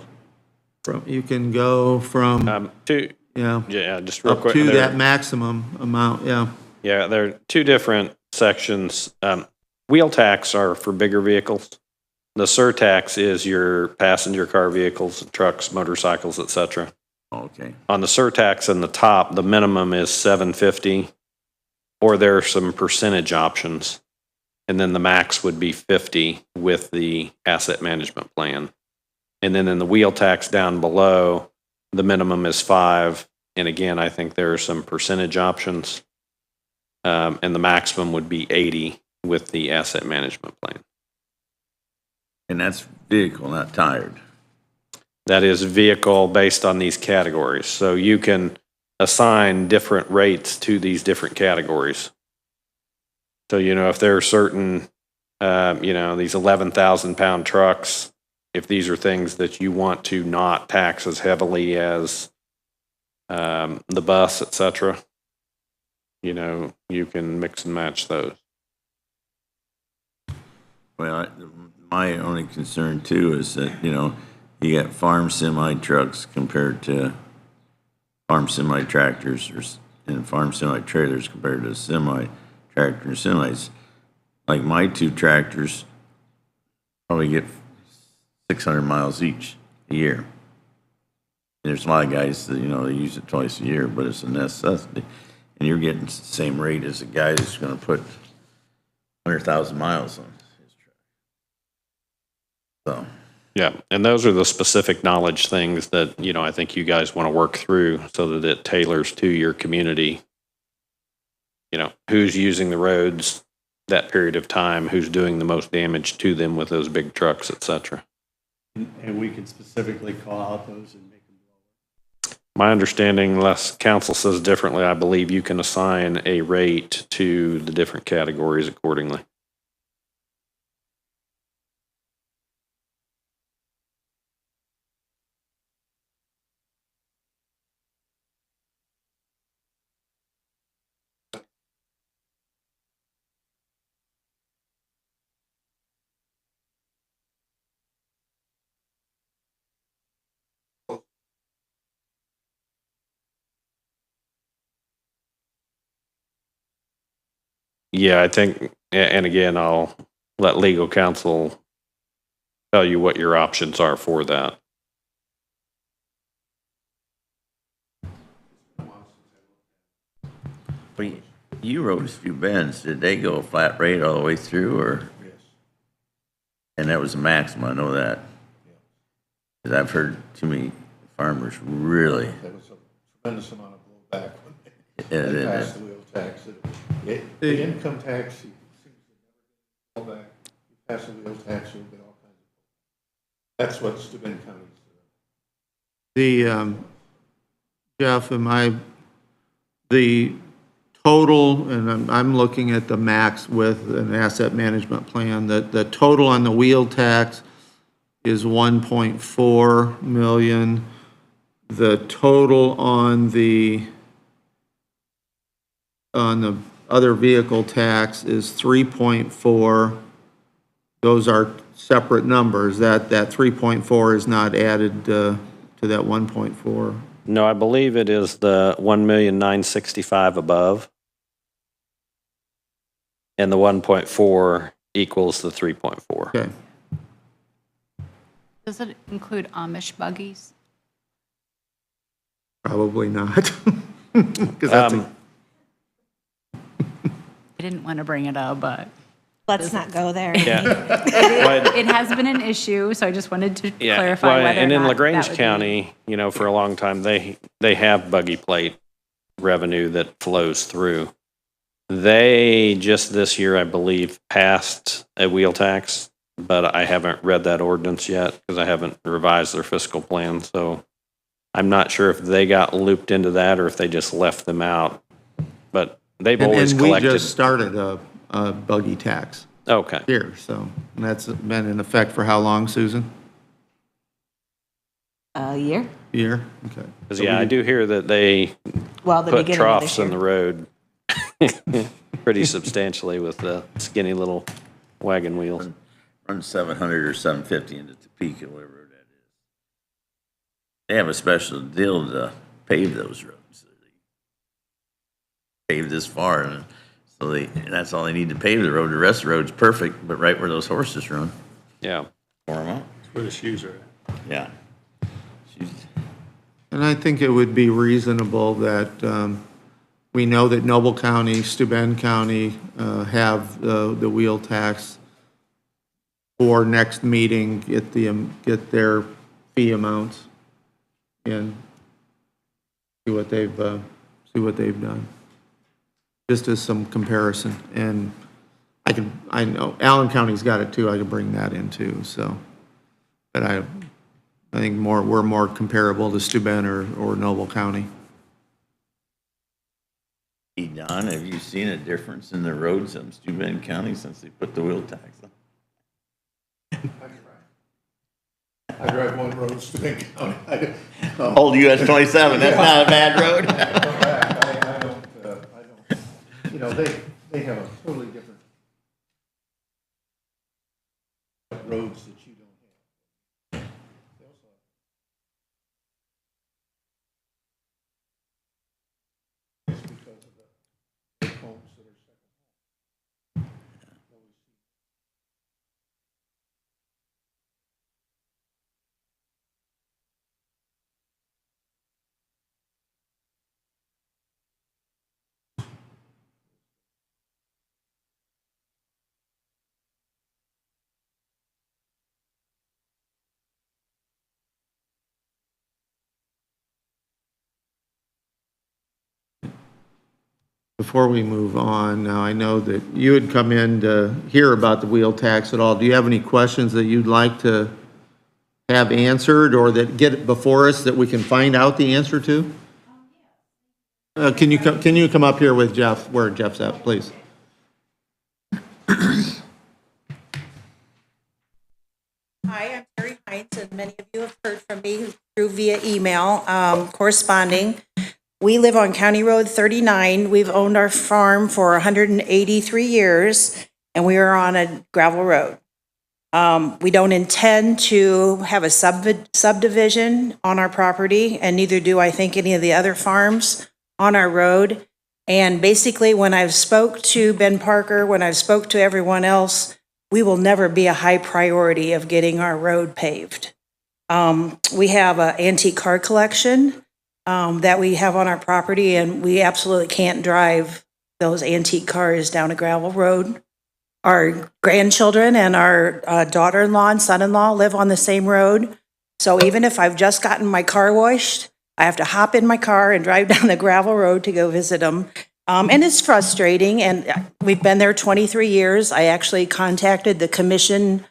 You can go from, just real up quick. to that maximum amount, yeah. Yeah, there are two different sections. Wheel tax are for bigger vehicles. The surtax is your passenger car vehicles, trucks, motorcycles, et cetera. Okay. On the surtax in the top, the minimum is 750, or there are some percentage options. And then the max would be 50 with the asset management plan. And then in the wheel tax down below, the minimum is 5. And again, I think there are some percentage options. And the maximum would be 80 with the asset management plan. And that's vehicle, not tired. That is vehicle based on these categories. So you can assign different rates to these different categories. So, if there are certain, these 11,000 pound trucks, if these are things that you want to not tax as heavily as the bus, et cetera, you can mix and match those. Well, my only concern too is that, you got farm semi trucks compared to farm semi tractors and farm semi trailers compared to semi tractor and semis. Like my 2 tractors probably get 600 miles each a year. There's a lot of guys that, they use it twice a year, but it's a necessity. And you're getting the same rate as a guy that's going to put 100,000 miles on his truck. So. Yeah, and those are the specific knowledge things that, I think you guys want to work through so that it tailors to your community. Who's using the roads that period of time, who's doing the most damage to them with those big trucks, et cetera. And we can specifically call out those and make them lower. My understanding, unless council says differently, I believe you can assign a rate to the different categories accordingly. Yeah, I think, and again, I'll let legal counsel tell you what your options are for that. Well, you rode a few bends. Did they go flat rate all the way through, or? Yes. And that was the maximum, I know that. Because I've heard too many farmers really. There was a tremendous amount of blowback when Yeah, they passed the wheel tax. The income tax seems to never get blowback. You pass the wheel tax, you'll get all kinds of. That's what Steuben County's. Jeff, the total, and I'm looking at the max with an asset management plan, the total on the wheel tax is 1.4 million. The total on the other vehicle tax is 3.4. Those are separate numbers. That 3.4 is not added to that 1.4. No, I believe it is the 1,965,000 above. And the 1.4 equals the 3.4. Okay. Does it include Amish buggies? Probably not. 'Cause that's I didn't want to bring it up, but Let's not go there. Yeah. it has been an issue, so I just wanted to Yeah, clarify well, whether and or in not LaGrange that would County, for a long time, they have buggy plate revenue that flows through. They just this year, I believe, passed a wheel tax, but I haven't read that ordinance yet because I haven't revised their fiscal plan. So I'm not sure if they got looped into that or if they just left them out. But they've always and collected. we just started a buggy tax Okay. here, so and that's been in effect for how long, Susan? A year? Year? Okay. Because, I do hear that they Well, the put beginning of troughs this in year. the road pretty substantially with the skinny little wagon wheels. Run 700 or 750 into Topeka, whatever that is. They have a special deal to pave those roads. They pave this far, and so and that's all they need to pave the road. The rest of the road's perfect, but right where those horses run. Yeah. for them out. That's where the shoes are at. Yeah. And I think it would be reasonable that we know that Noble County, Steuben County have the wheel tax for next meeting, get their fee amounts and see what they've done. Just as some comparison. And I know Allen County's got it too. I could bring that in too. So, but I think we're more comparable to Steuben or Noble County. Hey, Don, have you seen a difference in the roads in Steuben County since they put the wheel tax on? I drive one road in Steuben County. Old US 27, that's not a bad road. I don't, you know, they have a totally different roads that you don't have. They also have. It's because of the big homes that are second home. Before we move on, now I know that you had come in to hear about the wheel tax at all. Do you have any questions that you'd like to have answered or that get before us that we can find out the answer to? Can you come up here with Jeff, where Jeff's at, please? Hi, I'm Terry Hines, and many of you have heard from me through via email corresponding. We live on County Road 39. We've owned our farm for 183 years, and we are on a gravel road. We don't intend to have a subdivision on our property, and neither do I think any of the other farms on our road. And basically, when I've spoke to Ben Parker, when I've spoke to everyone else, we will never be a high priority of getting our road paved. We have an antique car collection that we have on our property, and we absolutely can't drive those antique cars down a gravel road. Our grandchildren and our daughter-in-law and son-in-law live on the same road. So even if I've just gotten my car washed, I have to hop in my car and drive down the gravel road to go visit them. And it's frustrating, and we've been there 23 years. I actually contacted the commission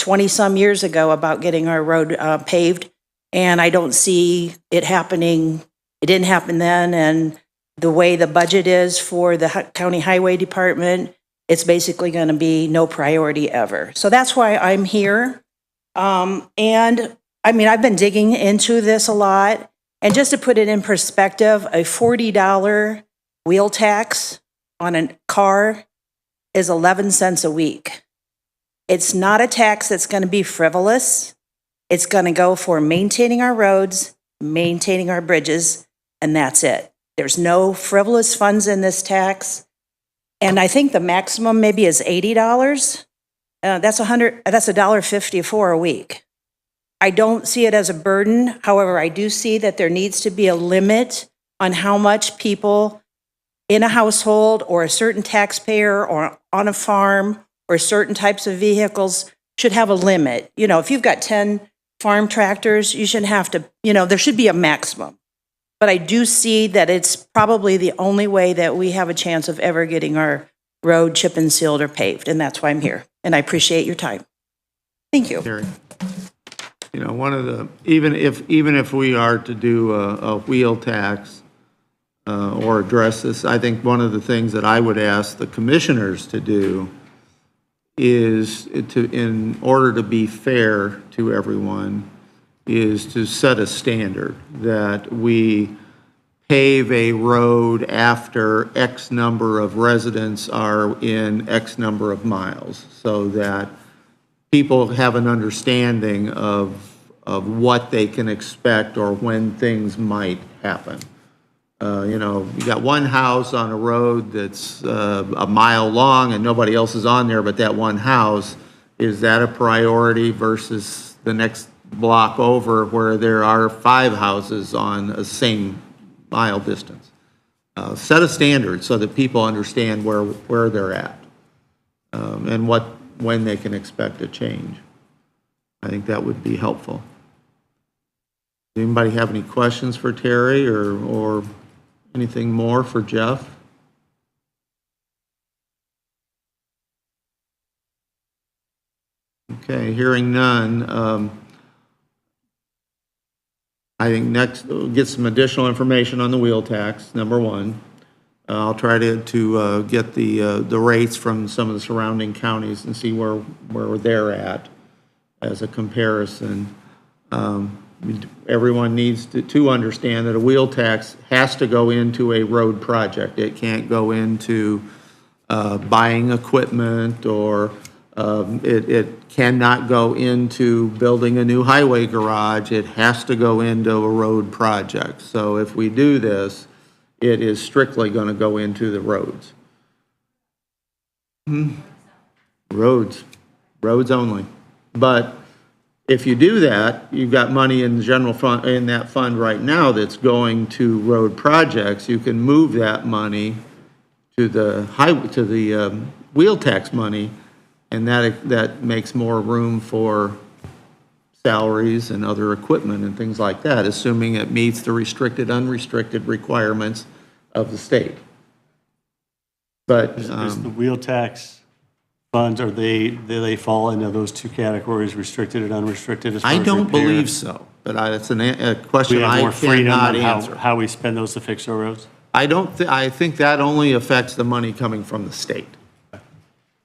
20-some years ago about getting our road paved, and I don't see it happening. It didn't happen then, and the way the budget is for the county highway department, it's basically going to be no priority ever. So that's why I'm here. And I mean, I've been digging into this a lot, and just to put it in perspective, a $40 wheel tax on a car is 11 cents a week. It's not a tax that's going to be frivolous. It's going to go for maintaining our roads, maintaining our bridges, and that's it. There's no frivolous funds in this tax. And I think the maximum maybe is $80. That's $1.50 for a week. I don't see it as a burden. However, I do see that there needs to be a limit on how much people in a household or a certain taxpayer or on a farm or certain types of vehicles should have a limit. You know, if you've got 10 farm tractors, you shouldn't have to, there should be a maximum. But I do see that it's probably the only way that we have a chance of ever getting our road chip and sealed or paved, and that's why I'm here. And I appreciate your time. Thank you. Terry. One of the, even if we are to do a wheel tax or address this, I think one of the things that I would ask the commissioners to do is in order to be fair to everyone, is to set a standard that we pave a road after X number of residents are in X number of miles, so that people have an understanding of what they can expect or when things might happen. You got one house on a road that's a mile long and nobody else is on there but that one house. is that a priority versus the next block over where there are 5 houses on a same mile distance? Set a standard so that people understand where they're at, and when they can expect a change. I think that would be helpful. Does anybody have any questions for Terry or anything more for Jeff? Okay, hearing none. I think next, we'll get some additional information on the wheel tax, number one. I'll try to get the rates from some of the surrounding counties and see where they're at as a comparison. Everyone needs to understand that a wheel tax has to go into a road project. It can't go into buying equipment, or it cannot go into building a new highway garage. It has to go into a road project. So if we do this, it is strictly going to go into the roads. Roads only. But if you do that, you've got money in the general fund, in that fund right now that's going to road projects. You can move that money to the wheel tax money, and that makes more room for salaries and other equipment and things like that, assuming it meets the restricted, unrestricted requirements of the state. But Is the wheel tax funds, do they fall into those two categories, restricted and unrestricted? As far I as don't repair? believe so, but it's a question We have I more freedom cannot on answer. how we spend those to fix our roads? I think that only affects the money coming from the state.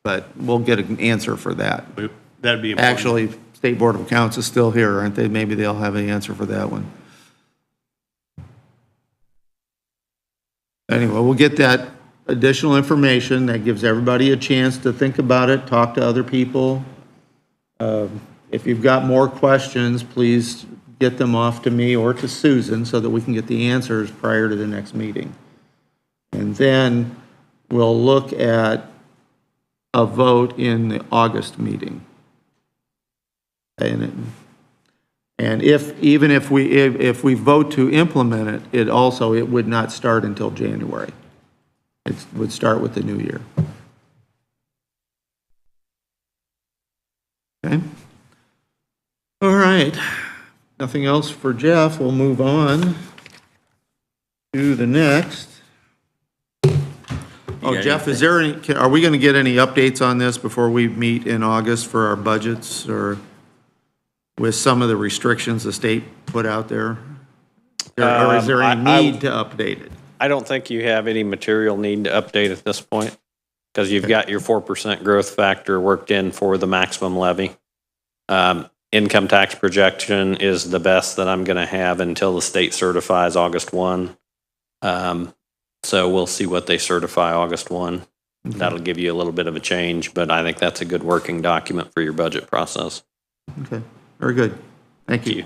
But we'll get an answer for that. That'd be important. Actually, State Board of Accounts is still here, aren't they? Maybe they'll have an answer for that one. Anyway, we'll get that additional information. That gives everybody a chance to think about it, talk to other people. If you've got more questions, please get them off to me or to Susan so that we can get the answers prior to the next meeting. And then we'll look at a vote in the August meeting. And even if we vote to implement it, it would not start until January. It would start with the new year. Okay. All right. Nothing else for Jeff. We'll move on to the next. Oh, Jeff, are we going to get any updates on this before we meet in August for our budgets, or with some of the restrictions the state put out there? Or is there any need to update it? I don't think you have any material need to update at this point, because you've got your 4% growth factor worked in for the maximum levy. Income tax projection is the best that I'm going to have until the state certifies August 1. So we'll see what they certify August 1. Mm-hmm. That'll give you a little bit of a change, but I think that's a good working document for your budget process. Okay, very good. Thank you.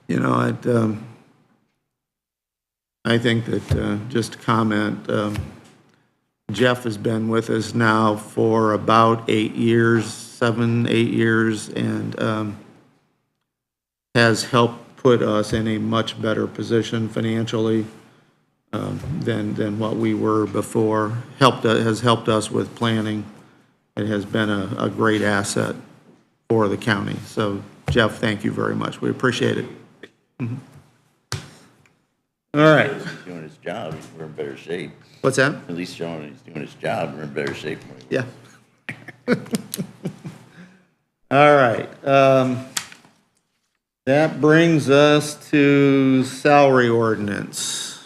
You know, I think that, just to comment, Jeff has been with us now for about 8 years, 7, 8 years, and has helped put us in a much better position financially than what we were before. Has helped us with planning. It has been a great asset for the county. So, Jeff, thank you very much. We appreciate it. Mm-hmm. All right. He's doing his job, we're in better shape. What's that? At least showing he's doing his job, we're in better shape. Yeah. All right. That brings us to salary ordinance.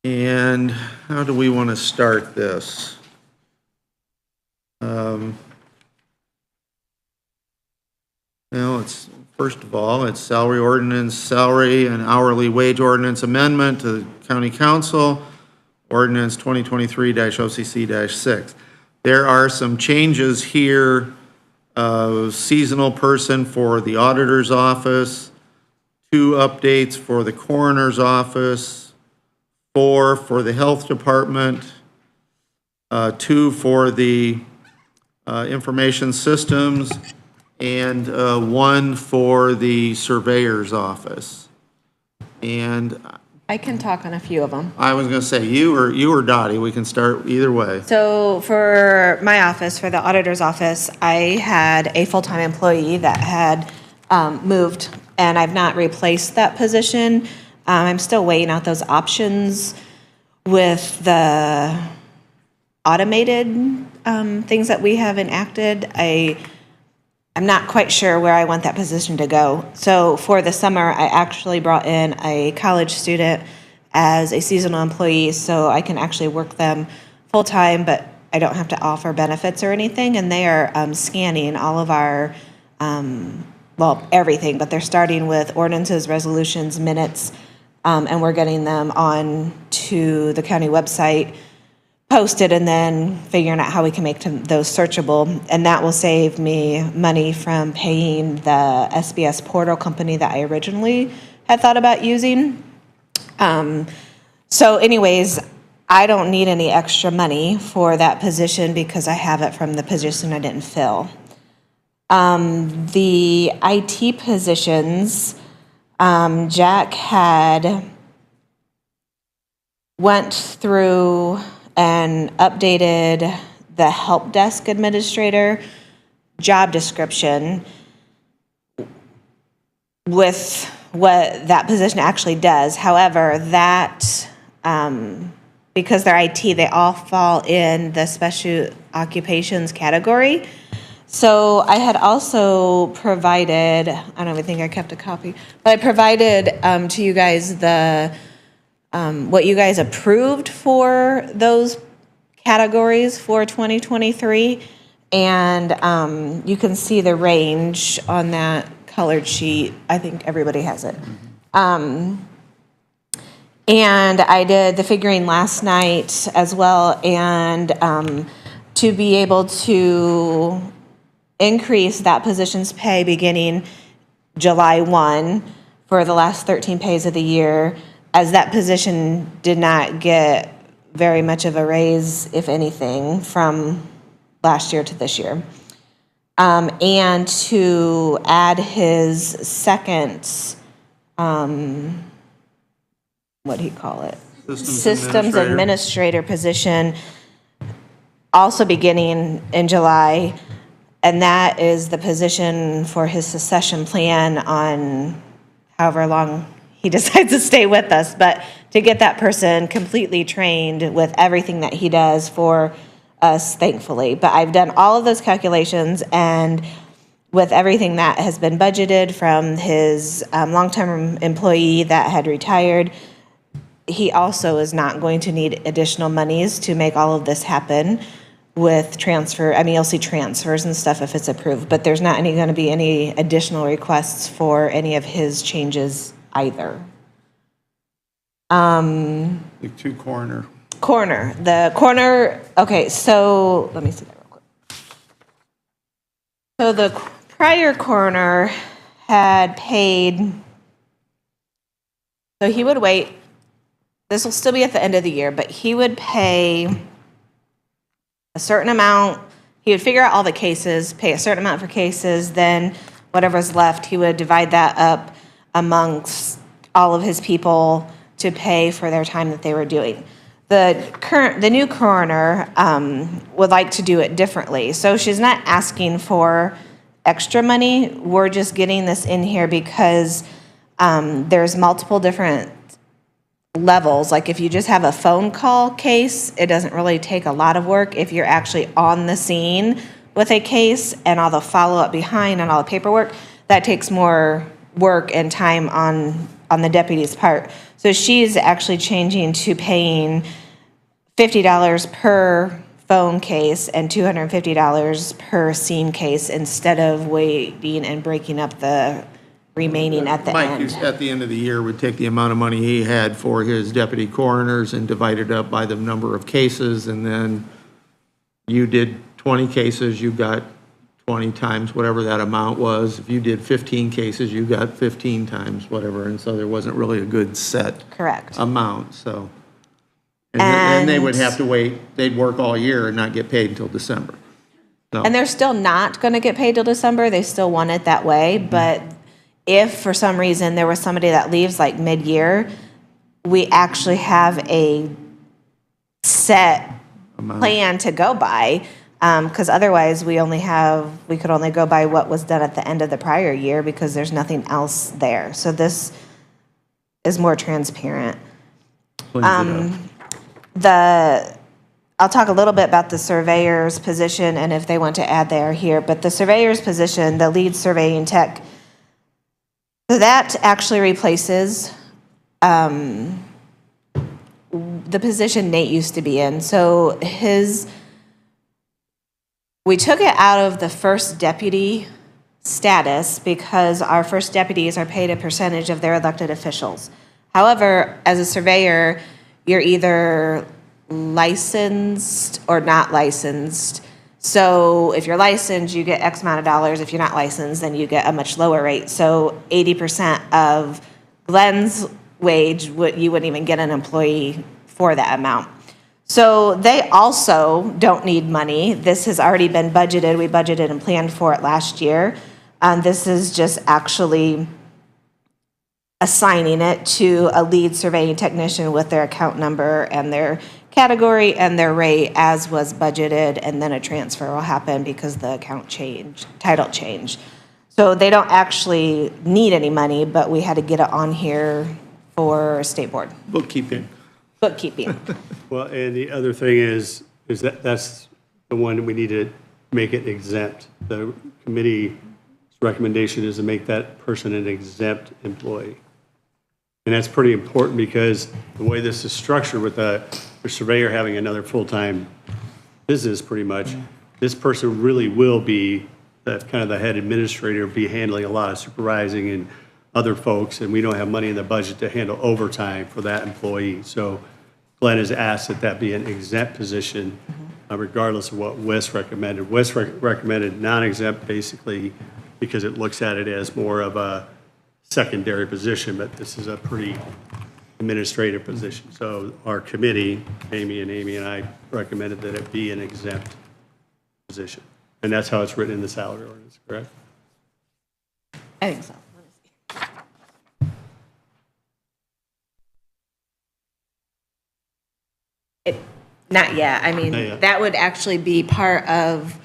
And how do we want to start this? Well, first of all, it's salary ordinance, salary and hourly wage ordinance amendment to the county council, ordinance 2023-OCC-6. There are some changes here. Seasonal person for the auditor's office, 2 updates for the coroner's office, 4 for the health department, 2 for the information systems, and 1 for the surveyor's office. And I can talk on a few of them. I was gonna say, you or Dottie, we can start either way. So for my office, for the auditor's office, I had a full-time employee that had moved, and I've not replaced that position. I'm still weighing out those options with the automated things that we have enacted. I'm not quite sure where I want that position to go. So for the summer, I actually brought in a college student as a seasonal employee, so I can actually work them full-time, but I don't have to offer benefits or anything. And they are scanning all of our, well, everything, but they're starting with ordinances, resolutions, minutes, and we're getting them on to the county website, posted, and then figuring out how we can make those searchable. And that will save me money from paying the SBS portal company that I originally had thought about using. So anyways, I don't need any extra money for that position because I have it from the position I didn't fill. The IT positions, Jack had went through and updated the help desk administrator job description with what that position actually does. However, that, because they're IT, they all fall in the special occupations category. So I had also provided, I don't even think I kept a copy, but I provided to you guys the what you guys approved for those categories for 2023. And you can see the range on that colored sheet. I think everybody has it. And I did the figuring last night as well. And to be able to increase that position's pay beginning July 1 for the last 13 pays of the year, as that position did not get very much of a raise, if anything, from last year to this year. And to add his second, what do you call it? Systems administrator position, also beginning in July. And that is the position for his succession plan on however long he decides to stay with us, but to get that person completely trained with everything that he does for us, thankfully. But I've done all of those calculations, and with everything that has been budgeted from his long-term employee that had retired, he also is not going to need additional monies to make all of this happen with transfer. I mean, you'll see transfers and stuff if it's approved, but there's not going to be any additional requests for any of his changes either. The 2 coroner. The coroner, okay, so let me see that real quick. So the prior coroner had paid, so he would wait, this will still be at the end of the year, but he would pay a certain amount, he would figure out all the cases, pay a certain amount for cases, then whatever's left, he would divide that up amongst all of his people to pay for their time that they were doing. The new coroner would like to do it differently. So she's not asking for extra money. We're just getting this in here because there's multiple different levels. Like if you just have a phone call case, it doesn't really take a lot of work. If you're actually on the scene with a case and all the follow-up behind and all the paperwork, that takes more work and time on the deputy's part. So she's actually changing to paying $50 per phone case and $250 per scene case instead of waiting and breaking up the remaining at the end. Mike, at the end of the year, would take the amount of money he had for his deputy coroners and divide it up by the number of cases, and then you did 20 cases, you got 20 times whatever that amount was. If you did 15 cases, you got 15 times whatever, and so there wasn't really a good set Correct. amount, so. And they would have to wait, they'd work all year and not get paid until December. So, And they're still not going to get paid till December. They still want it that way. But if for some reason there was somebody that leaves like mid-year, we actually have a set plan to go by. Because otherwise we could only go by what was done at the end of the prior year because there's nothing else there. So this is more transparent. I'll talk a little bit about the surveyor's position and if they want to add there here, but the surveyor's position, the lead surveying tech, so that actually replaces the position Nate used to be in. So we took it out of the first deputy status because our first deputies are paid a percentage of their elected officials. However, as a surveyor, you're either licensed or not licensed. So if you're licensed, you get X amount of dollars. If you're not licensed, then you get a much lower rate. So 80% of Glenn's wage, you wouldn't even get an employee for that amount. So they also don't need money. This has already been budgeted. We budgeted and planned for it last year. This is just actually assigning it to a lead surveying technician with their account number and their category and their rate as was budgeted, and then a transfer will happen because the title changed. So they don't actually need any money, but we had to get it on here for state board. bookkeeping. Well, and the other thing is that's the one that we need to make it exempt. The committee's recommendation is to make that person an exempt employee. And that's pretty important because the way this is structured with the surveyor having another full-time business pretty much, this person really will be that kind of the head administrator, be handling a lot of supervising and other folks, and we don't have money in the budget to handle overtime for that employee. So Glenn has asked that that be an exempt position, regardless of what Wes recommended. Wes recommended non-exempt basically because it looks at it as more of a secondary position, but this is a pretty administrative position. So our committee, Amy and I recommended that it be an exempt position. And that's how it's written in the salary ordinance, correct? I think so. Not yet. I mean, Not yet. that would actually be part of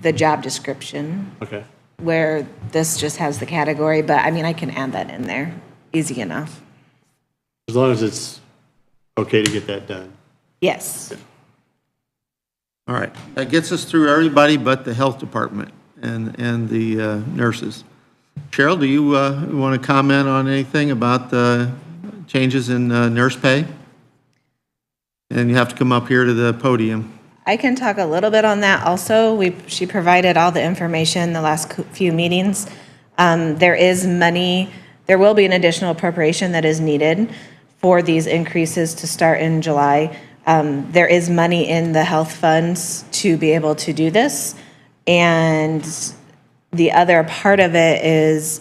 the job description. Okay. Where this just has the category, but I mean, I can add that in there. Easy enough. As long as it's okay to get that done. Yes. All right, that gets us through everybody but the health department and the nurses. Cheryl, do you want to comment on anything about the changes in nurse pay? And you have to come up here to the podium. I can talk a little bit on that also. She provided all the information the last few meetings. There is money, there will be an additional appropriation that is needed for these increases to start in July. There is money in the health funds to be able to do this. And the other part of it is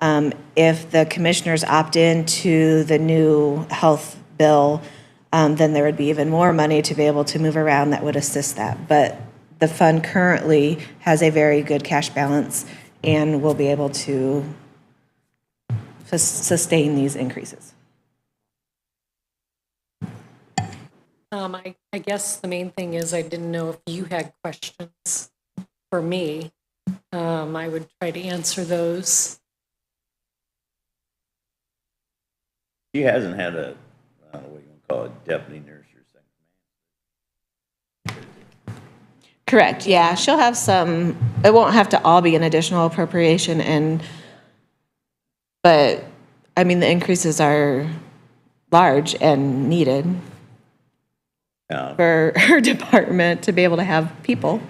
if the commissioners opt in to the new health bill, then there would be even more money to be able to move around that would assist that. But the fund currently has a very good cash balance and will be able to sustain these increases. I guess the main thing is I didn't know if you had questions for me. I would try to answer those. She hasn't had a, I don't know what you want to call it, deputy nurse or something. Correct, yeah, she'll have some, it won't have to all be an additional appropriation but, I mean, the increases are large and needed for her department to be able to have people.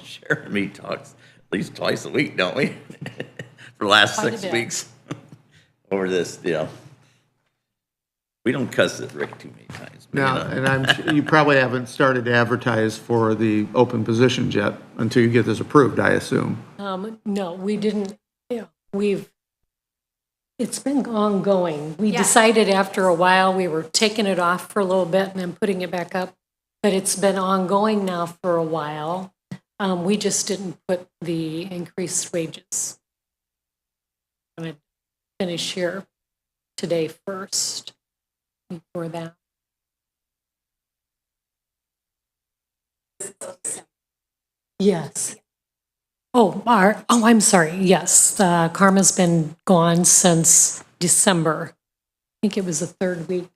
Sharon and me talks at least twice a week, don't we? For the last Quite a 6 bit. weeks over this, We don't cuss at Rick too many times. but, No, and I'm sure you probably haven't started to advertise for the open positions yet until you get this approved, I assume. No, we didn't. Yeah, we've It's been ongoing. We Yeah. decided after a while, we were taking it off for a little bit and then putting it back up. But it's been ongoing now for a while. We just didn't put the increased wages. I'm going to finish here today first before that. Yes. I'm sorry. Yes, Karma's been gone since December. I think it was the third week.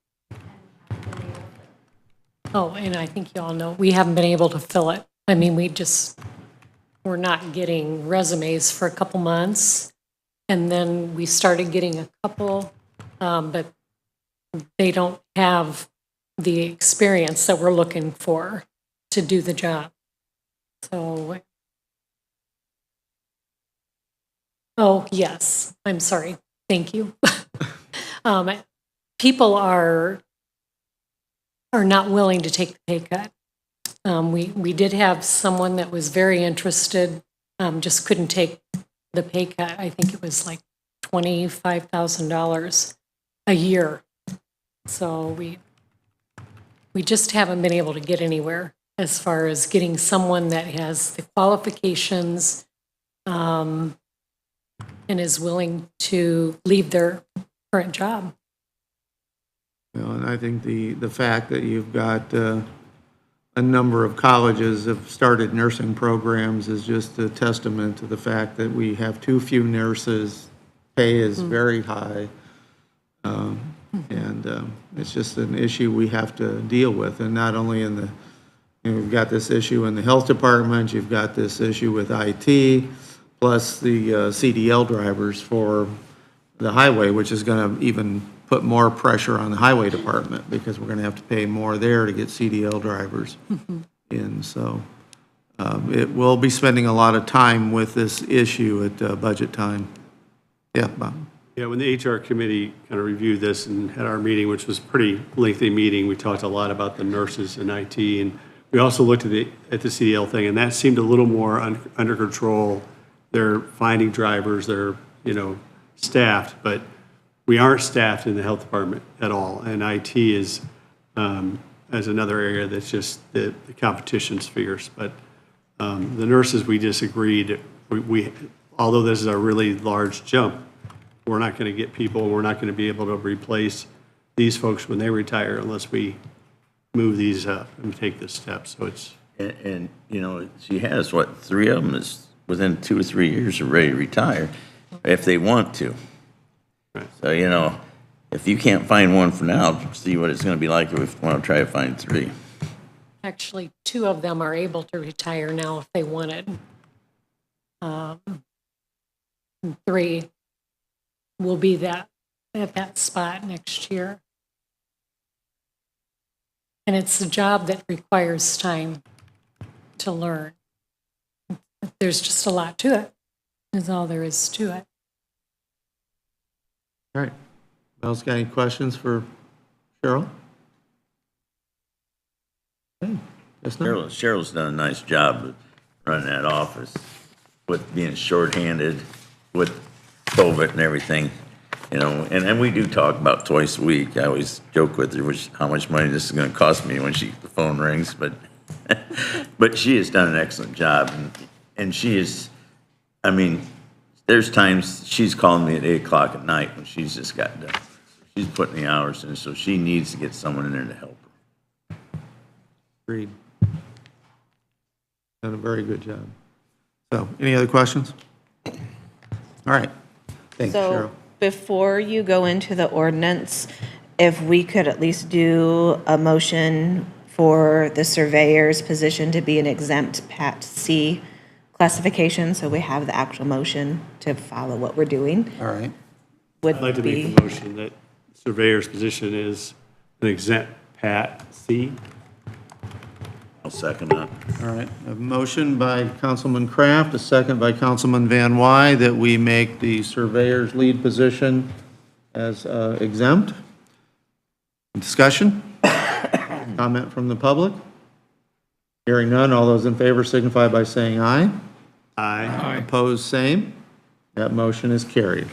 Oh, and I think you all know, we haven't been able to fill it. I mean, we're not getting resumes for a couple months. And then we started getting a couple, but they don't have the experience that we're looking for to do the job. So, oh, yes, I'm sorry. Thank you. People are not willing to take the pay cut. We did have someone that was very interested, just couldn't take the pay cut. I think it was like $25,000 a year. So we just haven't been able to get anywhere as far as getting someone that has the qualifications and is willing to leave their current job. And I think the fact that you've got a number of colleges have started nursing programs is just a testament to the fact that we have too few nurses. Pay is very high. And it's just an issue we have to deal with. And not only in the, we've got this issue in the health department, you've got this issue with IT, plus the CDL drivers for the highway, which is going to even put more pressure on the highway department because we're going to have to pay more there to get CDL drivers in. So it will be spending a lot of time with this issue at budget time. Yeah, Bob. Yeah, when the HR committee kind of reviewed this and had our meeting, which was a pretty lengthy meeting, we talked a lot about the nurses and IT, and we also looked at the CDL thing, and that seemed a little more under control. They're finding drivers, they're, staffed, but we aren't staffed in the health department at all, and IT is as another area that's just the competition's fierce. But the nurses, we disagreed. We although this is a really large jump, we're not going to get people, we're not going to be able to replace these folks when they retire unless we move these up and take this step. So it's and she has three of them is within 2 or 3 years are ready to retire if they want to. Right. So, if you can't find one for now, see what it's going to be like if we want to try to find 3. Actually, 2 of them are able to retire now if they wanted. 3 will be at that spot next year. And it's a job that requires time to learn. There's just a lot to it, is all there is to it. All right. Else got any questions for Cheryl? Okay. Yes, no. Cheryl's done a nice job of running that office with being shorthanded with COVID and everything, and we do talk about twice a week. I always joke with her how much money this is going to cost me when the phone rings, but but she has done an excellent job, and she is, there's times she's calling me at 8 o'clock at night when she's just got done. She's putting the hours in, so she needs to get someone in there to help her. Agreed. Done a very good job. So, any other questions? All right. Thanks, Cheryl. So before you go into the ordinance, if we could at least do a motion for the surveyor's position to be an exempt Pat C classification, so we have the actual motion to follow what we're doing. All right. I'd like to make a motion that surveyor's position is an exempt Pat C. I'll second that. All right. A motion by Councilman Kraft, a second by Councilman Van Wy, that we make the surveyor's lead position as exempt. Discussion? Comment from the public? Hearing none, all those in favor signify by saying aye. Aye. Opposed, same. That motion is carried.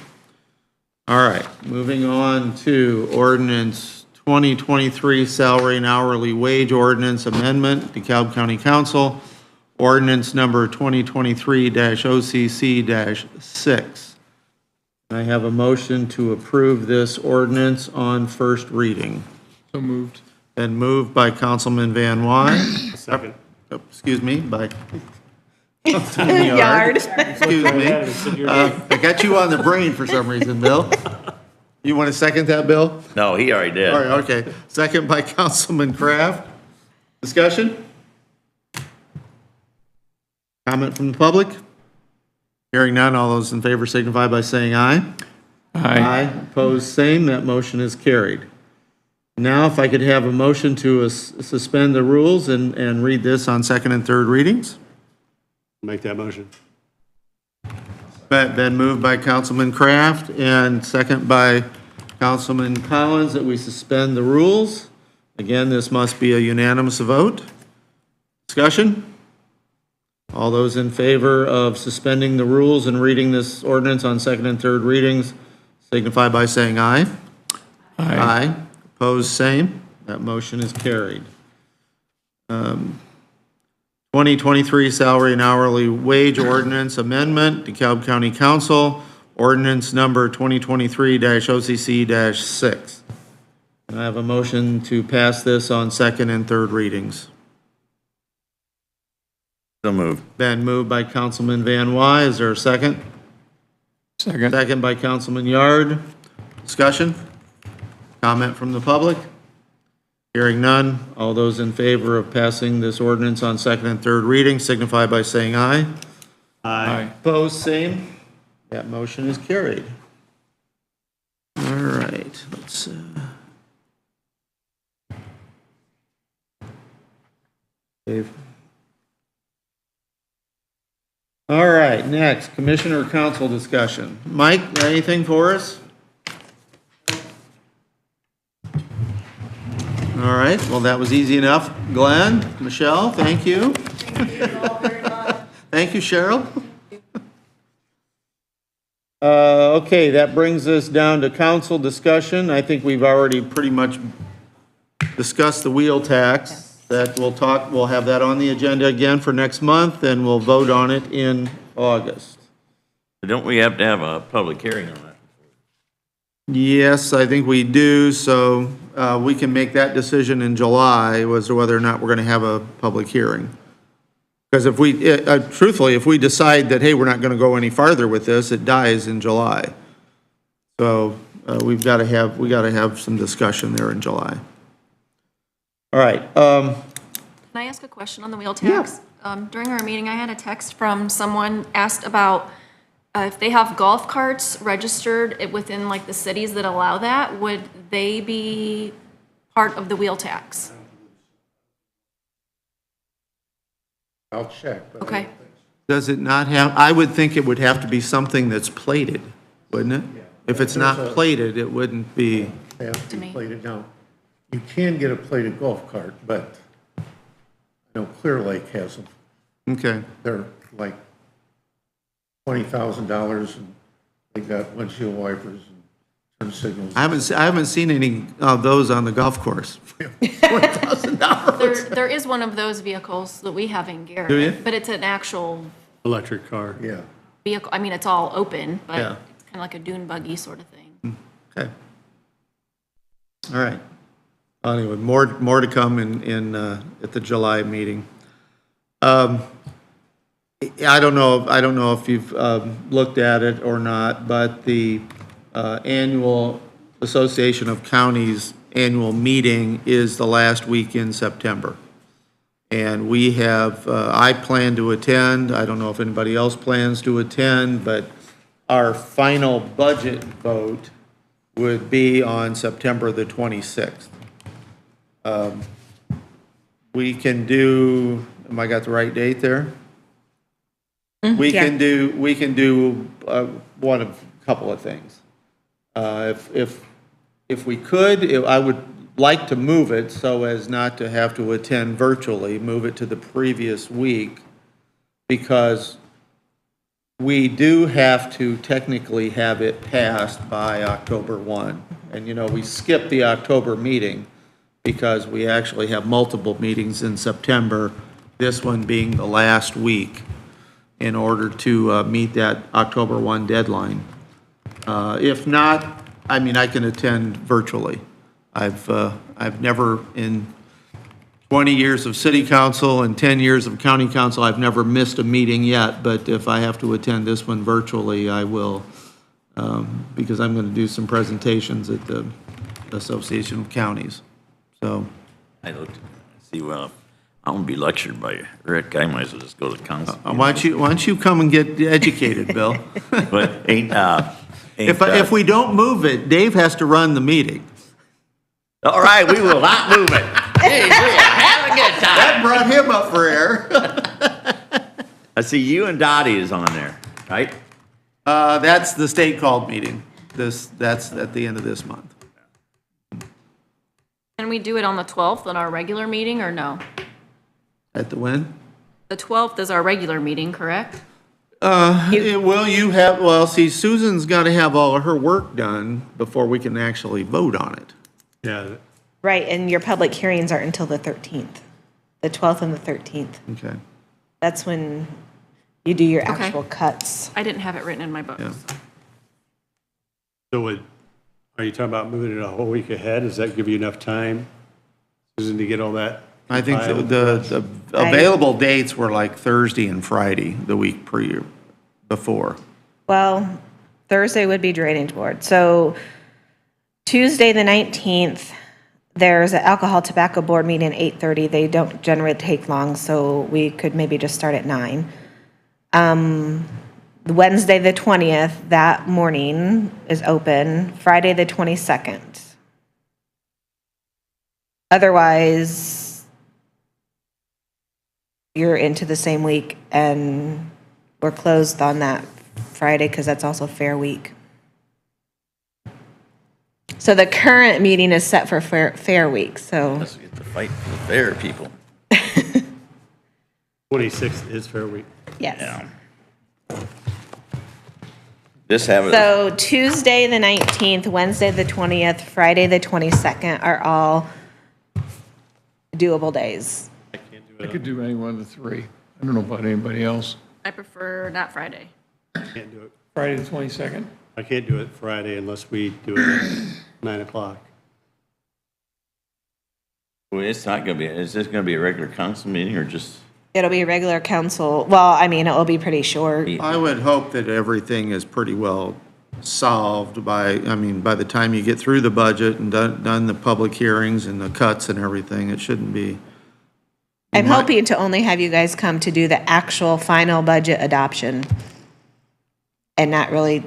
All right, moving on to ordinance 2023 salary and hourly wage ordinance amendment, DeKalb County Council, ordinance number 2023-OCC-6. I have a motion to approve this ordinance on first reading. So moved. Been moved by Councilman Van Wy. Second. Excuse me, by Councilman Yard. Excuse me. I got you on the brain for some reason, Bill. You want to second that, Bill? No, he already did. All right, okay. Second by Councilman Kraft. Discussion? Comment from the public? Hearing none, all those in favor signify by saying aye. Aye. Opposed, same. That motion is carried. Now, if I could have a motion to suspend the rules and read this on second and third readings? Make that motion. Been moved by Councilman Kraft and second by Councilman Collins that we suspend the rules. Again, this must be a unanimous vote. Discussion? All those in favor of suspending the rules and reading this ordinance on second and third readings signify by saying aye. Aye. Opposed, same. That motion is carried. 2023 salary and hourly wage ordinance amendment, DeKalb County Council, ordinance number 2023-OCC-6. I have a motion to pass this on second and third readings. So moved. Been moved by Councilman Van Wy. Is there a second? Second. Second by Councilman Yard. Discussion? Comment from the public? Hearing none. All those in favor of passing this ordinance on second and third reading signify by saying aye. Aye. Opposed, same. That motion is carried. All right, let's, Dave. All right, next, Commissioner Council discussion. Mike, anything for us? All right, well, that was easy enough. Glenn, Michelle, thank you. Thank you, Cheryl. Okay, that brings us down to council discussion. I think we've already pretty much discussed the wheel tax. That we'll have that on the agenda again for next month, and we'll vote on it in August. Don't we have to have a public hearing on that? Yes, I think we do, so we can make that decision in July as to whether or not we're going to have a public hearing. Because if we, truthfully, if we decide that, hey, we're not going to go any farther with this, it dies in July. So we got to have some discussion there in July. All right. Can I ask a question on the wheel tax? During our meeting, I had a text from someone asked about if they have golf carts registered within like the cities that allow that, would they be part of the wheel tax? I'll check. But Okay. Does it not have, I would think it would have to be something that's plated, wouldn't it? If it's not plated, it wouldn't be. They have to be plated. Now, you can get a plated golf cart, but I know Clear Lake has them. Okay. They're like $20,000 and they got windshield wipers and turn signals. I haven't seen any of those on the golf course. $20,000. There is one of those vehicles that we have in Garrett. Do you? But it's an actual Electric car. Yeah. vehicle. I mean, it's all open, but Yeah. it's kind of like a dune buggy sort of thing. Okay. All right. Anyway, more to come in at the July meeting. I don't know if you've looked at it or not, but the annual Association of Counties annual meeting is the last week in September. And we have, I plan to attend. I don't know if anybody else plans to attend, but our final budget vote would be on September the 26th. We can do, am I got the right date there? We can do one of a couple of things. If we could, I would like to move it so as not to have to attend virtually, move it to the previous week, because we do have to technically have it passed by October 1. And, you know, we skipped the October meeting because we actually have multiple meetings in September, this one being the last week, in order to meet that October 1 deadline. If not, I mean, I can attend virtually. I've never, in 20 years of city council and 10 years of county council, I've never missed a meeting yet, but if I have to attend this one virtually, I will, because I'm going to do some presentations at the Association of Counties, so. I looked, see, well, I'm gonna be lectured by Rick, I might as well just go to council. Why don't you come and get educated, Bill? But If we don't move it, Dave has to run the meeting. all right, we will not move it. Hey, we are having a good time. That brought him up for air. I see you and Dottie is on there, right? That's the state called meeting. That's at the end of this month. Can we do it on the 12th on our regular meeting or no? At the when? The 12th is our regular meeting, correct? See, Susan's got to have all of her work done before we can actually vote on it. Yeah, Right, and your public hearings aren't until the 13th, the 12th and the 13th. Okay. That's when you do your Okay. actual cuts. I didn't have it written in my book. Yeah. so are you talking about moving it a whole week ahead? Does that give you enough time, Susan, to get all that? I think compiled? the available dates were like Thursday and Friday, the week before. Well, Thursday would be drainage board. So Tuesday, the 19th, there's an alcohol tobacco board meeting at 8:30. They don't generally take long, so we could maybe just start at 9. Wednesday, the 20th, that morning is open. Friday, the 22nd. Otherwise, you're into the same week, and we're closed on that Friday because that's also Fair Week. So the current meeting is set for Fair Week, so. Let's get to fight for the fair people. 26th is Fair Week. Yes. Yeah. Just have it. So Tuesday, the 19th, Wednesday, the 20th, Friday, the 22nd are all doable days. I could do any one of the three. I don't know about anybody else. I prefer not Friday. Can't do it. Friday the 22nd? I can't do it Friday unless we do it at 9 o'clock. Well, it's not gonna be, is this gonna be a regular council meeting or just? It'll be a regular council, well, I mean, it will be pretty short. I would hope that everything is pretty well solved by the time you get through the budget and done the public hearings and the cuts and everything, it shouldn't be. I'm hoping to only have you guys come to do the actual final budget adoption and not really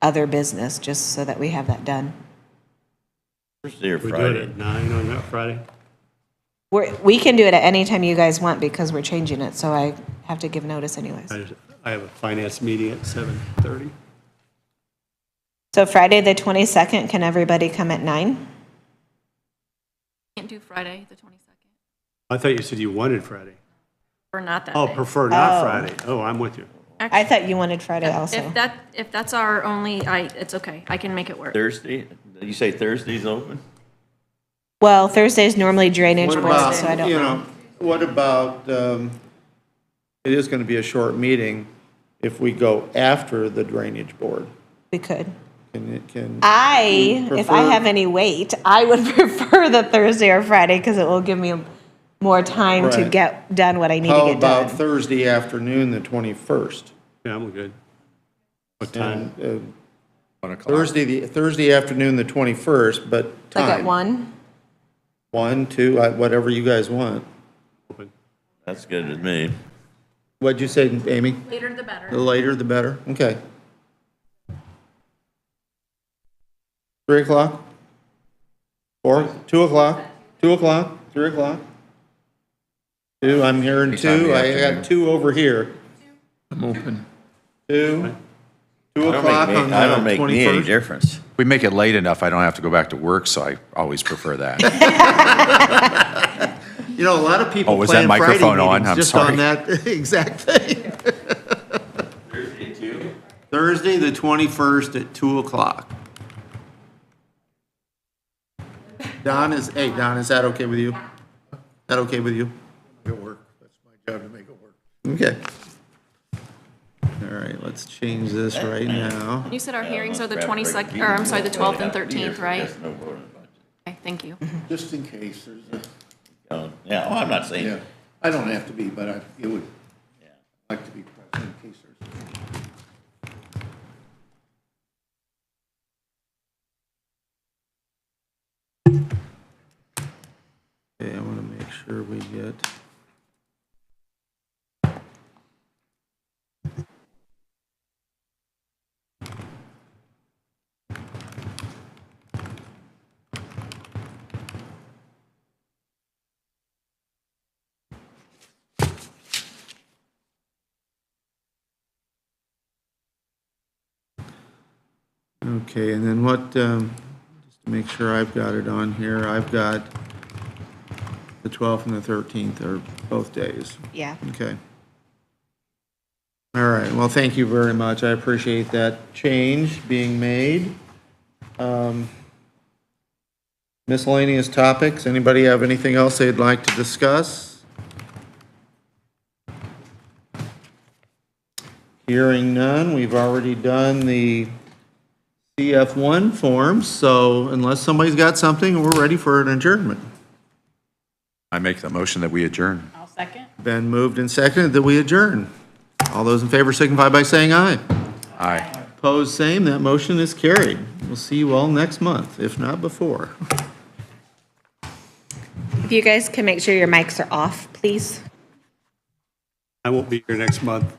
other business, just so that we have that done. Thursday or We do it Friday? at 9 on that Friday? We can do it at any time you guys want because we're changing it, so I have to give notice anyways. I have a finance meeting at 7:30. So Friday, the 22nd, can everybody come at 9? Can't do Friday, the 22nd. I thought you said you wanted Friday. Or not that Oh, day. prefer not Oh. Friday. Oh, I'm with you. I thought you wanted Friday also. If that's our only, it's okay. I can make it work. Thursday? Did you say Thursday's open? Well, Thursday's normally drainage What board, about, so I don't know. what about, it is gonna be a short meeting if we go after the drainage board. We could. Can if I prefer- have any weight, I would prefer the Thursday or Friday because it will give me more time to Right. get done what I need to How get about done. Thursday afternoon, the 21st? Yeah, I'm good. What time? And, 1 o'clock. Thursday afternoon, the 21st, but time. Like at 1? 1, 2, whatever you guys want. That's good with me. What'd you say, Amy? Later the better. The later, the better? Okay. 3 o'clock? 4, 2 o'clock? 2 o'clock? 3 o'clock? 2, I'm hearing Anytime in 2. the I afternoon. got 2 over here. I'm open. 2 I o'clock on the I don't make me any 21st. difference. We make it late enough, I don't have to go back to work, so I always prefer that. You know, a lot of people Oh, was that plan Friday microphone on? meetings I'm just sorry. on that exact thing. Thursday too? Thursday, the 21st at 2 o'clock. Don, is that okay with you? Is that okay with you? Make it work. That's my job to make it work. Okay. All right, let's change this right now. You said our hearings are the 22nd, or I'm sorry, the 12th and 13th, right? Okay, thank you. Just in case there's a, Yeah, well, I'm not saying. yeah, I don't have to be, but it would, like to be present in case there's. Okay, I want to make sure we get. Okay, and then what, just to make sure I've got it on here, I've got the 12th and the 13th are both days. Yeah. Okay. All right, well, thank you very much. I appreciate that change being made. Miscellaneous topics, anybody have anything else they'd like to discuss? Hearing none, we've already done the CF1 forms, so unless somebody's got something, we're ready for an adjournment. I make the motion that we adjourn. I'll second. Been moved and seconded that we adjourn. All those in favor signify by saying aye. Aye. Opposed, same. That motion is carried. We'll see you all next month, if not before. If you guys can make sure your mics are off, please. I won't be here next month.